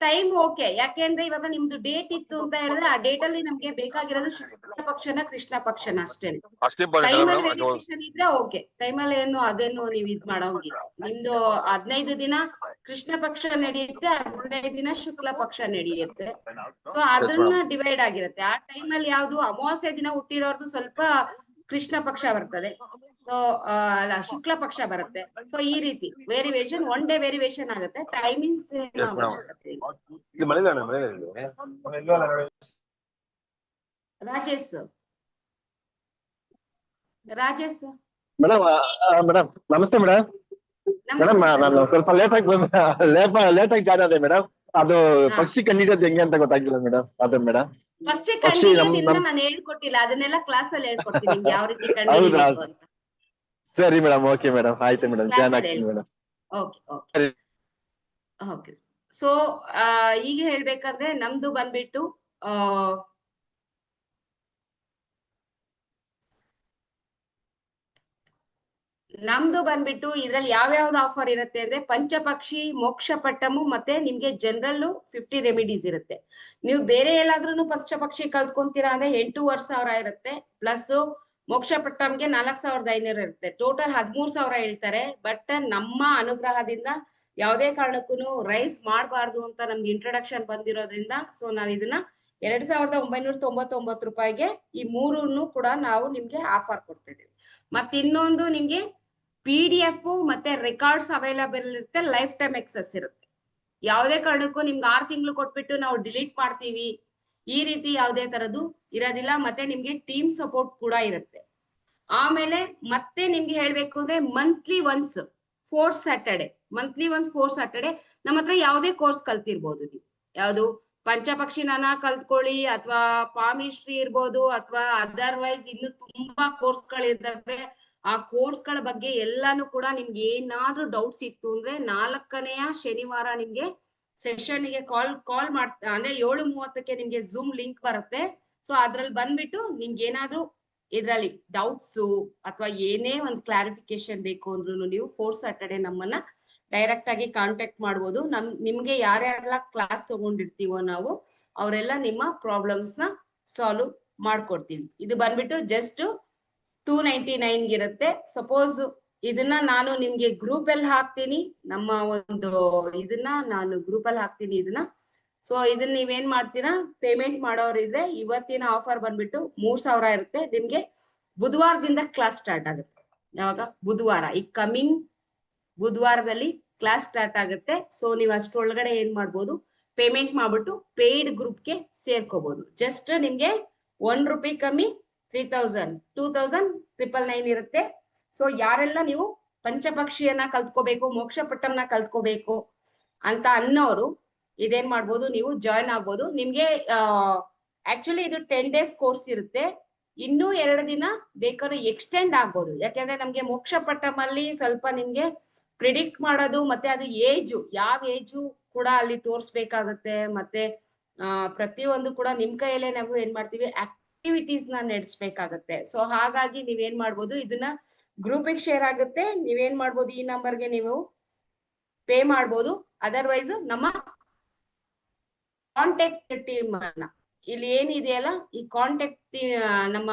Time okay. ಯಾಕೆಂದ್ರೆ ಇವಾಗ ನಿಮ್ದು ಡೇಟ್ ಇತ್ತು ಅಂತ ಹೇಳಿದ್ರೆ ಆ ಡೇಟ್ ಅಲ್ಲಿ ನಮ್ಗೆ ಬೇಕಾಗಿರೋದು ಶುಕ್ಲ ಪಕ್ಷನ ಕೃಷ್ಣ ಪಕ್ಷನ ಅಷ್ಟೇ. ಟೈಮಲ್ಲಿ ವೇರಿಯೇಷನ್ ಇದ್ರೆ ಓಕೆ, ಟೈಮಲ್ಲಿ ಏನು ಅದೇನು ನೀವು ಇದ್ ಮಾಡೋಂಗಿಲ್ಲ. ನಿಮ್ದು 15 ದಿನ ಕೃಷ್ಣ ಪಕ್ಷ ನಡೆಯುತ್ತೆ, 15 ದಿನ ಶುಕ್ಲ ಪಕ್ಷ ನಡೆಯುತ್ತೆ. ಸೊ ಅದನ್ನ ಡಿವೈಡ್ ಆಗಿರುತ್ತೆ. ಆ ಟೈಮಲ್ಲಿ ಯಾವ್ದು ಅಮಾವಾಸ್ಯೆ ದಿನ ಹುಟ್ಟಿರೋರ್ದು ಸ್ವಲ್ಪ ಕೃಷ್ಣ ಪಕ್ಷ ಬರ್ತದೆ, ಸೊ ಶುಕ್ಲ ಪಕ್ಷ ಬರುತ್ತೆ. ಸೊ ಈ ರೀತಿ ವೇರಿಯೇಷನ್, ಒನ್ ಡೇ ವೇರಿಯೇಷನ್ ಆಗುತ್ತೆ. Timings Rajesh madam. ಮೇಡಮ್ ನಮಸ್ತೆ ಮೇಡಮ್. ಮೇಡಮ್ ನಾನು ಸ್ವಲ್ಪ ಲೇಟ್ ಆಗಿ ಜಾಯ್ನ್ ಆದೆ ಮೇಡಮ್. ಅದು ಪಕ್ಷಿ ಕಂಡಿಡಿಯೋದು ಹೆಂಗೆ ಅಂತ ಗೊತ್ತಾಗಿಲ್ಲ ಮೇಡಮ್. ಅದು ಮೇಡಮ್ ಪಕ್ಷಿ ಕಂಡಿಡಿಯೋದನ್ನ ನಾನು ಹೇಳ್ಕೊಟ್ಟಿಲ್ಲ, ಅದನ್ನೆಲ್ಲ ಕ್ಲಾಸ್ ಅಲ್ಲಿ ಹೇಳ್ಕೊಡ್ತೀನಿ ನಿಮ್ಗೆ ಯಾವ ರೀತಿ ಕಂಡಿಡಿಬೇಕು ಅಂತ. ಸರಿ ಮೇಡಮ್. ಓಕೆ ಮೇಡಮ್, ಆಯ್ತು ಮೇಡಮ್, ಜಾಯ್ನ್ ಆಗ್ತೀನಿ ಮೇಡಮ್. ಓಕೆ. ಸೊ ಈಗ ಹೇಳ್ಬೇಕಂದ್ರೆ ನಮ್ದು ಬಂದ್ಬಿಟ್ಟು ನಮ್ದು ಬಂದ್ಬಿಟ್ಟು ಇದ್ರಲ್ಲಿ ಯಾವ್ಯಾವ್ದು ಆಫರ್ ಇರುತ್ತೆ ಅಂದ್ರೆ ಪಂಚಪಕ್ಷಿ, ಮೋಕ್ಷಪಟ್ಟಮು ಮತ್ತೆ ನಿಮ್ಗೆ ಜನರಲ್ 50 ರೆಮಿಡೀಸ್ ಇರುತ್ತೆ. ನೀವು ಬೇರೆ ಎಲ್ಲಾದ್ರೂ ಪಂಚಪಕ್ಷಿ ಕಲ್ತ್ಕೊಂತೀರಾ ಅಂದ್ರೆ 8,500 ಇರುತ್ತೆ. ಪ್ಲಸ್ ಮೋಕ್ಷಪಟ್ಟಂಗೆ 4,500 ಇರುತ್ತೆ. ಟೋಟಲ್ 13,000 ಹೇಳ್ತಾರೆ. ಬಟ್ ನಮ್ಮ ಅನುಗ್ರಹದಿಂದ ಯಾವುದೇ ಕಾರಣಕ್ಕೂ ರೈಸ್ ಮಾಡಬಾರ್ದು ಅಂತ ನಮ್ಗೆ ಇಂಟ್ರೊಡಕ್ಷನ್ ಬಂದಿರೋದ್ರಿಂದ ಸೊ ನಾವ್ ಇದನ್ನ 2,999 ರೂಪಾಯಿಗೆ ಈ ಮೂರನ್ನು ಕೂಡ ನಾವು ನಿಮ್ಗೆ ಆಫರ್ ಕೊಡ್ತಿದ್ದೀವಿ. ಮತ್ತೆ ಇನ್ನೊಂದು ನಿಮ್ಗೆ PDF ಮತ್ತೆ ರೆಕಾರ್ಡ್ಸ್ ಅವೈಲಬಲ್ ಇರುತ್ತೆ. ಲೈಫ್ ಟೈಮ್ ಎಕ್ಸೆಸ್ ಇರುತ್ತೆ. ಯಾವುದೇ ಕಾರಣಕ್ಕೂ ನಿಮ್ಗೆ 6 ತಿಂಗಳು ಕೊಟ್ಬಿಟ್ಟು ನಾವು ಡಿಲೀಟ್ ಮಾಡ್ತೀವಿ ಈ ರೀತಿ ಯಾವುದೇ ತರದ್ದು ಇರೋದಿಲ್ಲ. ಮತ್ತೆ ನಿಮ್ಗೆ ಟೀಮ್ ಸಪೋರ್ಟ್ ಕೂಡ ಇರುತ್ತೆ. ಆಮೇಲೆ ಮತ್ತೆ ನಿಮ್ಗೆ ಹೇಳ್ಬೇಕು ಅಂದ್ರೆ ಮಂತ್ಲಿ ಒನ್ಸ್ 4 ಸ್ಯಾಟರ್ಡೆ ನಮ್ಮ ಹತ್ರ ಯಾವುದೇ ಕೋರ್ಸ್ ಕಲ್ತಿರ್ಬೋದು. ನೀವು ಯಾವುದು ಪಂಚಪಕ್ಷಿನ ಕಲ್ತ್ಕೊಳ್ಳಿ ಅಥವಾ ಪಾಮಿಸ್ಟ್ರಿ ಇರ್ಬೋದು ಅಥವಾ ಅದರ್ವೈಸ್ ಇನ್ನು ತುಂಬಾ ಕೋರ್ಸ್ಗಳಿದ್ದಾವೆ. ಆ ಕೋರ್ಸ್ಗಳ ಬಗ್ಗೆ ಎಲ್ಲಾನು ಕೂಡ ನಿಮ್ಗೆ ಏನಾದ್ರೂ ಡೌಟ್ಸ್ ಇತ್ತು ಅಂದ್ರೆ 4ನೇ ಶನಿವಾರ ನಿಮ್ಗೆ ಸೆಷನ್ಗೆ ಕಾಲ್ ಮಾಡ್ತಾ ಅಂದ್ರೆ 7:30ಕ್ಕೆ ನಿಮ್ಗೆ ಝೂಮ್ ಲಿಂಕ್ ಬರುತ್ತೆ. ಸೊ ಅದ್ರಲ್ಲಿ ಬಂದ್ಬಿಟ್ಟು ನಿಮ್ಗೆ ಏನಾದ್ರೂ ಇದ್ರಲ್ಲಿ ಡೌಟ್ಸ್ ಅಥವಾ ಏನೇ ಒಂದು ಕ್ಲಾರಿಫಿಕೇಶನ್ ಬೇಕು ಅಂದ್ರೂ ನೀವು 4 ಸ್ಯಾಟರ್ಡೆ ನಮ್ಮನ್ನ ಡೈರೆಕ್ಟ್ ಆಗಿ ಕಾಂಟ್ಯಾಕ್ಟ್ ಮಾಡ್ಬೋದು. ನಿಮ್ಗೆ ಯಾರ್ಯಾರೆಲ್ಲ ಕ್ಲಾಸ್ ತಗೊಂಡಿರ್ತೀವೋ ನಾವು ಅವರೆಲ್ಲ ನಿಮ್ಮ ಪ್ರಾಬ್ಲಮ್ಸ್ ನ ಸಾಲ್ವ್ ಮಾಡ್ಕೊಡ್ತೀವಿ. ಇದು ಬಂದ್ಬಿಟ್ಟು ಜಸ್ಟ್ 299 ಇರುತ್ತೆ. ಸಪೋಸ್ ಇದನ್ನ ನಾನು ನಿಮ್ಗೆ ಗ್ರೂಪ್ ಅಲ್ಲಿ ಹಾಕ್ತೀನಿ. ನಮ್ಮ ಒಂದು ಇದನ್ನ ನಾನು ಗ್ರೂಪ್ ಅಲ್ಲಿ ಹಾಕ್ತೀನಿ ಇದನ್ನ. ಸೊ ಇದನ್ನ ನೀವೇನ್ ಮಾಡ್ತೀರಾ, ಪೇಮೆಂಟ್ ಮಾಡೋರಿದ್ರೆ ಇವತ್ತಿನ ಆಫರ್ ಬಂದ್ಬಿಟ್ಟು 3,000 ಇರುತ್ತೆ. ನಿಮ್ಗೆ ಬುಧವಾರದಿಂದ ಕ್ಲಾಸ್ ಸ್ಟಾರ್ಟ್ ಆಗುತ್ತೆ. ಯಾವಾಗ? ಬುಧವಾರ, ಈ ಕಮಿಂಗ್ ಬುಧವಾರದಲ್ಲಿ ಕ್ಲಾಸ್ ಸ್ಟಾರ್ಟ್ ಆಗುತ್ತೆ. ಸೊ ನೀವು ಅಷ್ಟೊಳಗಡೆ ಏನ್ ಮಾಡ್ಬೋದು, ಪೇಮೆಂಟ್ ಮಾಡ್ಬಿಟ್ಟು ಪೇಯ್ಡ್ ಗ್ರೂಪ್ಗೆ ಸೇರ್ಕೋಬಹುದು. ಜಸ್ಟ್ ನಿಮ್ಗೆ 1 ರೂಪಾಯಿ ಕಮ್ಮಿ 3,000 2,999 ಇರುತ್ತೆ. ಸೊ ಯಾರೆಲ್ಲ ನೀವು ಪಂಚಪಕ್ಷಿಯನ್ನ ಕಲ್ತ್ಕೋಬೇಕು, ಮೋಕ್ಷಪಟ್ಟಂನ ಕಲ್ತ್ಕೋಬೇಕು ಅಂತ ಅನ್ನೋರು ಇದೇನ್ ಮಾಡ್ಬೋದು, ನೀವು ಜಾಯ್ನ್ ಆಗ್ಬೋದು. ನಿಮ್ಗೆ ಆಕ್ಚುಲಿ ಇದು 10 days ಕೋರ್ಸ್ ಇರುತ್ತೆ. ಇನ್ನೂ 2 ದಿನ ಬೇಕಾದ್ರೂ ಎಕ್ಸ್ಟೆಂಡ್ ಆಗ್ಬೋದು. ಯಾಕೆಂದ್ರೆ ನಮ್ಗೆ ಮೋಕ್ಷಪಟ್ಟಮಲ್ಲಿ ಸ್ವಲ್ಪ ನಿಮ್ಗೆ ಪ್ರಿಡಿಕ್ಟ್ ಮಾಡೋದು ಮತ್ತೆ ಅದು ಯಾವ ಏಜು ಕೂಡ ಅಲ್ಲಿ ತೋರಿಸ್ಬೇಕಾಗತ್ತೆ. ಮತ್ತೆ ಪ್ರತಿಯೊಂದು ಕೂಡ ನಿಮ್ ಕೈಯಲ್ಲೇ ನಾವು ಏನ್ ಮಾಡ್ತೀವಿ, ಆಕ್ಟಿವಿಟೀಸ್ ನ ನಡೆಸ್ಬೇಕಾಗತ್ತೆ. ಸೊ ಹಾಗಾಗಿ ನೀವೇನ್ ಮಾಡ್ಬೋದು, ಇದನ್ನ ಗ್ರೂಪಿಗೆ ಶೇರ್ ಆಗುತ್ತೆ. ನೀವೇನ್ ಮಾಡ್ಬೋದು, ಈ ನಂಬರ್ಗೆ ನೀವು ಪೇ ಮಾಡ್ಬೋದು. ಅದರ್ವೈಸ್ ನಮ್ಮ ಕಾಂಟ್ಯಾಕ್ಟ್ ಟೀಮ್ ಅನ್ನ ಇಲ್ಲಿ ಏನಿದೆಯಲ್ಲ ಈ ಕಾಂಟ್ಯಾಕ್ಟ್ ನಮ್ಮ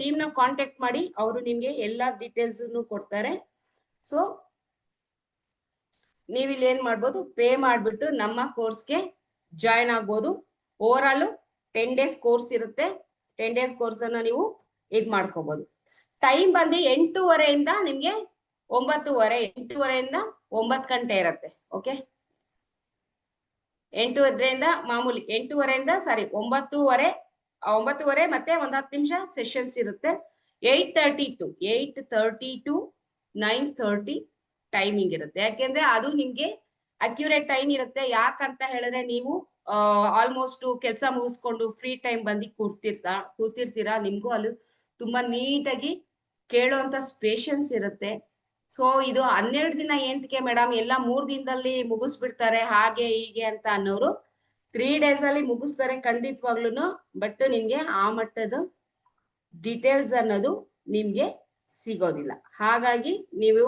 ಟೀಮ್ ನ ಕಾಂಟ್ಯಾಕ್ಟ್ ಮಾಡಿ ಅವರು ನಿಮ್ಗೆ ಎಲ್ಲಾ ಡೀಟೇಲ್ಸ್ ಕೊಡ್ತಾರೆ. ಸೊ ನೀವ್ ಇಲ್ಲಿ ಏನ್ ಮಾಡ್ಬೋದು, ಪೇ ಮಾಡ್ಬಿಟ್ಟು ನಮ್ಮ ಕೋರ್ಸ್ಗೆ ಜಾಯ್ನ್ ಆಗ್ಬೋದು. ಓವರ್ ಆಲ್ 10 days ಕೋರ್ಸ್ ಇರುತ್ತೆ. 10 days ಕೋರ್ಸ್ ಅನ್ನ ನೀವು ಇದ್ ಮಾಡ್ಕೋಬಹುದು. ಟೈಮ್ ಬಂದು 8:30 ನಿಮ್ಗೆ 9:30, 8:30 9 ಗಂಟೆ ಇರುತ್ತೆ. ಓಕೆ, 8:30 ಮಾಮೂಲಿ 9:30 ಮತ್ತೆ 10 ನಿಮಿಷ ಸೆಷನ್ಸ್ ಇರುತ್ತೆ. 8:30 to 9:30 ಟೈಮಿಂಗ್ ಇರುತ್ತೆ. ಯಾಕೆಂದ್ರೆ ಅದು ನಿಮ್ಗೆ ಅಕ್ಯುರೇಟ್ ಟೈಮ್ ಇರುತ್ತೆ. ಯಾಕಂತ ಹೇಳಿದ್ರೆ ನೀವು ಆಲ್ಮೋಸ್ಟ್ ಕೆಲಸ ಮುಗಿಸ್ಕೊಂಡು ಫ್ರೀ ಟೈಮ್ ಬಂದು ಕೂರ್ತಿರ್ತೀರಾ. ನಿಮ್ಗೂ ಅಲ್ಲಿ ತುಂಬಾ ನೀಟಾಗಿ ಕೇಳೋಂತ ಪೇಷನ್ಸ್ ಇರುತ್ತೆ. ಸೊ ಇದು 12 ದಿನ ಏಂತಕ್ಕೆ ಮೇಡಮ್, ಎಲ್ಲ 3 ದಿನದಲ್ಲಿ ಮುಗಿಸ್ಬಿಡ್ತಾರೆ ಹಾಗೆ ಹೀಗೆ ಅಂತ ಅನ್ನೋರು 3 days ಅಲ್ಲಿ ಮುಗಿಸ್ತಾರೆ ಖಂಡಿತವಾಗ್ಲೂ. ಬಟ್ ನಿಮ್ಗೆ ಆ ಮಟ್ಟದ ಡೀಟೇಲ್ಸ್ ಅನ್ನೋದು ನಿಮ್ಗೆ ಸಿಗೋದಿಲ್ಲ. ಹಾಗಾಗಿ ನೀವು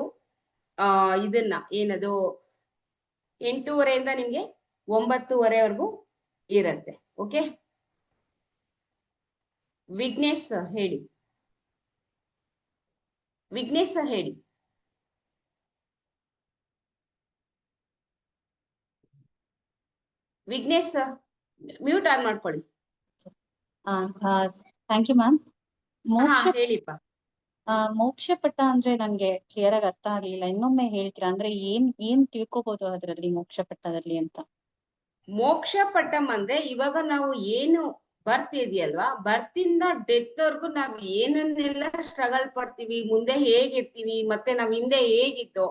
ಇದನ್ನ ಏನದು 8:30 ನಿಮ್ಗೆ 9:30 ಇರತ್ತೆ. ಓಕೆ, ವಿಘ್ನೇಶ್ ಸರ್ ಹೇಳಿ. ವಿಘ್ನೇಶ್ ಸರ್ ಹೇಳಿ. ವಿಘ್ನೇಶ್ ಸರ್ ಮ್ಯೂಟ್ ಆನ್ ಮಾಡ್ಕೊಳ್ಳಿ. Thank you ma'am. ಹೇಳಿಪ್ಪ. ಮೋಕ್ಷಪಟ್ಟ ಅಂದ್ರೆ ನನ್ಗೆ ಕ್ಲಿಯರ್ ಆಗಿ ಅರ್ಥ ಆಗ್ಲಿಲ್ಲ. ಇನ್ನೊಮ್ಮೆ ಹೇಳ್ತೀರಾ? ಅಂದ್ರೆ ಏನ್ ತಿಳ್ಕೊಬಹುದು ಅದ್ರಲ್ಲಿ ಮೋಕ್ಷಪಟ್ಟದಲ್ಲಿ ಅಂತ? ಮೋಕ್ಷಪಟ್ಟಂ ಅಂದ್ರೆ ಇವಾಗ ನಾವು ಏನು ಬರ್ತ್ ಇದೆಯಲ್ವಾ, ಬರ್ತಿಂದ ಡೆತ್ ವರ್ಗು ನಾವ್ ಏನನ್ನೆಲ್ಲ ಸ್ಟ್ರಗಲ್ ಪಡ್ತೀವಿ, ಮುಂದೆ ಹೇಗಿರ್ತೀವಿ, ಮತ್ತೆ ನಾವ್ ಹಿಂದೆ ಹೇಗಿದ್ದೋ,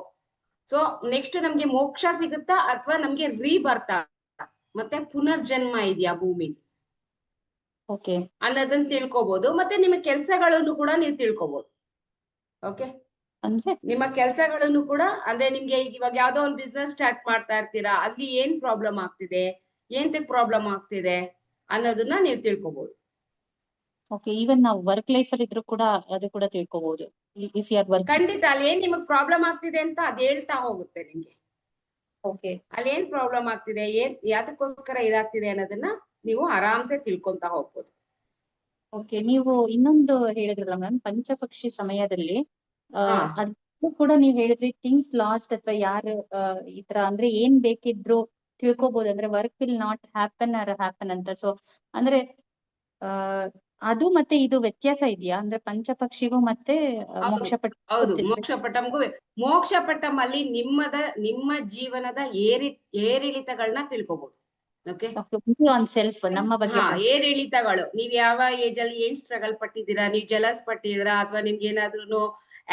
ಸೊ ನೆಕ್ಸ್ಟ್ ನಮ್ಗೆ ಮೋಕ್ಷ ಸಿಗುತ್ತಾ ಅಥವಾ ನಮ್ಗೆ ರೀಬರ್ತ್ ಮತ್ತೆ ಪುನರ್ಜನ್ಮ ಇದೆಯಾ ಭೂಮಿ ಅನ್ನೋದನ್ನ ತಿಳ್ಕೊಬಹುದು. ಮತ್ತೆ ನಿಮ್ಮ ಕೆಲ್ಸಗಳನ್ನು ಕೂಡ ನೀವು ತಿಳ್ಕೊಬಹುದು. ಓಕೆ, ಅಂದ್ರೆ ನಿಮ್ಮ ಕೆಲ್ಸಗಳನ್ನು ಕೂಡ ಅಂದ್ರೆ ನಿಮ್ಗೆ ಇವಾಗ ಯಾವ್ದೋ ಒಂದು ಬಿಸ್ನೆಸ್ ಸ್ಟಾರ್ಟ್ ಮಾಡ್ತಾ ಇರ್ತೀರಾ, ಅಲ್ಲಿ ಏನ್ ಪ್ರಾಬ್ಲಮ್ ಆಗ್ತಿದೆ, ಏಂತಕ್ ಪ್ರಾಬ್ಲಮ್ ಆಗ್ತಿದೆ ಅನ್ನೋದನ್ನ ನೀವು ತಿಳ್ಕೊಬಹುದು. ಓಕೆ, ಈವನ್ ನಾವು ವರ್ಕ್ ಲೈಫ್ ಅಲ್ಲಿ ಇದ್ರು ಕೂಡ ಅದು ಕೂಡ ತಿಳ್ಕೊಬಹುದು. If you are work. ಖಂಡಿತ ಅಲ್ಲಿ ಏನ್ ನಿಮಗ್ ಪ್ರಾಬ್ಲಮ್ ಆಗ್ತಿದೆ ಅಂತ ಅದ್ ಹೇಳ್ತಾ ಹೋಗುತ್ತೆ ನಿಮ್ಗೆ. ಓಕೆ. ಅಲ್ಲಿ ಏನ್ ಪ್ರಾಬ್ಲಮ್ ಆಗ್ತಿದೆ, ಏನ್ ಯಾತಕ್ಕೋಸ್ಕರ ಇದಾಗ್ತಿದೆ ಅನ್ನೋದನ್ನ ನೀವು ಆರಾಮ್ಸೆ ತಿಳ್ಕೊಂತ ಹೋಗ್ಬೋದು. ಓಕೆ, ನೀವು ಇನ್ನೊಂದು ಹೇಳಿದ್ರಲ್ಲ ಮ್ಯಾಮ್, ಪಂಚಪಕ್ಷಿ ಸಮಯದಲ್ಲಿ ಹಾ. ಅದು ಕೂಡ ನೀವ್ ಹೇಳಿದ್ರಿ ಥಿಂಗ್ಸ್ ಲಾಸ್ಟ್ ಅಥವಾ ಯಾರು ಈ ತರ ಅಂದ್ರೆ ಏನ್ ಬೇಕಿದ್ರು ತಿಳ್ಕೊಬಹುದು, ಅಂದ್ರೆ work will not happen or happen ಅಂತ. ಸೊ ಅಂದ್ರೆ ಅದು ಮತ್ತೆ ಇದು ವ್ಯತ್ಯಾಸ ಇದೆಯಾ? ಅಂದ್ರೆ ಪಂಚಪಕ್ಷಿಗೂ ಮತ್ತೆ ಮೋಕ್ಷ ಹೌದು, ಪಟ್ಟ. ಮೋಕ್ಷ ಪಟ್ಟಂ ಅಲ್ಲಿ ನಿಮ್ಮ ಜೀವನದ ಏರಿಳಿತಗಳನ್ನ ತಿಳ್ಕೊಬಹುದು. ಓಕೆ, ಆನ್ ಸೆಲ್ಫ್, ನಮ್ಮ ಬಗ್ಗೆ. ಏರಿಳಿತಗಳು. ನೀವ್ ಯಾವ ಏಜ್ ಅಲ್ಲಿ ಏನ್ ಸ್ಟ್ರಗಲ್ ಪಟ್ಟಿದ್ದೀರಾ, ನೀವ್ ಜಲಸ್ ಪಟ್ಟಿದ್ದೀರಾ, ಅಥವಾ ನಿಮ್ಗೆ ಏನಾದ್ರೂ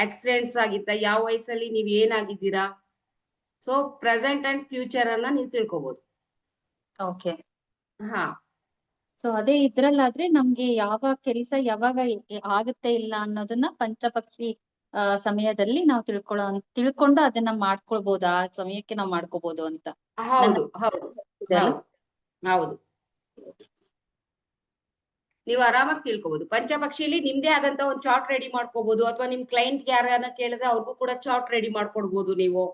ಆಕ್ಸಿಡೆಂಟ್ಸ್ ಆಗಿತ್ತಾ, ಯಾವ ವಯಸ್ಸಲ್ಲಿ ನೀವ್ ಏನಾಗಿದ್ದೀರಾ. ಸೊ ಪ್ರೆಸೆಂಟ್ ಅಂಡ್ ಫ್ಯೂಚರ್ ಅನ್ನ ನೀವು ತಿಳ್ಕೊಬಹುದು. ಓಕೆ. ಹಾ. ಸೊ ಅದೇ ಇದ್ರಲ್ಲಾದ್ರೆ ನಮ್ಗೆ ಯಾವ ಕೆಲಸ ಯಾವಾಗ ಆಗುತ್ತೆ ಇಲ್ಲ ಅನ್ನೋದನ್ನ ಪಂಚಪಕ್ಷಿ ಸಮಯದಲ್ಲಿ ನಾವು ತಿಳ್ಕೊಂಡು ಅದನ್ನ ಮಾಡ್ಕೊಳ್ಬಹುದು, ಆ ಸಮಯಕ್ಕೆ ನಾವು ಮಾಡ್ಕೋಬಹುದು ಅಂತ. ಹೌದು ಹೌದು ಹೌದು ಹೌದು, ನೀವು ಆರಾಮಾಗಿ ತಿಳ್ಕೊಬಹುದು. ಪಂಚಪಕ್ಷಿಲಿ ನಿಮ್ದೇ ಆದಂತ ಒಂದು ಚಾರ್ಟ್ ರೆಡಿ ಮಾಡ್ಕೋಬಹುದು, ಅಥವಾ ನಿಮ್ ಕ್ಲೈಂಟ್ ಯಾರನ್ನ ಕೇಳಿದ್ರೆ ಅವ್ರಿಗೂ ಕೂಡ ಚಾರ್ಟ್ ರೆಡಿ ಮಾಡ್ಕೊಡ್ಬೋದು ನೀವು.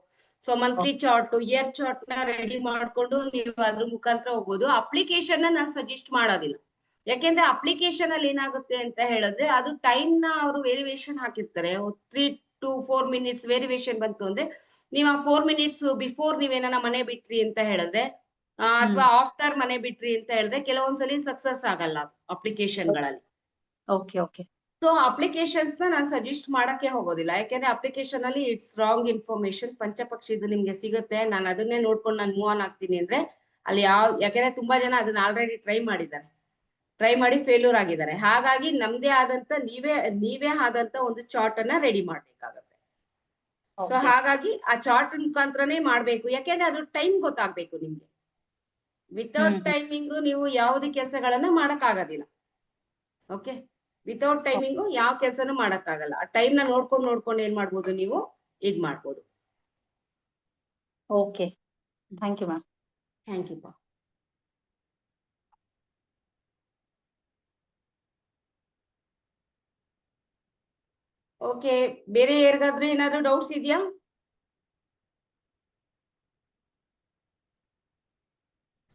So monthly chart, year chart ನ ರೆಡಿ ಮಾಡ್ಕೊಂಡು ನೀವು ಅದ್ರ ಮುಖಾಂತರ ಹೋಗ್ಬೋದು. ಅಪ್ಲಿಕೇಶನ್ ನಾನು ಸಜೆಸ್ಟ್ ಮಾಡೋದಿಲ್ಲ, ಯಾಕೆಂದ್ರೆ ಅಪ್ಲಿಕೇಶನ್ ಅಲ್ಲಿ ಏನಾಗುತ್ತೆ ಅಂತ ಹೇಳಿದ್ರೆ ಅದು ಟೈಮ್ ನ ಅವರು ವೇರಿಯೇಷನ್ ಹಾಕಿರ್ತಾರೆ. 3 to 4 minutes ವೇರಿಯೇಷನ್ ಬಂತು ಅಂದ್ರೆ ನೀವು ಆ 4 minutes ಬಿಫೋರ್ ನೀವೇನ ಮನೆ ಬಿಟ್ರಿ ಅಂತ ಹೇಳಿದ್ರೆ, ಅಥವಾ ಆಫ್ಟರ್ ಮನೆ ಬಿಟ್ರಿ ಅಂತ ಹೇಳಿದ್ರೆ ಕೆಲವೊಂದ್ಸಲಿ ಸಕ್ಸಸ್ ಆಗಲ್ಲ ಅಪ್ಲಿಕೇಶನ್ ಗಳಲ್ಲಿ. Okay okay. ಸೊ ಅಪ್ಲಿಕೇಶನ್ಸ್ ನ ನಾನು ಸಜೆಸ್ಟ್ ಮಾಡಕ್ಕೆ ಹೋಗೋದಿಲ್ಲ, ಯಾಕೆಂದ್ರೆ ಅಪ್ಲಿಕೇಶನ್ ಅಲ್ಲಿ ಇಟ್ಸ್ ರಾಂಗ್ ಇನ್ಫಾರ್ಮೇಶನ್. ಪಂಚಪಕ್ಷಿದು ನಿಮ್ಗೆ ಸಿಗುತ್ತೆ, ನಾನು ಅದನ್ನೇ ನೋಡ್ಕೊಂಡು ನಾನು ಮೂವ್ ಆನ್ ಆಗ್ತೀನಿ ಅಂದ್ರೆ ಅಲ್ಲಿ ಯಾಕೆಂದ್ರೆ ತುಂಬಾ ಜನ ಅದನ್ನ ಆಲ್ರೆಡಿ ಟ್ರೈ ಮಾಡಿ ಫೇಲ್ಯೂರ್ ಆಗಿದ್ದಾರೆ. ಹಾಗಾಗಿ ನಮ್ದೇ ಆದಂತ ನೀವೇ ಆದಂತ ಒಂದು ಚಾರ್ಟ್ ಅನ್ನ ರೆಡಿ ಮಾಡ್ಬೇಕಾಗತ್ತೆ. ಸೊ ಹಾಗಾಗಿ ಆ ಚಾರ್ಟ್ ಮುಖಾಂತರನೇ ಮಾಡ್ಬೇಕು, ಯಾಕೆಂದ್ರೆ ಅದ್ರ ಟೈಮ್ ಗೊತ್ತಾಗ್ಬೇಕು ನಿಮ್ಗೆ. ವಿತೌಟ್ ಟೈಮಿಂಗ್ ನೀವು ಯಾವುದೇ ಕೆಲಸಗಳನ್ನ ಮಾಡಕ್ ಆಗೋದಿಲ್ಲ. ಓಕೆ, ವಿತೌಟ್ ಟೈಮಿಂಗು ಯಾವ ಕೆಲಸನೂ ಮಾಡಕ್ ಆಗಲ್ಲ. ಆ ಟೈಮ್ ನ ನೋಡ್ಕೊಂಡು ಏನ್ ಮಾಡ್ಬೋದು, ನೀವು ಇದ್ ಮಾಡ್ಬೋದು. Okay, thank you ma'am. Thank you ಪಾ. ಓಕೆ, ಬೇರೆ ಯಾರಿಗಾದ್ರೂ ಏನಾದ್ರು ಡೌಟ್ಸ್ ಇದೆಯಾ?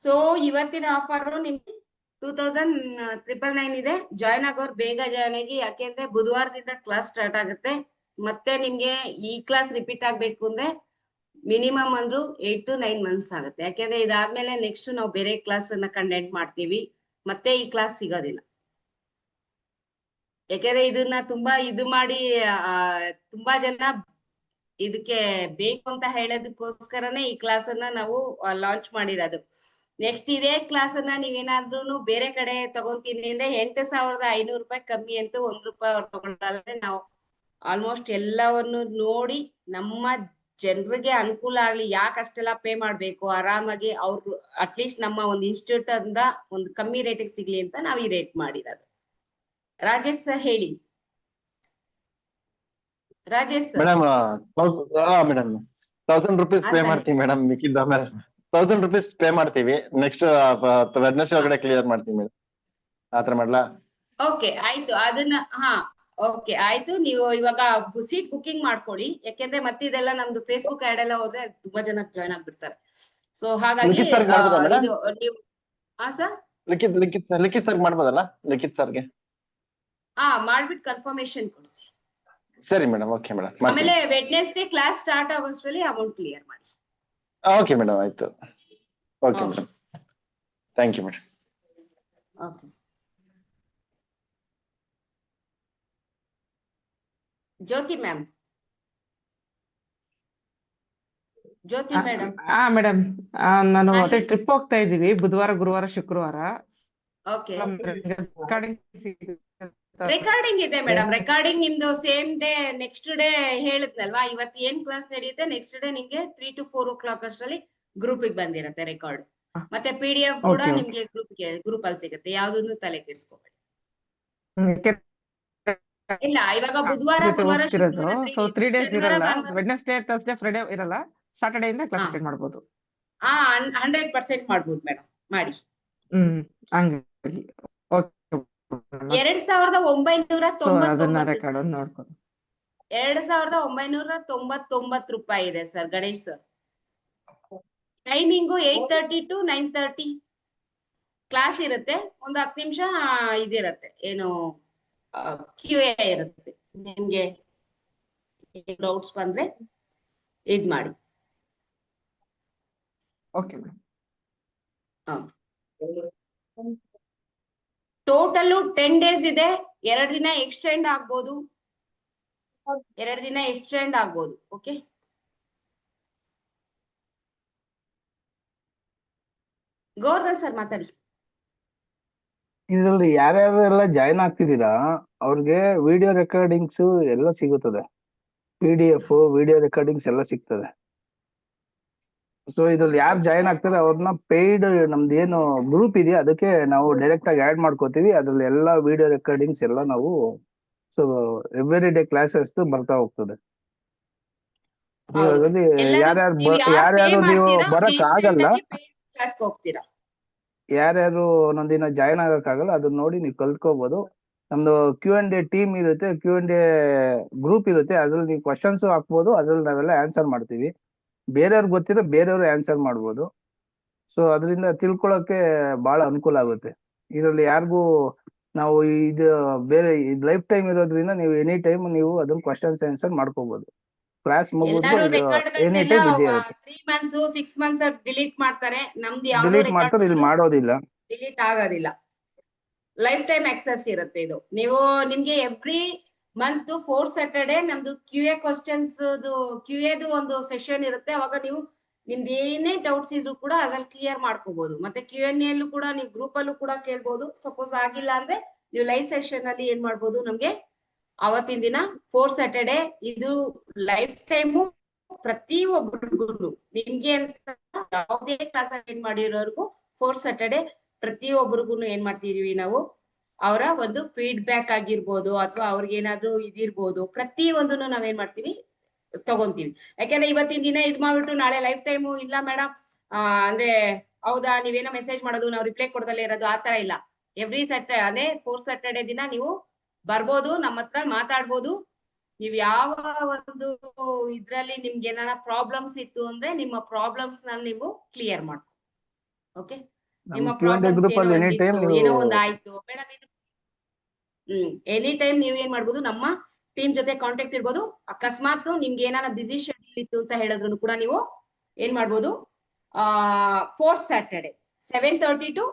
ಸೊ ಇವತ್ತಿನ ಆಫರ್ ನಿಮ್ಗೆ 2,999 ಇದೆ. ಜಾಯ್ನ್ ಆಗೋರು ಬೇಗ ಜಾಯ್ನ್ ಆಗಿ, ಯಾಕೆಂದ್ರೆ ಬುಧವಾರದಿಂದ ಕ್ಲಾಸ್ ಸ್ಟಾರ್ಟ್ ಆಗುತ್ತೆ. ಮತ್ತೆ ನಿಮ್ಗೆ ಈ ಕ್ಲಾಸ್ ರಿಪೀಟ್ ಆಗ್ಬೇಕು ಅಂದ್ರೆ ಮಿನಿಮಮ್ ಅಂದ್ರೂ 8 to 9 months ಆಗುತ್ತೆ. ಯಾಕೆಂದ್ರೆ ಇದಾದ್ಮೇಲೆ ನೆಕ್ಸ್ಟ್ ನಾವು ಬೇರೆ ಕ್ಲಾಸ್ ಅನ್ನ ಕಂಡಕ್ಟ್ ಮಾಡ್ತೀವಿ, ಮತ್ತೆ ಈ ಕ್ಲಾಸ್ ಸಿಗೋದಿಲ್ಲ. ಯಾಕೆಂದ್ರೆ ಇದನ್ನ ತುಂಬಾ ಇದು ಮಾಡಿ ತುಂಬಾ ಜನ ಇದಕ್ಕೆ ಬೇಕು ಅಂತ ಹೇಳೋದಕ್ಕೋಸ್ಕರನೇ ಈ ಕ್ಲಾಸ್ ಅನ್ನ ನಾವು ಲಾಂಚ್ ಮಾಡಿರೋದು. ನೆಕ್ಸ್ಟ್ ಇದೇ ಕ್ಲಾಸ್ ಅನ್ನ ನೀವೇನಾದ್ರೂ ಬೇರೆ ಕಡೆ ತಗೊಂತೀನಿ ಅಂದ್ರೆ 8,500 ರೂಪಾಯಿ ಕಮ್ಮಿ ಅಂತೂ 1 ರೂಪಾಯಿ ಅವ್ರು ತಗೊಳ್ಳಲ್ಲ. ನಾವು ಆಲ್ಮೋಸ್ಟ್ ಎಲ್ಲವನ್ನು ನೋಡಿ ನಮ್ಮ ಜನರಿಗೆ ಅನುಕೂಲ ಆಗ್ಲಿ, ಯಾಕೆ ಅಷ್ಟೆಲ್ಲ ಪೇ ಮಾಡ್ಬೇಕು, ಆರಾಮಾಗಿ ಅವ್ರು ಅಟ್ಲೀಸ್ಟ್ ನಮ್ಮ ಒಂದು ಇನ್ಸ್ಟಿಟ್ಯೂಟ್ ಅಂದ ಒಂದು ಕಮ್ಮಿ ರೇಟಿಗೆ ಸಿಗ್ಲಿ ಅಂತ ನಾವು ಈ ರೇಟ್ ಮಾಡಿರೋದು. ರಾಜೇಶ್ ಸರ್ ಹೇಳಿ. Rajesh sir. Madam madam 1000 rupees pay ಮಾಡ್ತೀವಿ ಮೇಡಮ್, ಮಿಕ್ಕಿದ್ದ ಆಮೇಲೆ 1000 rupees ಪೇ ಮಾಡ್ತೀವಿ. ನೆಕ್ಸ್ಟ್ ವೆಡ್ನೆಸ್ಡೇ ಒಳಗಡೆ ಕ್ಲಿಯರ್ ಮಾಡ್ತೀವಿ ಮೇಡಮ್, ಆತರ ಮಾಡ್ಲಾ? ಓಕೆ ಆಯ್ತು, ಅದನ್ನ ಓಕೆ ಆಯ್ತು. ನೀವು ಇವಾಗ ಸೀಟ್ ಬುಕಿಂಗ್ ಮಾಡ್ಕೊಳ್ಳಿ, ಯಾಕೆಂದ್ರೆ ಮತ್ತೆ ಇದೆಲ್ಲ ನಮ್ದು ಫೇಸ್ಬುಕ್ ಆಡ್ ಎಲ್ಲ ಹೋದ್ರೆ ತುಂಬಾ ಜನ ಜಾಯ್ನ್ ಆಗ್ಬಿಡ್ತಾರೆ. ಸೊ ಹಾಗಾಗಿ ಲಿಖಿತ್ ಸರ್ ಮಾಡ್ಬೋದಾ ಮೇಡಮ್? ನೀವು ಸರ್ ಲಿಖಿತ್ ಸರ್ ಮಾಡ್ಬೋದಲ್ಲ? ಲಿಖಿತ್ ಸರ್ಗೆ ಮಾಡ್ಬಿಟ್ಟು ಕನ್ಫರ್ಮೇಶನ್ ಕೊಡ್ಸಿ. ಸರಿ ಮೇಡಮ್, ಓಕೆ ಮೇಡಮ್. ಆಮೇಲೆ ವೆಡ್ನೆಸ್ಡೇ ಕ್ಲಾಸ್ ಸ್ಟಾರ್ಟ್ ಆಗೋಷ್ಟರಲ್ಲಿ ಅಮೌಂಟ್ ಕ್ಲಿಯರ್ ಮಾಡಿ. ಓಕೆ ಮೇಡಮ್, ಆಯ್ತು. Okay madam, thank you madam. Okay, Jyothi ma'am. Jyothi madam. Madam, ನಾನು ಅದೇ ಟ್ರಿಪ್ ಹೋಗ್ತಾ ಇದೀವಿ ಬುಧವಾರ, ಗುರುವಾರ, ಶುಕ್ರವಾರ. ಓಕೆ, ರೆಕಾರ್ಡಿಂಗ್ ಇದೆ ಮೇಡಮ್. ರೆಕಾರ್ಡಿಂಗ್ ನಿಮ್ದು ಸೇಮ್ ಡೇ ನೆಕ್ಸ್ಟ್ ಡೇ ಹೇಳಿದ್ನಲ್ವಾ, ಇವತ್ತು ಏನ್ ಕ್ಲಾಸ್ ನಡೆಯುತ್ತೆ ನೆಕ್ಸ್ಟ್ ಡೇ ನಿಮ್ಗೆ 3 to 4 o'clock ಅಷ್ಟರಲ್ಲಿ ಗ್ರೂಪ್ ಬಂದಿರುತ್ತೆ ರೆಕಾರ್ಡ್. ಮತ್ತೆ PDF ಕೂಡ ನಿಮ್ಗೆ ಗ್ರೂಪ್ ಅಲ್ಲಿ ಸಿಗುತ್ತೆ, ಯಾವ್ದನ್ನು ತಲೆ ಕೆಡಿಸ್ಕೋಬೇಡಿ. ಇಲ್ಲ, ಇವಾಗ ಬುಧವಾರ, ಗುರುವಾರ, ಸೊ 3 days ಇರಲ್ಲ, ವೆಡ್ನೆಸ್ಡೇ, ಥರ್ಸ್ಡೇ, ಫ್ರೈಡೇ ಇರಲ್ಲ, ಸಾಟರ್ಡೇ ಇಂದ ಕ್ಲಾಸ್ ಸ್ಟಾರ್ಟ್ ಮಾಡ್ಬೋದು. 100% ಮಾಡ್ಬೋದು ಮೇಡಮ್, ಮಾಡಿ. ಹಂಗಾಗಿ ಸೊ ಅದನ್ನ 2999 ರೆಕಾರ್ಡ್ ನೋಡ್ಕೊಂಡು 2999 ರೂಪಾಯಿ ಇದೆ sir Ganesh sir. Timing 8:30 to 9:30 class ಇರುತ್ತೆ. ಒಂದು 10 ನಿಮಿಷ ಇದಿರುತ್ತೆ, ಏನು QA ಇರುತ್ತೆ. ನಿಮ್ಗೆ ಡೌಟ್ಸ್ ಬಂದ್ರೆ ಇದ್ ಮಾಡಿ. Okay madam. ಟೋಟಲ್ 10 days ಇದೆ. 2 ದಿನ ಎಕ್ಸ್ಟೆಂಡ್ ಆಗ್ಬೋದು, 2 ದಿನ ಎಕ್ಸ್ಟೆಂಡ್ ಆಗ್ಬೋದು. ಓಕೆ, ಗೋವರ್ಧನ್ ಸರ್ ಮಾತಾಡಿ. ಇದ್ರಲ್ಲಿ ಯಾರ್ಯಾರು ಎಲ್ಲ ಜಾಯಿನ್ ಆಗ್ತಿದ್ದೀರಾ ಅವ್ರಿಗೆ ವಿಡಿಯೋ ರೆಕಾರ್ಡಿಂಗ್ಸ್ ಎಲ್ಲ ಸಿಗುತ್ತದೆ, PDF ವಿಡಿಯೋ ರೆಕಾರ್ಡಿಂಗ್ಸ್ ಎಲ್ಲ ಸಿಗ್ತದೆ. ಸೊ ಇದ್ರಲ್ಲಿ ಯಾರು ಜಾಯಿನ್ ಆಗ್ತಾರೆ ಅವ್ರನ್ನ ಪೇಯ್ಡ್ ನಮ್ದು ಏನು ಗ್ರೂಪ್ ಇದೆಯಾ ಅದಕ್ಕೆ ನಾವು ಡೈರೆಕ್ಟ್ ಆಗಿ ಆಡ್ ಮಾಡ್ಕೋತೀವಿ. ಅದ್ರಲ್ಲಿ ಎಲ್ಲ ವಿಡಿಯೋ ರೆಕಾರ್ಡಿಂಗ್ಸ್ ಎಲ್ಲ ನಾವು ಸೊ ಎವ್ರಿ ಡೇ ಕ್ಲಾಸಸ್ ಬರ್ತಾ ಹೋಗ್ತದೆ. ನೀವು ಅದ್ರಲ್ಲಿ ಯಾರ್ಯಾರು ನೀವು ಬರಕ್ ಆಗಲ್ಲ, ಹೋಗ್ತೀರಾ ಯಾರ್ಯಾರು ಒಂದೊಂದಿನ ಜಾಯಿನ್ ಆಗಕ್ಕಾಗಲ್ಲ ಅದನ್ನ ನೋಡಿ ನೀವು ಕಲ್ತ್ಕೋಬಹುದು. ನಮ್ದು Q&A ಟೀಮ್ ಇರುತ್ತೆ, Q&A ಗ್ರೂಪ್ ಇರುತ್ತೆ. ಅದ್ರಲ್ಲಿ ನೀವು ಕ್ವಶನ್ಸ್ ಹಾಕ್ಬೋದು, ಅದ್ರಲ್ಲಿ ನಾವೆಲ್ಲ ಆನ್ಸರ್ ಮಾಡ್ತೀವಿ. ಬೇರೆಯವ್ರಿಗೆ ಗೊತ್ತಿರೋ ಬೇರೆಯವ್ರು ಆನ್ಸರ್ ಮಾಡ್ಬೋದು. ಸೊ ಅದರಿಂದ ತಿಳ್ಕೊಳಕ್ಕೆ ಬಹಳ ಅನುಕೂಲ ಆಗುತ್ತೆ. ಇದರಲ್ಲಿ ಯಾರಿಗೂ ನಾವು ಇದು ಬೇರೆ ಲೈಫ್ ಟೈಮ್ ಇರೋದ್ರಿಂದ ನೀವು ಎನಿ ಟೈಮ್ ನೀವು ಅದನ್ನ ಕ್ವಶನ್ಸ್ ಆನ್ಸರ್ ಮಾಡ್ಕೋಬಹುದು. ಕ್ಲಾಸ್ ಮುಗಿದ್ರು ಎನಿ ಟೈಮ್ ಇದೇ ಇರುತ್ತೆ. 3 months 6 months ಡಿಲೀಟ್ ಮಾಡ್ತಾರೆ. ನಮ್ದು ಡಿಲೀಟ್ ಮಾಡ್ತಾರೆ, ಇಲ್ಲಿ ಮಾಡೋದಿಲ್ಲ, ಡಿಲೀಟ್ ಆಗೋದಿಲ್ಲ. ಲೈಫ್ ಟೈಮ್ ಆಕ್ಸೆಸ್ ಇರುತ್ತೆ ಇದು. ನೀವು ನಿಮ್ಗೆ ಎವ್ರಿ ಮಂತ್ 4th Saturday ನಮ್ದು QA ಕ್ವಶನ್ಸ್ QAದು ಒಂದು ಸೆಷನ್ ಇರುತ್ತೆ. ಅವಾಗ ನೀವು ನಿಮ್ದು ಏನೇ ಡೌಟ್ಸ್ ಇದ್ರು ಕೂಡ ಅದ್ರಲ್ಲಿ ಕ್ಲಿಯರ್ ಮಾಡ್ಕೋಬಹುದು. ಮತ್ತೆ Q&A ಅಲ್ಲೂ ಕೂಡ ನೀವು ಗ್ರೂಪ್ ಅಲ್ಲೂ ಕೂಡ ಕೇಳ್ಬೋದು. ಸಪೋಸ್ ಆಗಿಲ್ಲ ಅಂದ್ರೆ ನೀವು ಲೈವ್ ಸೆಷನ್ ಅಲ್ಲಿ ಏನ್ ಮಾಡ್ಬೋದು, ನಮ್ಗೆ ಅವತ್ತಿನ ದಿನ 4th Saturday ಇದು ಲೈಫ್ ಟೈಮು ಪ್ರತಿ ಒಬ್ಬರಿಗೂ ನಿಮ್ಗೆ ಅಂತ ಯಾವುದೇ ಕ್ಲಾಸ್ ಅಟೆಂಡ್ ಮಾಡಿರೋರ್ಗು 4th Saturday ಪ್ರತಿ ಒಬ್ಬರಿಗೂ ಏನ್ ಮಾಡ್ತಿದೀವಿ ನಾವು, ಅವರ ಒಂದು ಫೀಡ್ಬ್ಯಾಕ್ ಆಗಿರ್ಬೋದು ಅಥವಾ ಅವ್ರಿಗೆ ಏನಾದ್ರು ಇದಿರ್ಬೋದು, ಪ್ರತಿ ಒಂದನ್ನು ನಾವೇನ್ ಮಾಡ್ತೀವಿ ತಗೊಂತೀವಿ. ಯಾಕಂದ್ರೆ ಇವತ್ತಿನ ದಿನ ಇದ್ ಮಾಡ್ಬಿಟ್ಟು ನಾಳೆ ಲೈಫ್ ಟೈಮು ಇಲ್ಲ ಮೇಡಮ್ ಅಂದ್ರೆ ಹೌದಾ ನೀವೇನೋ ಮೆಸೇಜ್ ಮಾಡೋದು ನಾವು ರಿಪ್ಲೈ ಕೊಡದಲ್ಲೇ ಇರೋದು ಆತರ ಇಲ್ಲ. ಎವ್ರಿ Saturday ಅದೇ 4th Saturday ದಿನ ನೀವು ಬರ್ಬೋದು, ನಮ್ಮ ಹತ್ರ ಮಾತಾಡ್ಬೋದು. ನೀವ್ ಯಾವ ಒಂದು ಇದ್ರಲ್ಲಿ ನಿಮ್ಗೆ ಏನಾರ ಪ್ರಾಬ್ಲಮ್ಸ್ ಇತ್ತು ಅಂದ್ರೆ ನಿಮ್ಮ ಪ್ರಾಬ್ಲಮ್ಸ್ ನಲ್ಲಿ ನೀವು ಕ್ಲಿಯರ್ ಮಾಡ್ಕೊ. ಓಕೆ, ನಿಮ್ಮ ಪ್ರಾಬ್ಲಮ್ಸ್ ಗ್ರೂಪ್ ಅಲ್ಲಿ ಎನಿ ಟೈಮ್ ಏನೋ ಒಂದ್ ಆಯ್ತು ಮೇಡಮ್ ಇದು ಎನಿ ಟೈಮ್ ನೀವ್ ಏನ್ ಮಾಡ್ಬೋದು, ನಮ್ಮ ಟೀಮ್ ಜೊತೆ ಕಾಂಟ್ಯಾಕ್ಟ್ ಇರ್ಬೋದು. ಅಕಸ್ಮಾತ್ ನಿಮ್ಗೆ ಏನಾರ ಬಿಸಿ ಶೆಡ್ಯೂಲ್ ಇತ್ತು ಅಂತ ಹೇಳಿದ್ರು ಕೂಡ ನೀವು ಏನ್ ಮಾಡ್ಬೋದು, 4th Saturday 7:30 to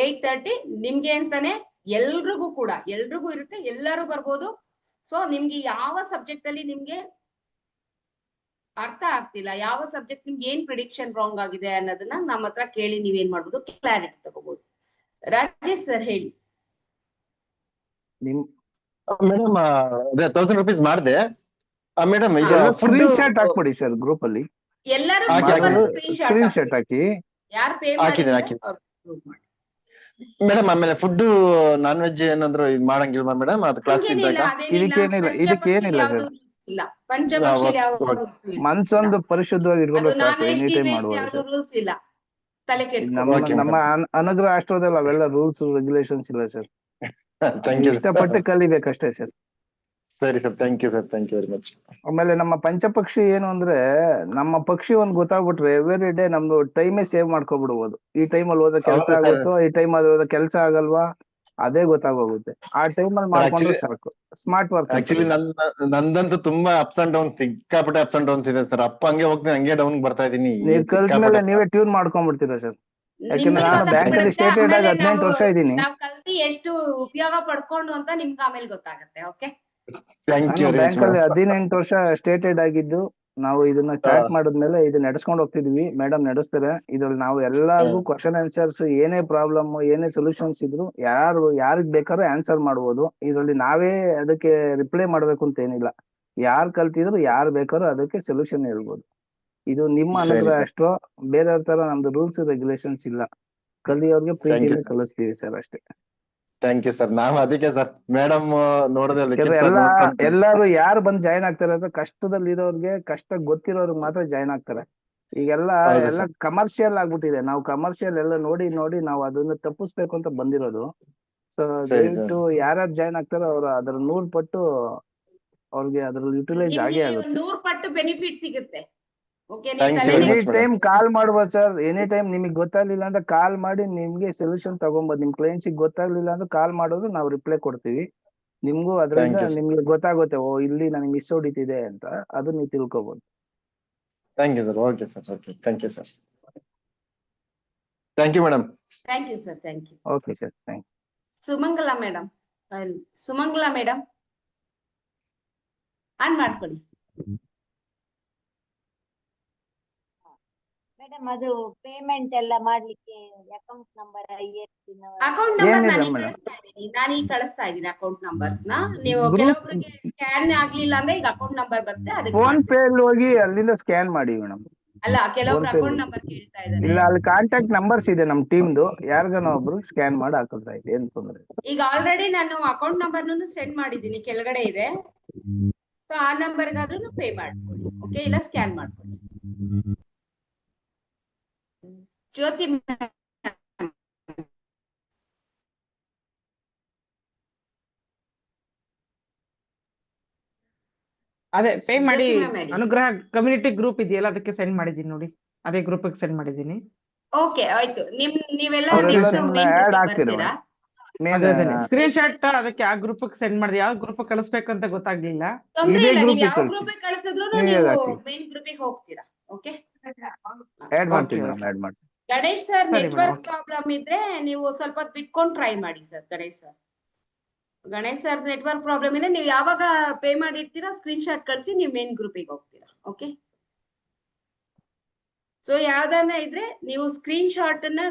8:30 ನಿಮ್ಗೆ ಅಂತಾನೆ ಎಲ್ರಿಗೂ ಇರುತ್ತೆ, ಎಲ್ಲರೂ ಬರ್ಬೋದು. ಸೊ ನಿಮ್ಗೆ ಯಾವ ಸಬ್ಜೆಕ್ಟ್ ಅಲ್ಲಿ ನಿಮ್ಗೆ ಅರ್ಥ ಆಗ್ತಿಲ್ಲ, ಯಾವ ಸಬ್ಜೆಕ್ಟ್ ನಿಮ್ಗೆ ಏನ್ ಪ್ರಿಡಿಕ್ಷನ್ ರಾಂಗ್ ಆಗಿದೆ ಅನ್ನೋದನ್ನ ನಮ್ಮ ಹತ್ರ ಕೇಳಿ ನೀವೇನ್ ಮಾಡ್ಬೋದು, ಕ್ಲಾರಿಟಿ ತಗೋಬಹುದು. ರಾಜೇಶ್ ಸರ್ ಹೇಳಿ. ಮೇಡಮ್ ಅದೇ 1000 rupees ಮಾಡಿದೆ ಮೇಡಮ್. ಈಗ ಸ್ಕ್ರೀನ್ ಶಾಟ್ ಹಾಕ್ಬಿಡಿ ಸರ್ ಗ್ರೂಪ್ ಅಲ್ಲಿ, ಎಲ್ಲರೂ ಸ್ಕ್ರೀನ್ ಶಾಟ್ ಹಾಕಿ. ಯಾರು ಪೇ ಮೇಡಮ್. ಆಮೇಲೆ ಫುಡ್ ನಾನ್ ವೆಜ್ ಏನಾದ್ರು ಈಗ ಮಾಡಂಗಿಲ್ವಾ ಮೇಡಮ್? ಅದು ಕ್ಲಾಸ್ ಇದಕ್ಕೇನಿಲ್ಲ ಸರ್, ಮನ್ಸೊಂದು ಪರಿಶುದ್ಧವಾಗಿ ಇಟ್ಕೊಂಡ್ರೆ ಸಾಕು, ಎನಿ ಟೈಮ್ ಮಾಡ್ಬೋದು. ರೂಲ್ಸ್ ಇಲ್ಲ, ತಲೆ ನಮ್ಮ ಅನುಗ್ರಹ ಅಷ್ಟೋದಲ್ಲ, ಅವೆಲ್ಲ ರೂಲ್ಸ್ ರೆಗ್ಯುಲೇಷನ್ಸ್ ಇಲ್ಲ ಸರ್. ಇಷ್ಟಪಟ್ಟು ಕಲಿಬೇಕಷ್ಟೇ ಸರ್. ಸರಿ sir, thank you sir, thank you very much. ಆಮೇಲೆ ನಮ್ಮ ಪಂಚಪಕ್ಷಿ ಏನು ಅಂದ್ರೆ, ನಮ್ಮ ಪಕ್ಷಿ ಒಂದ್ ಗೊತ್ತಾಗ್ಬಿಟ್ರೆ ಎವ್ರಿ ಡೇ ನಮ್ದು ಟೈಮೇ ಸೇವ್ ಮಾಡ್ಕೊಬಿಡ್ಬೋದು. ಈ ಟೈಮಲ್ಲಿ ಹೋದ್ರೆ ಕೆಲಸ ಆಗುತ್ತೋ, ಈ ಟೈಮ್ ಅಲ್ಲಿ ಹೋದ್ರೆ ಕೆಲಸ ಆಗಲ್ವಾ, ಅದೇ ಗೊತ್ತಾಗೋಗುತ್ತೆ. ಆ ಟೈಮ್ ಅಲ್ಲಿ ಮಾಡ್ಕೊಂಡ್ರೆ ಸಾಕು. Smart work. ಆಕ್ಚುಲಿ ನಂದಂತೂ ತುಂಬಾ ಅಪ್ಸ್ ಅಂಡ್ ಡೌನ್, ಸಿಕ್ಕಾಪಟ್ಟೆ ಅಪ್ಸ್ ಅಂಡ್ ಡೌನ್ಸ್ ಇದೆ ಸರ್. ಅಪ್ಪ ಹಂಗೆ ಹೋಗ್ತೀನಿ, ಹಂಗೆ ಡೌನ್ ಬರ್ತಾ ಇದೀನಿ. ನೀವು ಕಲ್ತ್ಮೇಲೆ ನೀವೇ ಟ್ಯೂನ್ ಮಾಡ್ಕೊಂಡ್ಬಿಡ್ತೀರಾ ಸರ್. ಯಾಕಂದ್ರೆ ನಾನು ಬ್ಯಾಂಕ್ ಅಲ್ಲಿ ಸ್ಟೇಟೆಡ್ ಆಗಿ 18 ವರ್ಷ ಇದ್ದೀನಿ. ನಾವು ಕಲ್ತಿ ಎಷ್ಟು ಉಪಯೋಗ ಪಡ್ಕೊಂಡು ಅಂತ ನಿಮ್ಗೆ ಆಮೇಲೆ ಗೊತ್ತಾಗುತ್ತೆ. ಓಕೆ, ಬ್ಯಾಂಕ್ ಅಲ್ಲಿ 18 ವರ್ಷ ಸ್ಟೇಟೆಡ್ ಆಗಿದ್ದು. ನಾವು ಇದನ್ನ ಸ್ಟಾರ್ಟ್ ಮಾಡಿದ್ಮೇಲೆ ಇದನ್ನ ನಡೆಸ್ಕೊಂಡು ಹೋಗ್ತಿದ್ವಿ. ಮೇಡಮ್ ನಡೆಸ್ತಾರೆ. ಇದ್ರಲ್ಲಿ ನಾವು ಎಲ್ಲಾರ್ಗು ಕ್ವಶನ್ ಆನ್ಸರ್ಸ್, ಏನೇ ಪ್ರಾಬ್ಲಮ್, ಏನೇ ಸೊಲ್ಯೂಷನ್ಸ್ ಇದ್ರು ಯಾರಿಗ್ ಬೇಕಾದ್ರೂ ಆನ್ಸರ್ ಮಾಡ್ಬೋದು. ಇದ್ರಲ್ಲಿ ನಾವೇ ಅದಕ್ಕೆ ರಿಪ್ಲೈ ಮಾಡ್ಬೇಕು ಅಂತ ಏನಿಲ್ಲ. ಯಾರು ಕಲ್ತಿದ್ರು ಯಾರು ಬೇಕಾದ್ರೂ ಅದಕ್ಕೆ ಸೊಲ್ಯೂಷನ್ ಹೇಳ್ಬೋದು. ಇದು ನಿಮ್ಮ ಅನುಗ್ರಹ ಅಷ್ಟೋ, ಬೇರೆಯವ್ರ ತರ ನಮ್ದು ರೂಲ್ಸ್ ರೆಗ್ಯುಲೇಷನ್ಸ್ ಇಲ್ಲ. ಕಲಿಯೋರ್ಗೆ ಪ್ರೀತಿಯಿಂದ ಕಲಿಸ್ತೀವಿ ಸರ್, ಅಷ್ಟೇ. Thank you sir. ನಾವು ಅದಕ್ಕೆ ಸರ್ ಮೇಡಮ್ ನೋಡೋದ್ರಲ್ಲಿ ಎಲ್ಲಾರು ಯಾರು ಬಂದ್ ಜಾಯ್ನ್ ಆಗ್ತಾರೆ ಅಂದ್ರೆ ಕಷ್ಟದಲ್ಲಿ ಇರೋರ್ಗೆ, ಕಷ್ಟ ಗೊತ್ತಿರೋರ್ಗೆ ಮಾತ್ರ ಜಾಯ್ನ್ ಆಗ್ತಾರೆ. ಈಗೆಲ್ಲ ಕಮರ್ಷಿಯಲ್ ಆಗ್ಬಿಟ್ಟಿದೆ. ನಾವು ಕಮರ್ಷಿಯಲ್ ಎಲ್ಲ ನೋಡಿ ನಾವು ಅದನ್ನ ತಪ್ಪಿಸ್ಬೇಕು ಅಂತ ಬಂದಿರೋದು. ಸೊ ಸರಿ ದಯವಿಟ್ಟು ಯಾರ್ಯಾರು ಜಾಯ್ನ್ ಆಗ್ತಾರೋ ಅವ್ರು ಅದ್ರ 100 ಪಟ್ಟು ಅವ್ರಿಗೆ ಅದ್ರಲ್ಲಿ ಯುಟಿಲೈಸ್ ಆಗೇ ನಿಮ್ಗೆ ಆಗುತ್ತೆ. 100 ಪಟ್ಟು ಬೆನಿಫಿಟ್ ಸಿಗುತ್ತೆ. ಓಕೆ, ನೀವು Thank you ತಲೆ very any much, madam. Time call ಮಾಡ್ಬೋದು ಸರ್. ಎನಿ ಟೈಮ್ ನಿಮಗೆ ಗೊತ್ತಾಗ್ಲಿಲ್ಲ ಅಂದ್ರೆ ಕಾಲ್ ಮಾಡಿ ನಿಮ್ಗೆ ಸೊಲ್ಯೂಷನ್ ತಗೊಂಬೋದು. ನಿಮ್ ಕ್ಲೈಂಟ್ಸಿಗೆ ಗೊತ್ತಾಗ್ಲಿಲ್ಲ ಅಂದ್ರೆ ಕಾಲ್ ಮಾಡೋದು ನಾವು ರಿಪ್ಲೈ ಕೊಡ್ತೀವಿ. ನಿಮ್ಗೂ ಅದರಿಂದ Thank you, sir. ನಿಮ್ಗೆ ಗೊತ್ತಾಗುತ್ತೆ, ಓ ಇಲ್ಲಿ ನನಗೆ ಮಿಸ್ ಹೊಡಿತಿದೆ ಅಂತ, ಅದು ನೀವು ತಿಳ್ಕೊಬಹುದು. Thank you, sir. Okay, sir. Okay. Thank you, sir. Thank you, madam. Thank you sir, thank you. Okay sir, thanks. Sumangala madam, Sumangala madam on ಮಾಡ್ಕೊಳ್ಳಿ. ಮೇಡಮ್ ಅದು ಪೇಮೆಂಟ್ ಎಲ್ಲ ಮಾಡ್ಲಿಕ್ಕೆ ಅಕೌಂಟ್ ನಂಬರ್ ಅಕೌಂಟ್ ನಂಬರ್ ಏನಿಲ್ಲ ನಾನು ಮೇಡಮ್, ಕಳಿಸ್ತಾ ಇದ್ದೀನಿ. ನಾನು ಈಗ ಕಳಿಸ್ತಾ ಇದ್ದೀನಿ ಅಕೌಂಟ್ ನಂಬರ್ಸ್ ನ. ನೀವು ಗ್ರೂಪ್ ಕೆಲವೊಬ್ಬರಿಗೆ ಸ್ಕ್ಯಾನ್ ಆಗ್ಲಿಲ್ಲ ಅಂದ್ರೆ ಈಗ ಅಕೌಂಟ್ ನಂಬರ್ ಬರುತ್ತೆ, ಅದಕ್ಕೆ ಫೋನ್ ಮಾಡ್ಬೇಕು. ಪೇ ಅಲ್ಲಿ ಹೋಗಿ ಅಲ್ಲಿಂದ ಸ್ಕ್ಯಾನ್ ಮಾಡಿ ಮೇಡಮ್. ಅಲ್ಲ, ಫೋನ್ ಕೆಲವೊಬ್ರು ಪೇ ಅಕೌಂಟ್ ನಂಬರ್ ಕೇಳ್ತಾ ಇದ್ದಾರೆ. ಇಲ್ಲ, ಅಲ್ಲಿ ಕಾಂಟ್ಯಾಕ್ಟ್ ನಂಬರ್ಸ್ ಇದೆ ನಮ್ ಟೀಮ್ದು, ಯಾರಿಗಾನ ಒಬ್ರು ಸ್ಕ್ಯಾನ್ ಮಾಡಿ ಹಾಕಿದ್ರೆ ಆಯ್ತು, ಏನ್ ತೊಂದ್ರೆ ಇಲ್ಲ. ಈಗ ಆಲ್ರೆಡಿ ನಾನು ಅಕೌಂಟ್ ನಂಬರ್ನು ಸೆಂಡ್ ಮಾಡಿದ್ದೀನಿ, ಕೆಳಗಡೆ ಇದೆ. ಸೊ ಆ ನಂಬರ್ಗಾದ್ರೂ ಪೇ ಮಾಡ್ಕೊಳ್ಳಿ. ಓಕೆ, ಇಲ್ಲ ಸ್ಕ್ಯಾನ್ ಮಾಡ್ಕೊಳ್ಳಿ. ಜ್ಯೋತಿ ma'am. ಅದೇ ಪೇ ಮಾಡಿ ಜ್ಯೋತಿ ma'am ಹೇಳಿ. ಅನುಗ್ರಹ ಕಮ್ಯುನಿಟಿ ಗ್ರೂಪ್ ಇದೆಯಲ್ಲ ಅದಕ್ಕೆ ಸೆಂಡ್ ಮಾಡಿದ್ದೀನಿ ನೋಡಿ, ಅದೇ ಗ್ರೂಪ್ ಸೆಂಡ್ ಮಾಡಿದ್ದೀನಿ. ಓಕೆ, ಆಯ್ತು. ನೀವೆಲ್ಲ ಅವರೆಲ್ಲ ನೆಕ್ಸ್ಟ್ ನಿಮ್ಮನ್ನ ಮೇನ್ ಆಡ್ ಗ್ರೂಪ್ ಆಗ್ತೀರಾ ಬರ್ತೀರಾ? ಅದೇ ಸ್ಕ್ರೀನ್ ಶಾಟ್ ಅದಕ್ಕೆ ಆ ಗ್ರೂಪ್ ಸೆಂಡ್ ಮಾಡಿದೆ. ಯಾವ ಗ್ರೂಪ್ ಕಳಿಸ್ಬೇಕು ಅಂತ ಗೊತ್ತಾಗ್ಲಿಲ್ಲ. ತೊಂದ್ರೆ ಇದೇ ಇಲ್ಲ, ನೀವು ಗ್ರೂಪ್ ಯಾವ ಕಳಿಸಿ, ಗ್ರೂಪ್ ಕಳಿಸಿದ್ರು ನೀವೇ ನೀವು ಹಾಕಿ. ಮೇನ್ ಗ್ರೂಪ್ ಹೋಗ್ತೀರಾ. ಓಕೆ, ಆಡ್ ಮಾಡ್ತೀವಿ Okay, ಮೇಡಮ್, ಆಡ್ ಮಾಡ್ತೀವಿ. ಗಣೇಶ್ ಸರ್ ಸರಿ madam, ನೆಟ್ವರ್ಕ್ okay. ಪ್ರಾಬ್ಲಮ್ ಇದ್ರೆ ನೀವು ಸ್ವಲ್ಪ ಹೊತ್ತು ಬಿಟ್ಕೊಂಡು ಟ್ರೈ ಮಾಡಿ sir. Ganesh sir network problem ಇದೆ. ನೀವು ಯಾವಾಗ ಪೇ ಮಾಡಿರ್ತೀರಾ ಸ್ಕ್ರೀನ್ ಶಾಟ್ ಕಳಿಸಿ, ನೀವು ಮೇನ್ ಗ್ರೂಪಿಗೆ ಹೋಗ್ತೀರಾ. ಓಕೆ, ಸೊ ಯಾವ್ದಾನ ಇದ್ರೆ ನೀವು ಸ್ಕ್ರೀನ್ ಶಾಟ್ ಅನ್ನ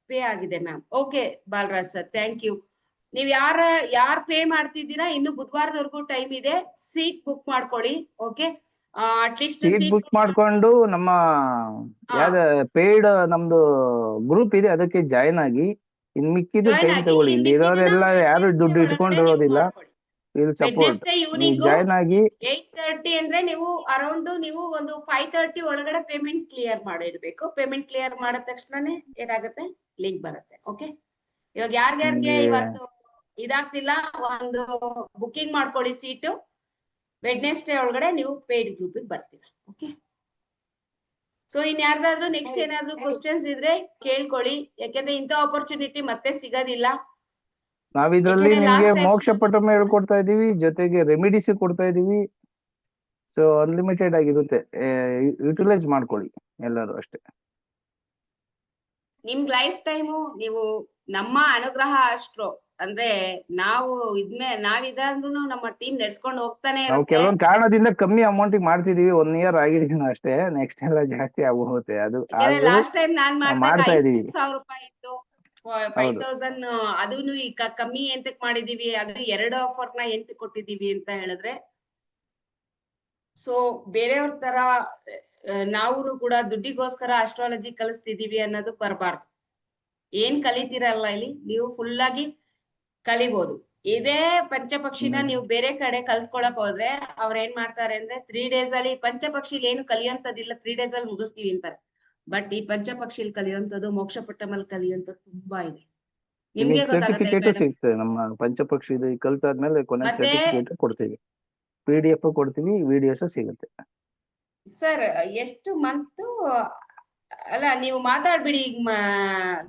ಪೇ ಆಗಿದೆ ma'am. Okay Balaraj sir, thank you. ನೀವ್ ಯಾರ್ ಪೇ ಮಾಡ್ತಿದ್ದೀರಾ, ಇನ್ನು ಬುಧವಾರದವರೆಗೂ ಟೈಮ್ ಇದೆ. ಸೀಟ್ ಬುಕ್ ಮಾಡ್ಕೊಳ್ಳಿ. Okay, at least seat seat book ಮಾಡ್ಕೊಂಡು ನಮ್ಮ ಯಾವ್ದ ಪೇಯ್ಡ್ ನಮ್ದು ಗ್ರೂಪ್ ಇದೆ ಅದಕ್ಕೆ ಜಾಯ್ನ್ ಆಗಿ, ಇನ್ ಮಿಕ್ಕಿದ್ದು ಜಾಯ್ನ್ ಟೈಮ್ ಆಗಿ. ತಗೊಳ್ಳಿ. ಇನ್ ಇಲ್ಲಿ ಇರೋರೆಲ್ಲ ಯಾರು ದುಡ್ಡು ಇಟ್ಕೊಂಡಿರೋದಿಲ್ಲ, ವಿಲ್ ಸಪೋರ್ಟ್. ವೆಡ್ನೆಸ್ಡೇ ನೀವು ಈವ್ನಿಂಗ್ ಜಾಯ್ನ್ ಆಗಿ 8:30 ಅಂದ್ರೆ ನೀವು ಅರೌಂಡ್ ನೀವು ಒಂದು 5:30 ಒಳಗಡೆ ಪೇಮೆಂಟ್ ಕ್ಲಿಯರ್ ಮಾಡಿರ್ಬೇಕು. ಪೇಮೆಂಟ್ ಕ್ಲಿಯರ್ ಮಾಡಿದ ತಕ್ಷಣನೇ ಏನಾಗುತ್ತೆ, ಲಿಂಕ್ ಬರುತ್ತೆ. ಓಕೆ, ಇವಾಗ ಯಾರ್ಯಾರಿಗೆ ಇವತ್ತು ಇದಾಗ್ತಿಲ್ಲ, ಒಂದು ಬುಕಿಂಗ್ ಮಾಡ್ಕೊಳ್ಳಿ ಸೀಟು. ವೆಡ್ನೆಸ್ಡೇ ಒಳಗಡೆ ನೀವು ಪೇಯ್ಡ್ ಗ್ರೂಪಿಗೆ ಬರ್ತೀರಾ. ಓಕೆ, ಸೊ ಇನ್ ಯಾರ್ದಾದ್ರೂ ನೆಕ್ಸ್ಟ್ ಏನಾದ್ರು ಕ್ವಶನ್ಸ್ ಇದ್ರೆ ಕೇಳ್ಕೊಳ್ಳಿ, ಯಾಕಂದ್ರೆ ಇಂಥ ಆಪರ್ಚುನಿಟಿ ಮತ್ತೆ ಸಿಗೋದಿಲ್ಲ. ನಾವಿದ್ರಲ್ಲಿ ಯಾಕಂದ್ರೆ ನಿಮ್ಗೆ ಲಾಸ್ಟ್ ಟೈಮ್ ಮೋಕ್ಷ ಪಟಮ ಹೇಳ್ಕೊಡ್ತಾ ಇದೀವಿ, ಜೊತೆಗೆ ರೆಮಿಡೀಸ್ ಕೊಡ್ತಾ ಇದೀವಿ. ಸೊ ಅನ್ಲಿಮಿಟೆಡ್ ಆಗಿರುತ್ತೆ, ಯುಟಿಲೈಸ್ ಮಾಡ್ಕೊಳ್ಳಿ ಎಲ್ಲರೂ ಅಷ್ಟೇ. ನಿಮ್ ಲೈಫ್ ಟೈಮು ನೀವು ನಮ್ಮ ಅನುಗ್ರಹ ಅಷ್ಟ್ರು ಅಂದ್ರೆ ನಾವಿದ್ರೂ ನಮ್ಮ ಟೀಮ್ ನಡ್ಸ್ಕೊಂಡು ಹೋಗ್ತಾನೆ ನಾವು ಇರುತ್ತೆ. ಕೆಲವೊಂದು ಕಾರಣದಿಂದ ಕಮ್ಮಿ ಅಮೌಂಟ್ ಮಾಡ್ತಿದೀವಿ, 1 year ಆಗಿದೀವಿ ಅಷ್ಟೇ. ನೆಕ್ಸ್ಟ್ ಎಲ್ಲ ಜಾಸ್ತಿ ಆಗೋಗುತ್ತೆ. ಅದು ಯಾಕಂದ್ರೆ ಲಾಸ್ಟ್ ಟೈಮ್ ನಾನ್ ಮಾಡ್ತಾ ಇದೀವಿ. 5,000 ರೂಪಾಯಿ ಇತ್ತು, 5,000 ಅದನ್ನು ಈಗ ಕಮ್ಮಿ ಎಂತಕ್ ಮಾಡಿದೀವಿ, ಅದು 2 ಆಫರ್ನ ಎಂತಕ್ ಕೊಟ್ಟಿದೀವಿ ಅಂತ ಹೇಳಿದ್ರೆ, ಸೊ ಬೇರೆಯವ್ರ ತರ ನಾವು ಕೂಡ ದುಡ್ಡಿಗೋಸ್ಕರ ಅಸ್ಟ್ರಾಲಜಿ ಕಲಿಸ್ತಿದೀವಿ ಅನ್ನೋದು ಬರಬಾರ್ದು. ಏನ್ ಕಲಿತೀರಲ್ಲ ಇಲ್ಲಿ ನೀವು ಫುಲ್ ಆಗಿ ಕಲಿಬಹುದು. ಇದೇ ಪಂಚಪಕ್ಷಿನ ನೀವು ಬೇರೆ ಕಡೆ ಕಲ್ಸ್ಕೊಳಕ್ ಹೋದ್ರೆ ಅವ್ರ ಏನ್ ಮಾಡ್ತಾರೆ ಅಂದ್ರೆ 3 days ಅಲ್ಲಿ ಪಂಚಪಕ್ಷಿಲಿ ಏನು ಕಲಿಯಂತದಿಲ್ಲ, 3 days ಅಲ್ಲಿ ಮುಗಿಸ್ತೀವಿ ಅಂತಾರೆ. ಬಟ್ ಈ ಪಂಚಪಕ್ಷಿಲಿ ಕಲಿಯುವಂತದ್ದು, ಮೋಕ್ಷ ಪಟ್ಟಮಲ್ಲಿ ಕಲಿಯುವಂತದ್ದು ತುಂಬಾ ಇದೆ. ನಿಮ್ಗೆ ಗೊತ್ತಾಗುತ್ತೆ ಸರ್ಟಿಫಿಕೇಟ್ ಮೇಡಮ್. ಸಿಗ್ತದೆ ನಮ್ಮ ಪಂಚಪಕ್ಷಿ ಇದು ಕಲ್ತಾದ್ಮೇಲೆ ಕೊನೆ ಮತ್ತೆ ಸರ್ಟಿಫಿಕೇಟ್ ಕೊಡ್ತೀವಿ, PDF ಕೊಡ್ತೀವಿ, ವಿಡಿಯೋಸ್ ಸಿಗುತ್ತೆ. ಸರ್ ಎಷ್ಟು ಮಂತ್ ಅಲ್ಲ, ನೀವು ಮಾತಾಡ್ಬಿಡಿ ಈಗ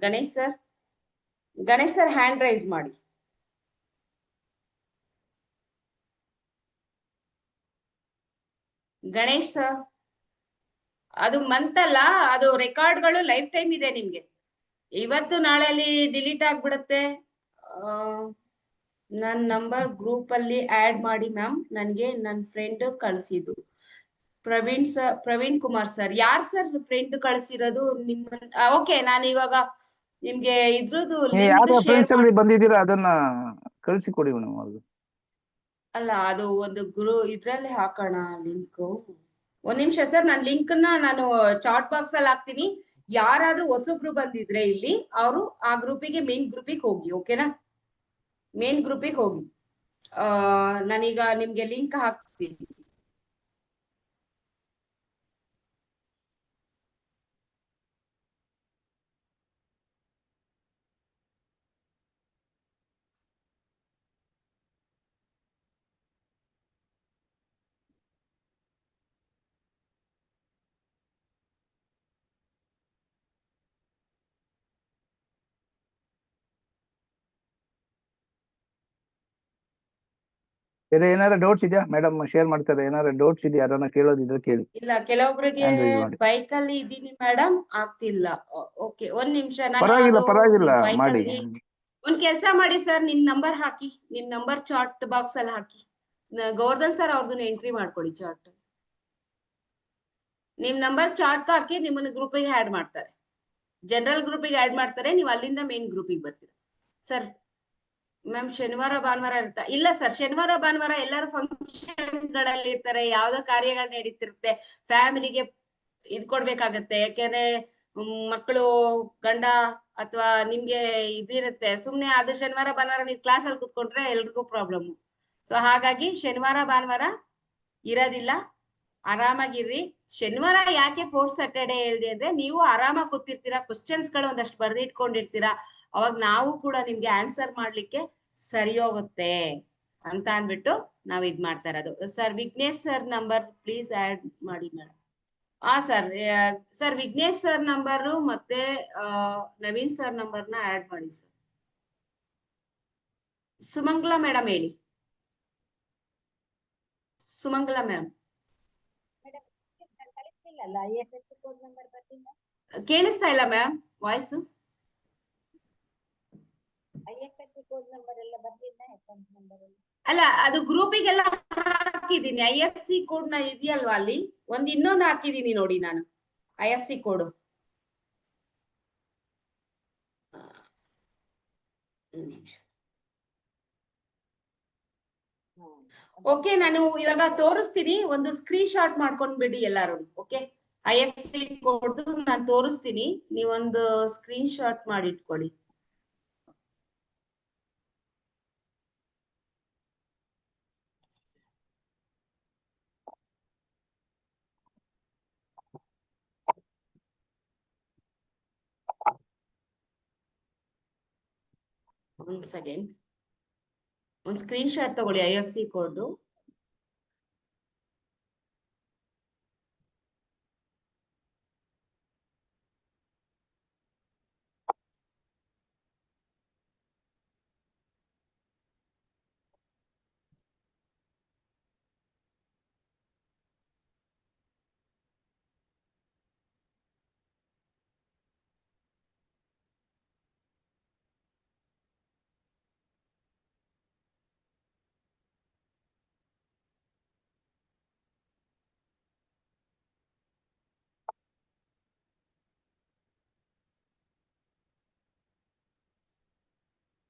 ಗಣೇಶ್ ಸರ್ ಹ್ಯಾಂಡ್ ರೈಸ್ ಮಾಡಿ. ಗಣೇಶ್ ಸರ್, ಅದು ಮಂತ್ ಅಲ್ಲ, ಅದು ರೆಕಾರ್ಡ್ಗಳು ಲೈಫ್ ಟೈಮ್ ಇದೆ ನಿಮ್ಗೆ. ಇವತ್ತು ನಾಳೆಲಿ ಡಿಲೀಟ್ ಆಗ್ಬಿಡುತ್ತೆ. ನನ್ನ ನಂಬರ್ ಗ್ರೂಪ್ ಅಲ್ಲಿ ಆಡ್ ಮಾಡಿ ಮ್ಯಾಮ್, ನನ್ಗೆ ನನ್ನ ಫ್ರೆಂಡ್ ಕಳ್ಸಿದ್ದು. ಪ್ರವೀಣ್ ಕುಮಾರ್ ಸರ್, ಯಾರ್ ಸರ್ ಫ್ರೆಂಡ್ ಕಳ್ಸಿರೋದು ನಿಮ್ಮ? ಓಕೆ, ನಾನು ಇವಾಗ ನಿಮ್ಗೆ ಇದ್ರದ್ದು ಯಾವ ಲಿಂಕ್ ಶೇರ್ ರೆಫರೆನ್ಸ್ ಅಲ್ಲಿ ಬಂದಿದ್ದೀರಾ ಅದನ್ನ ಕಳ್ಸಿ ಕೊಡಿ ಮೇಡಮ್. ಅಲ್ಲ, ಅದು ಒಂದು ಇದ್ರಲ್ಲಿ ಹಾಕೋಣ ಲಿಂಕ್. ಒಂದ್ ನಿಮಿಷ ಸರ್, ನಾನು ಲಿಂಕ್ ನಾನು ಚಾಟ್ ಬಾಕ್ಸ್ ಅಲ್ಲಿ ಹಾಕ್ತೀನಿ. ಯಾರಾದ್ರೂ ಹೊಸಬ್ರು ಬಂದಿದ್ರೆ ಇಲ್ಲಿ, ಅವರು ಆ ಗ್ರೂಪಿಗೆ ಮೇನ್ ಗ್ರೂಪಿಗೆ ಹೋಗಿ. ಓಕೆನಾ, ಮೇನ್ ಗ್ರೂಪಿಗೆ ಹೋಗಿ. ನಾನೀಗ ನಿಮ್ಗೆ ಲಿಂಕ್ ಹಾಕ್ತೀನಿ. ಬೇರೆ ಏನಾರ ಡೌಟ್ಸ್ ಇದೆಯಾ ಮೇಡಮ್? ಶೇರ್ ಮಾಡ್ತಾರೆ, ಏನಾರ ಡೌಟ್ಸ್ ಇದೆಯಾ? ಯಾರನ್ನ ಕೇಳೋದಿದ್ರೆ ಕೇಳಿ. ಇಲ್ಲ, ಕೆಲವೊಬ್ರಿಗೆ ಹ್ಯಾಂಡ್ ರೈಸ್ ಮಾಡಿ. ಬೈಕ್ ಅಲ್ಲಿ ಇದ್ದೀನಿ ಮೇಡಮ್, ಆಗ್ತಿಲ್ಲ. ಓಕೆ, ಒಂದ್ ನಿಮಿಷ. ನಾನು ಪರವಾಗಿಲ್ಲ, ಪರವಾಗಿಲ್ಲ, ಬೈಕ್ ಮಾಡಿ. ಅಲ್ಲಿ ಒಂದ್ ಕೆಲ್ಸ ಮಾಡಿ ಸರ್, ನಿಮ್ ನಂಬರ್ ಹಾಕಿ, ನಿಮ್ ನಂಬರ್ ಚಾಟ್ ಬಾಕ್ಸ್ ಅಲ್ಲಿ ಹಾಕಿ. ಗೋವರ್ಧನ್ ಸರ್ ಅವ್ರದನ್ನ ಎಂಟ್ರಿ ಮಾಡ್ಕೊಳ್ಳಿ ಚಾಟ್. ನಿಮ್ ನಂಬರ್ ಚಾಟ್ ಹಾಕಿ, ನಿಮ್ಮನ್ನ ಗ್ರೂಪಿಗೆ ಆಡ್ ಮಾಡ್ತಾರೆ, ಜನರಲ್ ಗ್ರೂಪಿಗೆ ಆಡ್ ಮಾಡ್ತಾರೆ. ನೀವು ಅಲ್ಲಿಂದ ಮೇನ್ ಗ್ರೂಪಿಗೆ ಬರ್ತೀರಾ ಸರ್. ಮ್ಯಾಮ್ ಶನಿವಾರ ಭಾನುವಾರ ಇರುತ್ತಾ? ಇಲ್ಲ ಸರ್, ಶನಿವಾರ ಭಾನುವಾರ ಎಲ್ಲರೂ ಫಂಕ್ಷನ್ ಗಳಲ್ಲಿ ಇರ್ತಾರೆ, ಯಾವ್ದೋ ಕಾರ್ಯಗಳು ನಡೀತಿರುತ್ತೆ, ಫ್ಯಾಮಿಲಿಗೆ ಇದ್ ಕೊಡ್ಬೇಕಾಗತ್ತೆ. ಯಾಕೆಂದ್ರೆ ಮಕ್ಕಳು, ಗಂಡ ಅಥವಾ ನಿಮ್ಗೆ ಇದಿರುತ್ತೆ. ಸುಮ್ನೆ ಅದು ಶನಿವಾರ ಭಾನುವಾರ ನೀವು ಕ್ಲಾಸ್ ಅಲ್ಲಿ ಕುತ್ಕೊಂಡ್ರೆ ಎಲ್ರಿಗೂ ಪ್ರಾಬ್ಲಮ್. ಸೊ ಹಾಗಾಗಿ ಶನಿವಾರ ಭಾನುವಾರ ಇರೋದಿಲ್ಲ, ಆರಾಮಾಗಿರ್ರಿ. ಶನಿವಾರ ಯಾಕೆ 4th Saturday ಹೇಳ್ದೆ ಅಂದ್ರೆ, ನೀವು ಆರಾಮಾಗಿ ಕೂತಿರ್ತೀರಾ, ಕ್ವಶನ್ಸ್ ಗಳು ಒಂದಷ್ಟು ಬರ್ದಿಟ್ಕೊಂಡಿರ್ತೀರಾ, ಅವಾಗ ನಾವು ಕೂಡ ನಿಮ್ಗೆ ಆನ್ಸರ್ ಮಾಡ್ಲಿಕ್ಕೆ ಸರಿ ಹೋಗುತ್ತೆ ಅಂತ ಅನ್ಬಿಟ್ಟು ನಾವ್ ಇದ್ ಮಾಡ್ತಾ ಇರೋದು. Sir Vignesh sir number please add ಮಾಡಿ madam. Sir, sir Vignesh sir number ಮತ್ತೆ ನವೀನ್ ಸರ್ ನಂಬರ್ನ ಆಡ್ ಮಾಡಿ ಸರ್. ಸುಮಂಗ್ಲಾ ಮೇಡಮ್ ಹೇಳಿ. ಸುಮಂಗ್ಲಾ ಮ್ಯಾಮ್ ಕಳಿಸ್ತಿಲ್ಲಲ್ಲ, IFSC ಕೋಡ್ ನಂಬರ್ ಬರ್ತಿಲ್ಲ. ಕೇಳಿಸ್ತಾ ಇಲ್ಲ ma'am voice? IFSC code number ಎಲ್ಲ ಬರ್ತಿಲ್ಲ, ಅಕೌಂಟ್ ನಂಬರ್ ಎಲ್ಲ. ಅಲ್ಲ, ಅದು ಗ್ರೂಪಿಗೆಲ್ಲ ಹಾಕಿದೀನಿ. IFSC ಕೋಡ್ ನ ಇದೆಯಲ್ವಾ ಅಲ್ಲಿ, ಇನ್ನೊಂದು ಹಾಕಿದೀನಿ ನೋಡಿ ನಾನು, IFSC ಕೋಡ್. ಓಕೆ, ನಾನು ಇವಾಗ ತೋರಿಸ್ತೀನಿ, ಒಂದು ಸ್ಕ್ರೀನ್ ಶಾಟ್ ಮಾಡ್ಕೊಂಡ್ಬಿಡಿ ಎಲ್ಲಾರು. ಓಕೆ, IFSC ಕೋಡ್ ನಾನು ತೋರಿಸ್ತೀನಿ, ನೀವೊಂದು ಸ್ಕ್ರೀನ್ ಶಾಟ್ ಮಾಡಿ ಇಟ್ಕೊಳ್ಳಿ. ಒಂದ್ ಸೆಕೆಂಡ್, ಒಂದ್ ಸ್ಕ್ರೀನ್ ಶಾಟ್ ತಗೊಳ್ಳಿ IFSC ಕೋಡ್.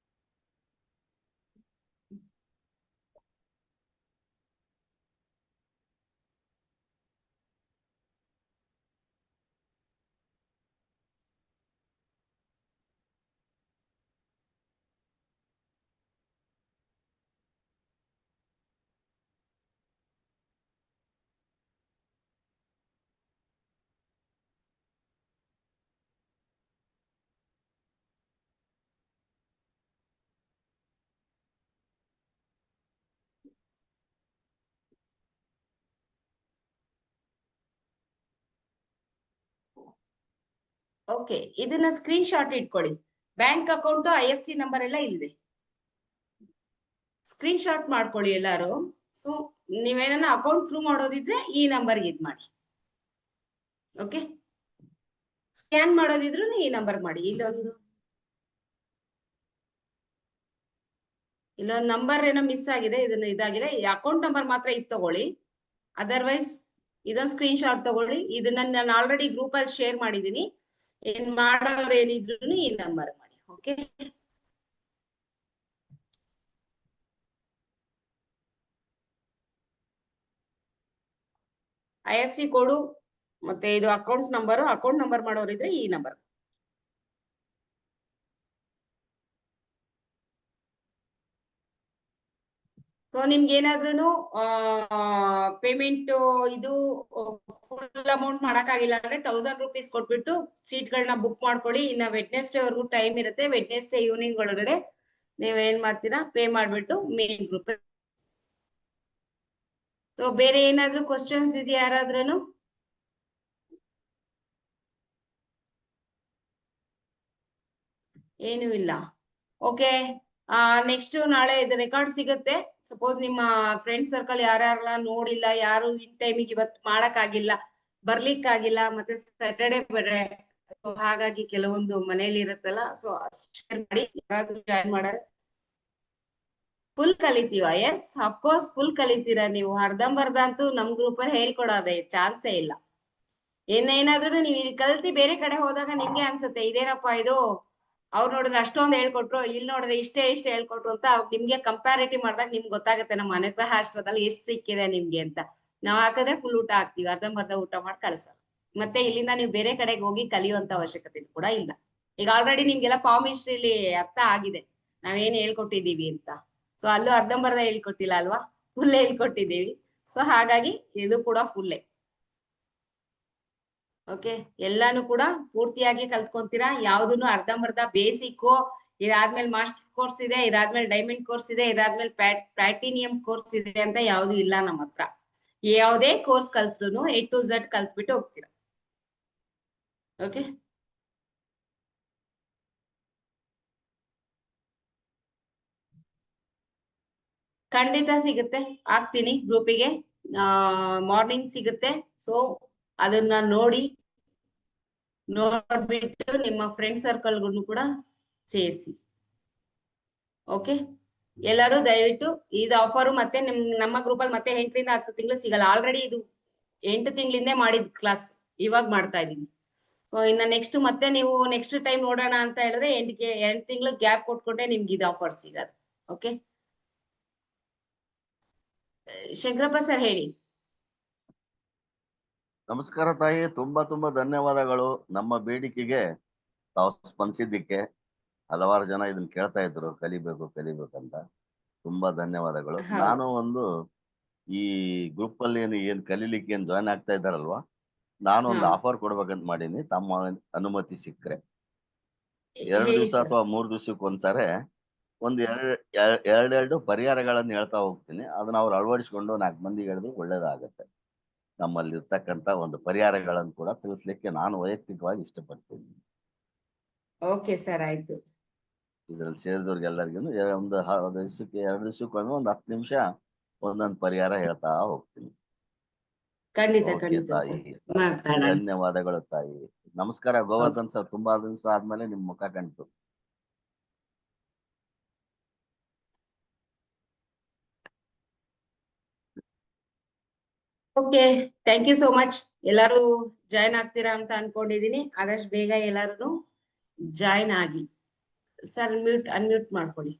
ಓಕೆ, ಇದನ್ನ ಸ್ಕ್ರೀನ್ ಶಾಟ್ ಇಟ್ಕೊಳ್ಳಿ. ಬ್ಯಾಂಕ್ ಅಕೌಂಟ್ IFSC ನಂಬರ್ ಎಲ್ಲ ಇಲ್ಲಿದೆ, ಸ್ಕ್ರೀನ್ ಶಾಟ್ ಮಾಡ್ಕೊಳ್ಳಿ ಎಲ್ಲಾರು. ಸೊ ನೀವೇನ ಅಕೌಂಟ್ ಥ್ರೂ ಮಾಡೋದಿದ್ರೆ ಈ ನಂಬರ್ಗೆ ಇದ್ ಮಾಡಿ. ಓಕೆ, ಸ್ಕ್ಯಾನ್ ಮಾಡೋದಿದ್ರು ಈ ನಂಬರ್ ಮಾಡಿ. ಇಲ್ಲೊಂದು ನಂಬರ್ ಏನೋ ಮಿಸ್ ಆಗಿದೆ, ಇದನ್ನ ಇದಾಗಿದೆ. ಈ ಅಕೌಂಟ್ ನಂಬರ್ ಮಾತ್ರ ಇದು ತಗೊಳ್ಳಿ, ಅದರ್ವೈಸ್ ಇದೊಂದು ಸ್ಕ್ರೀನ್ ಶಾಟ್ ತಗೊಳ್ಳಿ. ಇದನ್ನ ನಾನು ಆಲ್ರೆಡಿ ಗ್ರೂಪ್ ಅಲ್ಲಿ ಶೇರ್ ಮಾಡಿದೀನಿ. ಏನ್ ಮಾಡೋರು ಏನಿದ್ರು ಈ ನಂಬರ್ ಮಾಡಿ. ಓಕೆ, IFSC ಕೋಡು ಮತ್ತೆ ಇದು ಅಕೌಂಟ್ ನಂಬರ್ ಮಾಡೋರಿದ್ರೆ ಈ ನಂಬರ್. ಸೊ ನಿಮ್ಗೆ ಏನಾದ್ರೂ ಪೇಮೆಂಟ್ ಇದು ಫುಲ್ ಅಮೌಂಟ್ ಮಾಡಕ್ಕಾಗಿಲ್ಲ ಅಂದ್ರೆ 1000 ರೂಪೀಸ್ ಕೊಟ್ಬಿಟ್ಟು ಸೀಟ್ಗಳನ್ನ ಬುಕ್ ಮಾಡ್ಕೊಳ್ಳಿ. ಇನ್ನ ವೆಡ್ನೆಸ್ಡೇ ವರೆಗೂ ಟೈಮ್ ಇರುತ್ತೆ. ವೆಡ್ನೆಸ್ಡೇ ಈವ್ನಿಂಗ್ ಒಳಗಡೆ ನೀವ್ ಏನ್ ಮಾಡ್ತೀರಾ, ಪೇ ಮಾಡ್ಬಿಟ್ಟು ಮೇನ್ ಗ್ರೂಪ್. ಸೊ ಬೇರೆ ಏನಾದ್ರೂ ಕ್ವಶನ್ಸ್ ಇದೆಯಾ ಯಾರಾದ್ರೂ? ಏನು ಇಲ್ಲ. ಓಕೆ, ನೆಕ್ಸ್ಟ್ ನಾಳೆ ಇದು ರೆಕಾರ್ಡ್ ಸಿಗುತ್ತೆ. ಸಪೋಸ್ ನಿಮ್ಮ ಫ್ರೆಂಡ್ ಸರ್ಕಲ್ ಯಾರ್ಯಾರೆಲ್ಲ ನೋಡಿಲ್ಲ, ಯಾರು ಇನ್ ಟೈಮಿಗೆ ಇವತ್ತು ಮಾಡಕ್ಕಾಗಿಲ್ಲ, ಬರ್ಲಿಕ್ಕಾಗಿಲ್ಲ, ಮತ್ತೆ ಸ್ಯಾಟರ್ಡೆ ಬೇರೆ, ಸೊ ಹಾಗಾಗಿ ಕೆಲವೊಂದು ಮನೇಲಿ ಇರುತ್ತಲ್ಲ, ಸೊ ಶೇರ್ ಮಾಡಿ. ಯಾರಾದ್ರೂ ಜಾಯಿನ್ ಮಾಡಾರೆ ಫುಲ್ ಕಲಿತೀವ? ಎಸ್ ಅಫ್ಕೋರ್ಸ್ ಫುಲ್ ಕಲಿತೀರಾ ನೀವು. ಅರ್ಧಂಬರ್ಧ ಅಂತೂ ನಮ್ ಗ್ರೂಪ್ ಅಲ್ಲಿ ಹೇಳ್ಕೊಡೋದೇ ಚಾನ್ಸೇ ಇಲ್ಲ. ಏನಾದ್ರೂ ನೀವು ಇಲ್ಲಿ ಕಲ್ತಿ ಬೇರೆ ಕಡೆ ಹೋದಾಗ ನಿಮ್ಗೆ ಅನ್ಸುತ್ತೆ ಇದೇನಪ್ಪಾ ಇದು, ಅವ್ರು ನೋಡಿದ್ರೆ ಅಷ್ಟೊಂದು ಹೇಳ್ಕೊಟ್ರು, ಇಲ್ಲಿ ನೋಡಿದ್ರೆ ಇಷ್ಟೇ ಹೇಳ್ಕೊಟ್ರು ಅಂತ ನಿಮ್ಗೆ ಕಂಪ್ಯಾರಿಟಿವ್ ಮಾಡಿದಾಗ ನಿಮ್ಗೆ ಗೊತ್ತಾಗುತ್ತೆ ನಮ್ಮ ಅನುಗ್ರಹ ಆಶ್ರಮದಲ್ಲಿ ಎಷ್ಟು ಸಿಕ್ಕಿದೆ ನಿಮ್ಗೆ ಅಂತ. ನಾವ್ ಹಾಕಿದ್ರೆ ಫುಲ್ ಊಟ ಹಾಕ್ತಿವಿ, ಅರ್ಧಂಬರ್ಧ ಊಟ ಮಾಡಿ ಕಳ್ಸಲ್ಲ. ಮತ್ತೆ ಇಲ್ಲಿಂದ ನೀವು ಬೇರೆ ಕಡೆಗೆ ಹೋಗಿ ಕಲಿಯುವಂತ ಅವಶ್ಯಕತೆ ಕೂಡ ಇಲ್ಲ. ಈಗ ಆಲ್ರೆಡಿ ನಿಮ್ಗೆಲ್ಲ ಫಾರ್ಮ್ ಹಿಸ್ಟ್ರಿಲಿ ಅರ್ಥ ಆಗಿದೆ ನಾವೇನ್ ಹೇಳ್ಕೊಟ್ಟಿದೀವಿ ಅಂತ. ಸೊ ಅಲ್ಲೂ ಅರ್ಧಂಬರ್ಧ ಹೇಳ್ಕೊಟ್ಟಿಲ್ಲ ಅಲ್ವಾ, ಫುಲ್ ಹೇಳ್ಕೊಟ್ಟಿದೀವಿ. ಸೊ ಹಾಗಾಗಿ ಇದು ಕೂಡ ಫುಲ್ಲೇ. ಓಕೆ, ಎಲ್ಲಾನು ಕೂಡ ಪೂರ್ತಿಯಾಗಿ ಕಲ್ತ್ಕೊಂತೀರಾ. ಯಾವ್ದನ್ನು ಅರ್ಧಂಬರ್ಧ ಬೇಸಿಕ್, ಇದಾದ್ಮೇಲೆ ಮಾಸ್ಟರ್ ಕೋರ್ಸ್ ಇದೆ, ಇದಾದ್ಮೇಲೆ ಡೈಮಂಡ್ ಕೋರ್ಸ್ ಇದೆ, ಇದಾದ್ಮೇಲೆ ಪ್ಲಾಟಿನಿಯಂ ಕೋರ್ಸ್ ಇದೆ ಅಂತ ಯಾವ್ದು ಇಲ್ಲ ನಮ್ಮ ಹತ್ರ. ಯಾವುದೇ ಕೋರ್ಸ್ ಕಲ್ತ್ರು A to Z ಕಲ್ತ್ಬಿಟ್ಟು ಹೋಗ್ತೀರಾ. ಓಕೆ, ಖಂಡಿತ ಸಿಗುತ್ತೆ, ಹಾಕ್ತೀನಿ ಗ್ರೂಪಿಗೆ. ಮಾರ್ನಿಂಗ್ ಸಿಗುತ್ತೆ. ಸೊ ಅದನ್ನ ನೋಡ್ಬಿಟ್ಟು ನಿಮ್ಮ ಫ್ರೆಂಡ್ ಸರ್ಕಲ್ಗೂ ಕೂಡ ಸೇರಿಸಿ. ಓಕೆ, ಎಲ್ಲರೂ ದಯವಿಟ್ಟು ಇದು ಆಫರ್ ಮತ್ತೆ ನಮ್ಮ ಗ್ರೂಪ್ ಅಲ್ಲಿ ಮತ್ತೆ 8 ರಿಂದ 10 ತಿಂಗಳು ಸಿಗಲ್ಲ. ಆಲ್ರೆಡಿ ಇದು 8 ತಿಂಗಳಿಂದ ಮಾಡಿದ ಕ್ಲಾಸ್, ಇವಾಗ ಮಾಡ್ತಾ ಇದೀನಿ. ಸೊ ಇನ್ನ ನೆಕ್ಸ್ಟ್ ಮತ್ತೆ ನೀವು ನೆಕ್ಸ್ಟ್ ಟೈಮ್ ನೋಡೋಣ ಅಂತ ಹೇಳಿದ್ರೆ 8 ತಿಂಗಳು ಗ್ಯಾಪ್ ಕೊಟ್ಕೊಂಡೆ ನಿಮ್ಗೆ ಇದು ಆಫರ್ ಸಿಗದು. ಓಕೆ, ಶಂಕರಪ್ಪ ಸರ್ ಹೇಳಿ. ನಮಸ್ಕಾರ ತಾಯಿ, ತುಂಬಾ ಧನ್ಯವಾದಗಳು. ನಮ್ಮ ಬೇಡಿಕೆಗೆ ತಾವು ಸ್ಪಂದಿಸಿದ್ದಕ್ಕೆ. ಹಲವಾರು ಜನ ಇದನ್ನ ಕೇಳ್ತಾ ಇದ್ರು, ಕಲಿಬೇಕಂತ. ತುಂಬಾ ಧನ್ಯವಾದಗಳು. ನಾನು ಒಂದು ಈ ಗ್ರೂಪ್ ಅಲ್ಲಿ ಏನ್ ಕಲೀಲಿಕ್ಕೆ ಜಾಯ್ನ್ ಆಗ್ತಾ ಇದ್ದಾರಲ್ವಾ, ನಾನು ಒಂದು ಆಫರ್ ಕೊಡ್ಬೇಕಂತ ಮಾಡೀನಿ. ತಮ್ಮ ಅನುಮತಿ ಸಿಕ್ಕರೆ 2 ದಿವಸ ಅಥವಾ 3 ದಿವಸಕ್ಕೆ ಒಂದ್ಸಾರಿ ಒಂದು ಎರಡು ಪರಿಹಾರಗಳನ್ನ ಹೇಳ್ತಾ ಹೋಗ್ತೀನಿ. ಅದನ್ನ ಅವ್ರು ಅಳವಡಿಸ್ಕೊಂಡು 4 ಮಂದಿಗೆ ಹೇಳಿದ್ರು ಒಳ್ಳೇದಾಗತ್ತೆ. ನಮ್ಮಲ್ಲಿ ಇರ್ತಕ್ಕಂತ ಒಂದು ಪರಿಹಾರಗಳನ್ನು ಕೂಡ ತಿಳಿಸ್ಲಿಕ್ಕೆ ನಾನು ವೈಯಕ್ತಿಕವಾಗಿ ಇಷ್ಟಪಡ್ತೀನಿ. ಓಕೆ ಸರ್, ಆಯ್ತು. ಇದ್ರಲ್ಲಿ ಸೇರಿದವ್ರಿಗೆಲ್ಲರಿಗೂ ಒಂದು 2 ದಿವಸಕ್ಕೊಮ್ಮೆ ಒಂದು 10 ನಿಮಿಷ ಒಂದೊಂದು ಪರಿಹಾರ ಹೇಳ್ತಾ ಹೋಗ್ತೀನಿ. ಖಂಡಿತ ಓಕೆ ಖಂಡಿತ ತಾಯಿ, ಸರ್, ಮಾತಾಡೋಣ. ಧನ್ಯವಾದಗಳು ತಾಯಿ. ನಮಸ್ಕಾರ ಗೋವರ್ಧನ್ ಸರ್, ತುಂಬಾ ದಿವಸ ಆದ್ಮೇಲೆ ನಿಮ್ ಮುಖ ಕಾಣ್ತು. Okay, thank you so much. ಎಲ್ಲರೂ ಜಾಯ್ನ್ ಆಗ್ತೀರಾ ಅಂತ ಅನ್ಕೊಂಡಿದೀನಿ. ಆದಷ್ಟು ಬೇಗ ಎಲ್ಲಾರು ಜಾಯ್ನ್ ಆಗಿ. ಸರ್ ಅನ್ಮ್ಯೂಟ್ ಮಾಡ್ಕೊಳ್ಳಿ.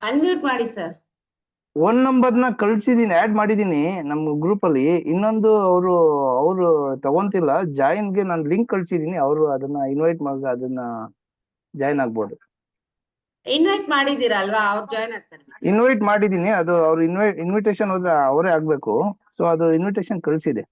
ಅನ್ಮ್ಯೂಟ್ ಮಾಡಿ ಸರ್. ಒನ್ ನಂಬರ್ನ ಕಳ್ಸಿದೀನಿ, ಆಡ್ ಮಾಡಿದೀನಿ ನಮ್ಮ ಗ್ರೂಪ್ ಅಲ್ಲಿ. ಇನ್ನೊಂದು ಅವರು ತಗೊಂತಿಲ್ಲ. ಜಾಯಿನ್ಗೆ ನಾನು ಲಿಂಕ್ ಕಳ್ಸಿದೀನಿ, ಅವರು ಅದನ್ನ ಇನ್ವೈಟ್ ಮಾಡಿ ಅದನ್ನ ಜಾಯಿನ್ ಆಗ್ಬೋದು. ಇನ್ವೈಟ್ ಮಾಡಿದೀರಾ ಅಲ್ವಾ, ಅವ್ರು ಜಾಯ್ನ್ ಆಗ್ತಾರೆ. ಇನ್ವೈಟ್ ಮಾಡಿದೀನಿ, ಅದು ಅವ್ರು ಇನ್ವಿಟೇಷನ್ ಹೋದ್ರೆ ಅವರೇ ಆಗ್ಬೇಕು. ಸೊ ಅದು ಇನ್ವಿಟೇಷನ್ ಕಳ್ಸಿದೆ.